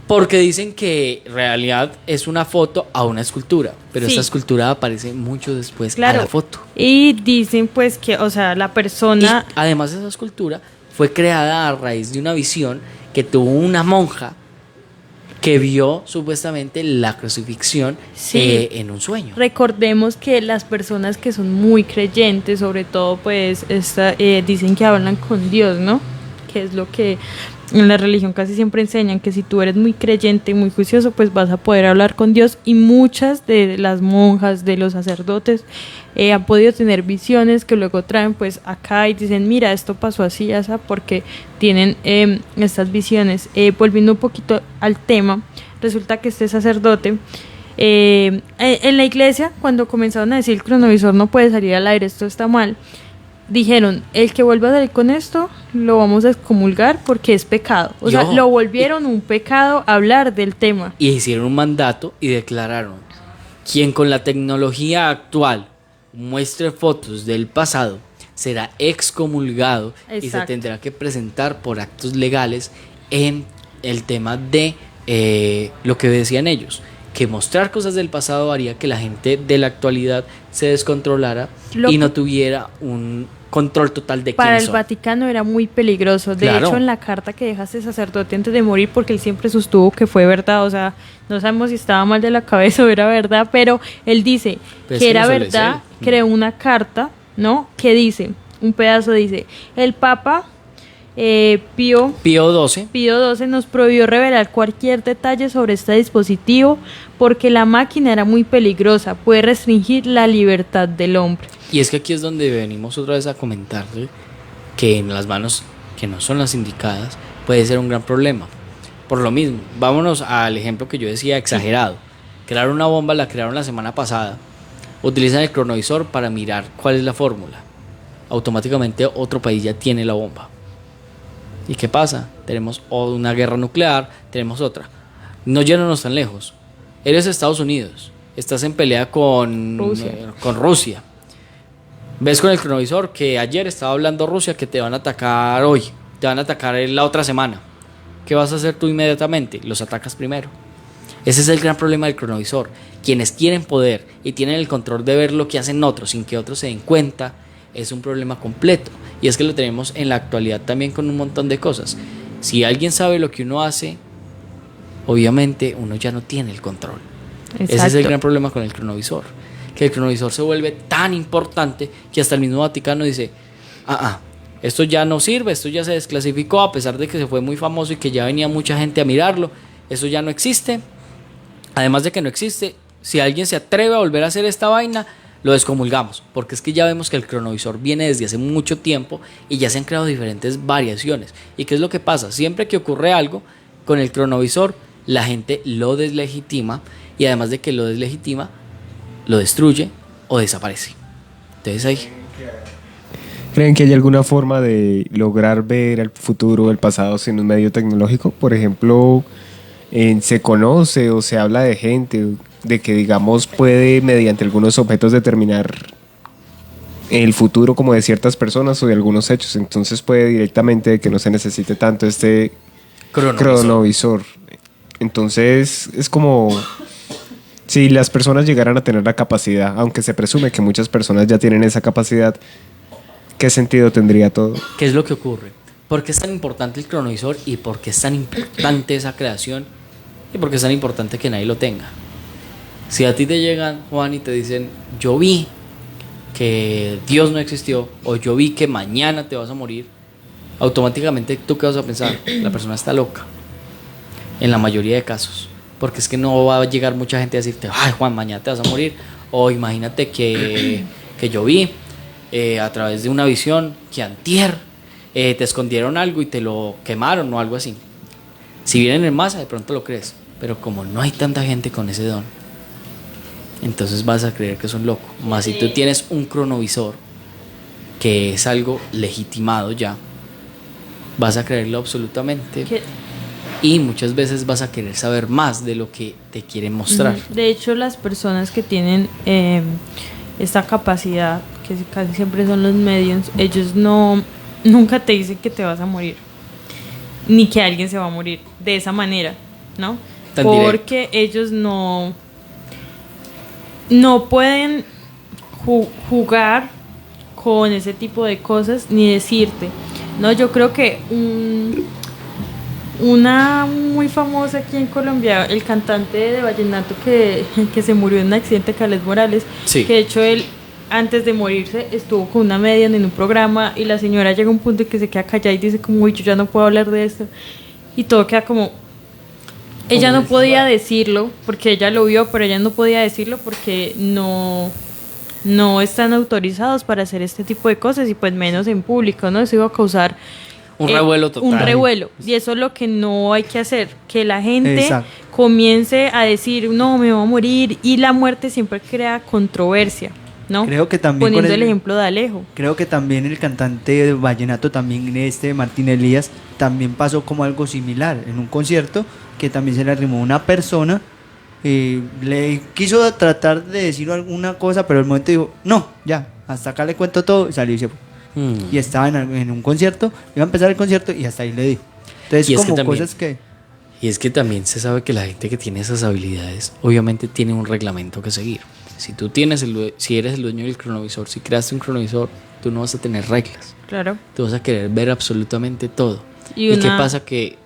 [SPEAKER 9] porque dicen que en realidad es una foto a una escultura, pero
[SPEAKER 11] Sí.
[SPEAKER 9] esta escultura aparece mucho después
[SPEAKER 11] Claro.
[SPEAKER 9] a la foto.
[SPEAKER 11] Y dicen pues que, o sea, la persona...
[SPEAKER 9] Y además esa escultura fue creada a raíz de una visión que tuvo una monja que vio supuestamente la crucifixión
[SPEAKER 11] Sí.
[SPEAKER 9] en un sueño.
[SPEAKER 11] Recordemos que las personas que son muy creyentes, sobre todo, pues dicen que hablan con Dios, ¿no? Que es lo que en la religión casi siempre enseñan, que si tú eres muy creyente y muy juicioso, pues vas a poder hablar con Dios. Y muchas de las monjas, de los sacerdotes, han podido tener visiones que luego traen pues acá y dicen, mira, esto pasó así, así, porque tienen estas visiones. Volviendo un poquito al tema, resulta que este sacerdote, en la iglesia, cuando comenzaron a decir el cronovisor no puede salir al aire, esto está mal, dijeron, el que vuelva a salir con esto, lo vamos a excomulgar porque es pecado. O sea, lo volvieron un pecado hablar del tema.
[SPEAKER 9] Y hicieron un mandato y declararon, quien con la tecnología actual muestre fotos del pasado, será excomulgado.
[SPEAKER 11] Exacto.
[SPEAKER 9] Y se tendrá que presentar por actos legales en el tema de lo que decían ellos, que mostrar cosas del pasado haría que la gente de la actualidad se descontrolara y no tuviera un control total de quién
[SPEAKER 11] Para el
[SPEAKER 9] son.
[SPEAKER 11] Vaticano era muy peligroso. De
[SPEAKER 9] Claro.
[SPEAKER 11] hecho, en la carta que deja ese sacerdote antes de morir, porque él siempre sostuvo que fue verdad, o sea, no sabemos si estaba mal de la cabeza o era verdad, pero él dice
[SPEAKER 9] Pero es
[SPEAKER 11] que
[SPEAKER 9] que
[SPEAKER 11] era
[SPEAKER 9] no solo es
[SPEAKER 11] verdad,
[SPEAKER 9] él.
[SPEAKER 11] creó una carta, ¿no? Que dice, un pedazo dice, el Papa Pío XII nos prohibió revelar cualquier detalle sobre este dispositivo porque la máquina era muy peligrosa, puede restringir la libertad del hombre.
[SPEAKER 9] Y es que aquí es donde venimos otra vez a comentar que en las manos que no son las indicadas puede ser un gran problema. Por lo mismo, vámonos al ejemplo que yo decía exagerado. Crearon una bomba, la crearon la semana pasada. Utilizan el cronovisor para mirar cuál es la fórmula. Automáticamente otro país ya tiene la bomba. ¿Y qué pasa? Tenemos una guerra nuclear, tenemos otra. No yéndonos tan lejos. Eres Estados Unidos, estás en pelea con Rusia. Ves con el cronovisor que ayer estaba hablando Rusia que te van a atacar hoy, te van a atacar la otra semana. ¿Qué vas a hacer tú inmediatamente? Los atacas primero. Ese es el gran problema del cronovisor. Quienes quieren poder y tienen el control de ver lo que hacen otros sin que otros se den cuenta, es un problema completo. Y es que lo tenemos en la actualidad también con un montón de cosas. Si alguien sabe lo que uno hace, obviamente uno ya no tiene el control.
[SPEAKER 11] Exacto.
[SPEAKER 9] Ese es el gran problema con el cronovisor. Que el cronovisor se vuelve tan importante que hasta el mismo Vaticano dice, esto ya no sirve, esto ya se desclasificó, a pesar de que se fue muy famoso y que ya venía mucha gente a mirarlo, eso ya no existe. Además de que no existe, si alguien se atreve a volver a hacer esta vaina, lo descomulgamos, porque es que ya vemos que el cronovisor viene desde hace mucho tiempo y ya se han creado diferentes variaciones. ¿Y qué es lo que pasa? Siempre que ocurre algo con el cronovisor, la gente lo deslegitima y además de que lo deslegitima, lo destruye o desaparece. Entonces ahí...
[SPEAKER 13] ¿Creen que hay alguna forma de lograr ver el futuro o el pasado sin un medio tecnológico? Por ejemplo, se conoce o se habla de gente de que, digamos, puede mediante algunos objetos determinar el futuro como de ciertas personas o de algunos hechos. Entonces puede directamente que no se necesite tanto este cronovisor. Entonces es como si las personas llegaran a tener la capacidad, aunque se presume que muchas personas ya tienen esa capacidad, ¿qué sentido tendría todo?
[SPEAKER 9] ¿Qué es lo que ocurre? ¿Por qué es tan importante el cronovisor y por qué es tan importante esa creación y por qué es tan importante que nadie lo tenga? Si a ti te llegan, Juan, y te dicen, yo vi que Dios no existió o yo vi que mañana te vas a morir, automáticamente ¿tú qué vas a pensar? La persona está loca, en la mayoría de casos, porque es que no va a llegar mucha gente a decirte, ay Juan, mañana te vas a morir, o imagínate que yo vi a través de una visión que antier te escondieron algo y te lo quemaron o algo así. Si vienen en masa, de pronto lo crees, pero como no hay tanta gente con ese don, entonces vas a creer que son locos. Más si tú tienes un cronovisor que es algo legitimado ya, vas a creerlo absolutamente. Y muchas veces vas a querer saber más de lo que te quieren mostrar.
[SPEAKER 11] De hecho, las personas que tienen esta capacidad, que casi siempre son los mediums, ellos nunca te dicen que te vas a morir, ni que alguien se va a morir de esa manera, ¿no? Porque ellos no pueden jugar con ese tipo de cosas ni decirte, ¿no? Yo creo que una muy famosa aquí en Colombia, el cantante de vallenato que se murió en un accidente, Carles Morales,
[SPEAKER 9] sí.
[SPEAKER 11] Que de hecho él antes de morirse estuvo con una medium en un programa y la señora llega a un punto en que se queda callada y dice como, uy, yo ya no puedo hablar de esto, y todo queda como, ella no podía decirlo porque ella lo vio, pero ella no podía decirlo porque no están autorizados para hacer este tipo de cosas y pues menos en público, ¿no? Eso iba a causar
[SPEAKER 9] un revuelo total.
[SPEAKER 11] Un revuelo. Y eso es lo que no hay que hacer, que la gente comience a decir, no, me voy a morir, y la muerte siempre crea controversia. ¿no?
[SPEAKER 10] Creo que también
[SPEAKER 11] poniendo
[SPEAKER 10] con
[SPEAKER 11] el ejemplo de Alejo.
[SPEAKER 10] Creo que también el cantante de vallenato, también Martín Elías, también pasó como algo similar en un concierto que también se le arrimó una persona, le quiso tratar de decir alguna cosa, pero el momento dijo, no, ya, hasta acá le cuento todo, y salió y se fue. Y estaba en un concierto, iba a empezar el concierto y hasta ahí le dijo. Entonces, como cosas que...
[SPEAKER 9] Y es que también se sabe que la gente que tiene esas habilidades, obviamente tiene un reglamento que seguir. Si tú si eres el dueño del cronovisor, si creaste un cronovisor, tú no vas a tener reglas.
[SPEAKER 11] Claro.
[SPEAKER 9] Tú vas a querer ver absolutamente todo.
[SPEAKER 11] ¿Y
[SPEAKER 9] qué pasa? Que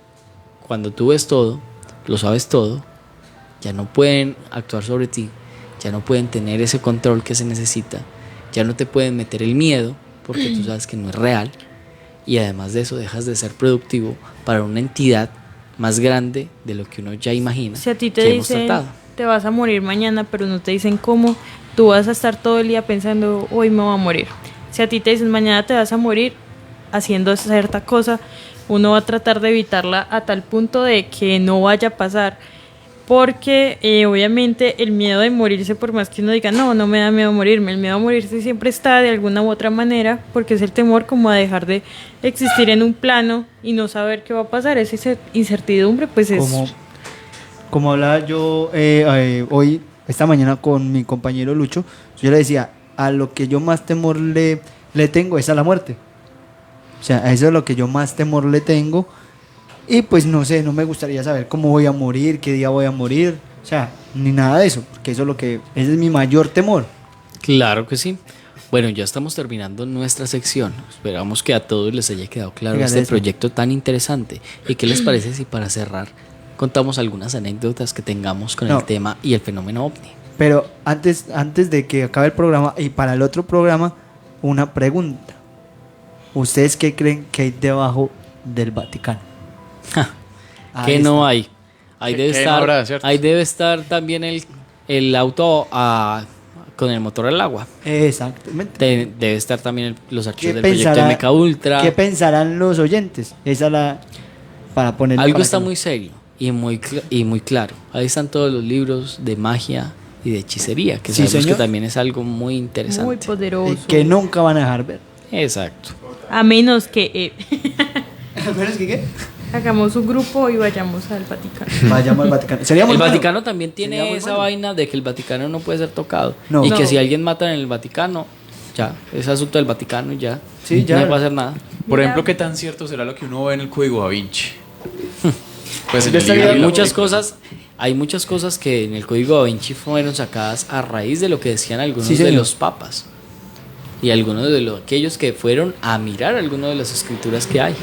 [SPEAKER 9] cuando tú ves todo, lo sabes todo, ya no pueden actuar sobre ti, ya no pueden tener ese control que se necesita, ya no te pueden meter el miedo, porque tú sabes que no es real, y además de eso dejas de ser productivo para una entidad más grande de lo que uno ya imagina.
[SPEAKER 11] Si a ti te dicen, te vas a morir mañana, pero no te dicen cómo, tú vas a estar todo el día pensando, hoy me voy a morir. Si a ti te dicen, mañana te vas a morir haciendo cierta cosa, uno va a tratar de evitarla a tal punto de que no vaya a pasar. Porque obviamente el miedo de morirse, por más que uno diga, no me da miedo morirme, el miedo a morirse siempre está de alguna u otra manera, porque es el temor como a dejar de existir en un plano y no saber qué va a pasar, esa incertidumbre, pues es...
[SPEAKER 10] Como hablaba yo hoy, esta mañana con mi compañero Lucho, yo le decía, a lo que yo más temor le tengo es a la muerte. O sea, a eso es lo que yo más temor le tengo. Y pues no sé, no me gustaría saber cómo voy a morir, qué día voy a morir, o sea, ni nada de eso, porque ese es mi mayor temor.
[SPEAKER 9] Claro que sí. Bueno, ya estamos terminando nuestra sección. Esperamos que a todos les haya quedado claro proyecto tan interesante. ¿Y qué les parece si para cerrar contamos algunas anécdotas que tengamos con el tema y el fenómeno ovni?
[SPEAKER 10] Pero antes de que acabe el programa y para el otro programa, una pregunta. ¿Ustedes qué creen que hay debajo del Vaticano?
[SPEAKER 9] Que no hay. Ahí debe estar también el auto con el motor al agua.
[SPEAKER 10] Exactamente.
[SPEAKER 9] Debe estar también los archivos del proyecto MK Ultra.
[SPEAKER 10] ¿Qué pensarán los oyentes? Para ponerlo.
[SPEAKER 9] Algo está muy serio y muy claro. Ahí están todos los libros de magia y de hechicería, que sabemos que también es algo muy interesante.
[SPEAKER 11] Muy poderoso.
[SPEAKER 10] Que nunca van a dejar ver.
[SPEAKER 9] Exacto.
[SPEAKER 11] A menos que...
[SPEAKER 10] ¿A menos que qué?
[SPEAKER 11] Hagamos un grupo y vayamos al Vaticano.
[SPEAKER 10] Vayamos al Vaticano.
[SPEAKER 9] El Vaticano también tiene esa vaina de que el Vaticano no puede ser tocado. Y que si alguien mata en el Vaticano, ya, es asunto del Vaticano y ya.
[SPEAKER 10] Sí, ya.
[SPEAKER 9] No va a hacer nada.
[SPEAKER 12] Por ejemplo, ¿qué tan cierto será lo que uno ve en el Código Da Vinci? Pues
[SPEAKER 9] hay muchas cosas que en el Código Da Vinci fueron sacadas a raíz de lo que decían algunos de los papas. Y algunos de aquellos que fueron a mirar algunas de las escrituras que hay.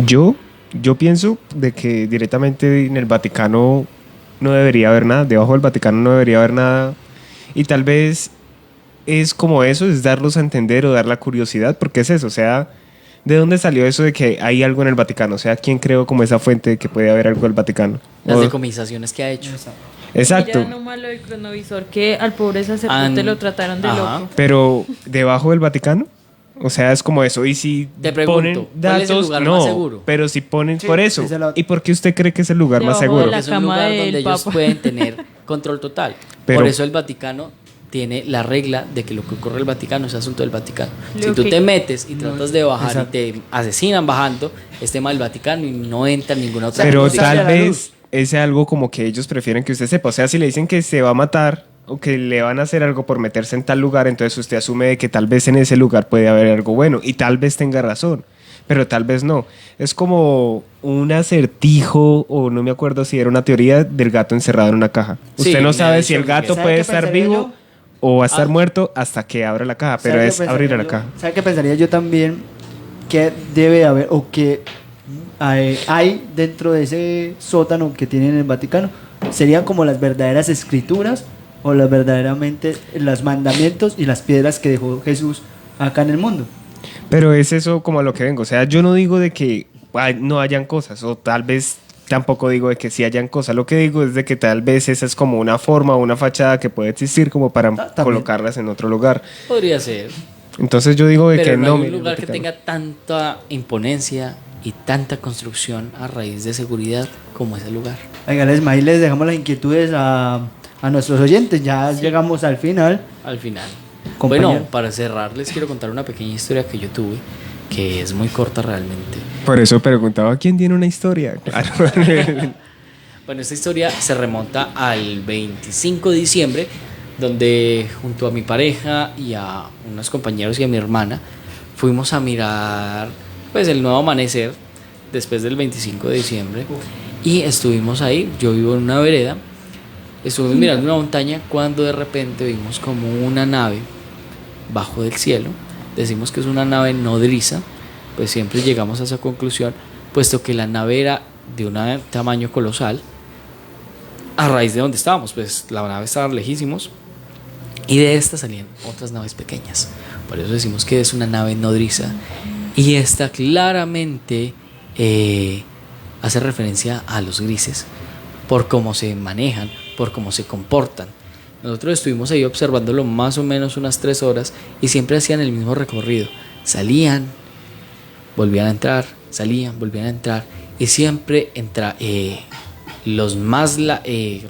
[SPEAKER 13] Yo pienso de que directamente en el Vaticano no debería haber nada, debajo del Vaticano no debería haber nada, y tal vez es como eso, es darlos a entender o dar la curiosidad, porque es eso, o sea, ¿de dónde salió eso de que hay algo en el Vaticano? O sea, ¿quién creó como esa fuente de que puede haber algo en el Vaticano?
[SPEAKER 9] Las decomisaciones que ha hecho.
[SPEAKER 13] Exacto.
[SPEAKER 11] Mira nomás lo del cronovisor, que al pobre sacerdote lo trataron de loco.
[SPEAKER 13] Pero, ¿debajo del Vaticano? O sea, es como eso. Y si
[SPEAKER 9] te pregunto,
[SPEAKER 13] ponen datos,
[SPEAKER 9] ¿cuál es el lugar más seguro?
[SPEAKER 13] Pero si ponen por eso. ¿Y por qué usted cree que es el lugar más seguro?
[SPEAKER 9] Porque es un lugar donde ellos pueden tener control total. Por eso el Vaticano tiene la regla de que lo que ocurre en el Vaticano es asunto del Vaticano. Si tú te metes y tratas de bajar y te asesinan bajando, es tema del Vaticano y no entra en ninguna otra
[SPEAKER 13] Pero tal vez es algo como que ellos prefieren que usted sepa. O sea, si le dicen que se va a matar o que le van a hacer algo por meterse en tal lugar, entonces usted asume de que tal vez en ese lugar puede haber algo bueno y tal vez tenga razón, pero tal vez no. Es como un acertijo, o no me acuerdo si era una teoría del gato encerrado en una caja. Usted no sabe si el gato puede estar vivo o va a estar muerto hasta que abra la caja, pero es abrir la caja.
[SPEAKER 10] ¿Sabe qué pensaría yo también? Que debe haber, o que hay dentro de ese sótano que tienen en el Vaticano, serían como las verdaderas escrituras o las verdaderamente los mandamientos y las piedras que dejó Jesús acá en el mundo.
[SPEAKER 13] Pero es eso como a lo que vengo. O sea, yo no digo de que no hayan cosas, o tal vez tampoco digo de que sí hayan cosas. Lo que digo es de que tal vez esa es como una forma, una fachada que puede existir como para colocarlas en otro lugar.
[SPEAKER 9] Podría ser.
[SPEAKER 13] Entonces yo digo de
[SPEAKER 9] pero
[SPEAKER 13] que
[SPEAKER 9] no
[SPEAKER 13] no.
[SPEAKER 9] Hay un lugar que tenga tanta imponencia y tanta construcción a raíz de seguridad como ese lugar.
[SPEAKER 10] Venga, ahí les dejamos las inquietudes a nuestros oyentes. Ya llegamos al final. compañero.
[SPEAKER 9] Bueno, para cerrar les quiero contar una pequeña historia que yo tuve, que es muy corta realmente.
[SPEAKER 13] Por eso preguntaba quién tiene una historia. Claro.
[SPEAKER 9] Bueno, esta historia se remonta al 25 de diciembre, donde junto a mi pareja y a unos compañeros y a mi hermana fuimos a mirar pues el nuevo amanecer después del 25 de diciembre y estuvimos ahí. Yo vivo en una vereda, estuvimos mirando una montaña cuando de repente vimos como una nave bajo del cielo. Decimos que es una nave nodriza, pues siempre llegamos a esa conclusión, puesto que la nave era de un tamaño colosal a raíz de donde estábamos, pues la nave estaba lejísimos y de esta salían otras naves pequeñas. Por eso decimos que es una nave nodriza y esta claramente hace referencia a los grises por cómo se manejan, por cómo se comportan. Nosotros estuvimos ahí observándolo más o menos unas 3 horas y siempre hacían el mismo recorrido. Salían, volvían a entrar, salían, volvían a entrar y siempre los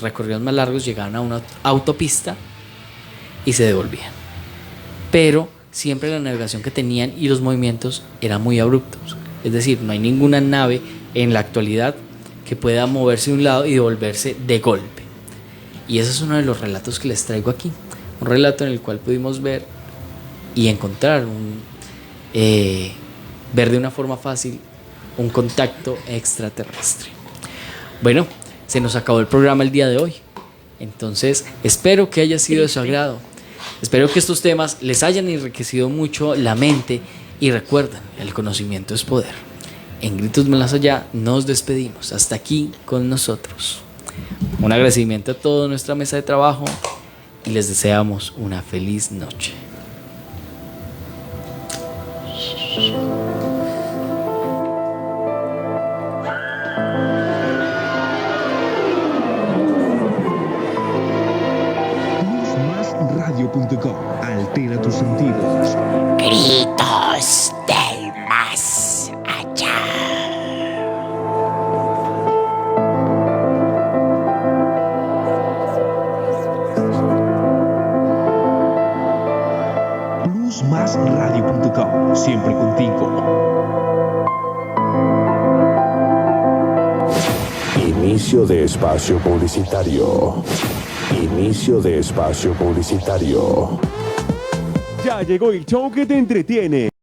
[SPEAKER 9] recorridos más largos llegaban a una autopista y se devolvían. Pero siempre la navegación que tenían y los movimientos eran muy abruptos. Es decir, no hay ninguna nave en la actualidad que pueda moverse de un lado y devolverse de golpe. Y ese es uno de los relatos que les traigo aquí. Un relato en el cual pudimos ver y encontrar ver de una forma fácil un contacto extraterrestre. Bueno, se nos acabó el programa el día de hoy. Entonces, espero que haya sido de su agrado. Espero que estos temas les hayan enriquecido mucho la mente y recuerden, el conocimiento es poder. En Gritos Más Allá nos despedimos. Hasta aquí con nosotros. Un agradecimiento a toda nuestra mesa de trabajo y les deseamos una feliz noche.
[SPEAKER 4] Radio.com. Altera tus sentidos.
[SPEAKER 8] Gritos del más allá.
[SPEAKER 4] Plusmasradio.com. Siempre contigo.
[SPEAKER 2] Inicio de espacio publicitario. Inicio de espacio publicitario.
[SPEAKER 14] Ya llegó el show que te entretiene.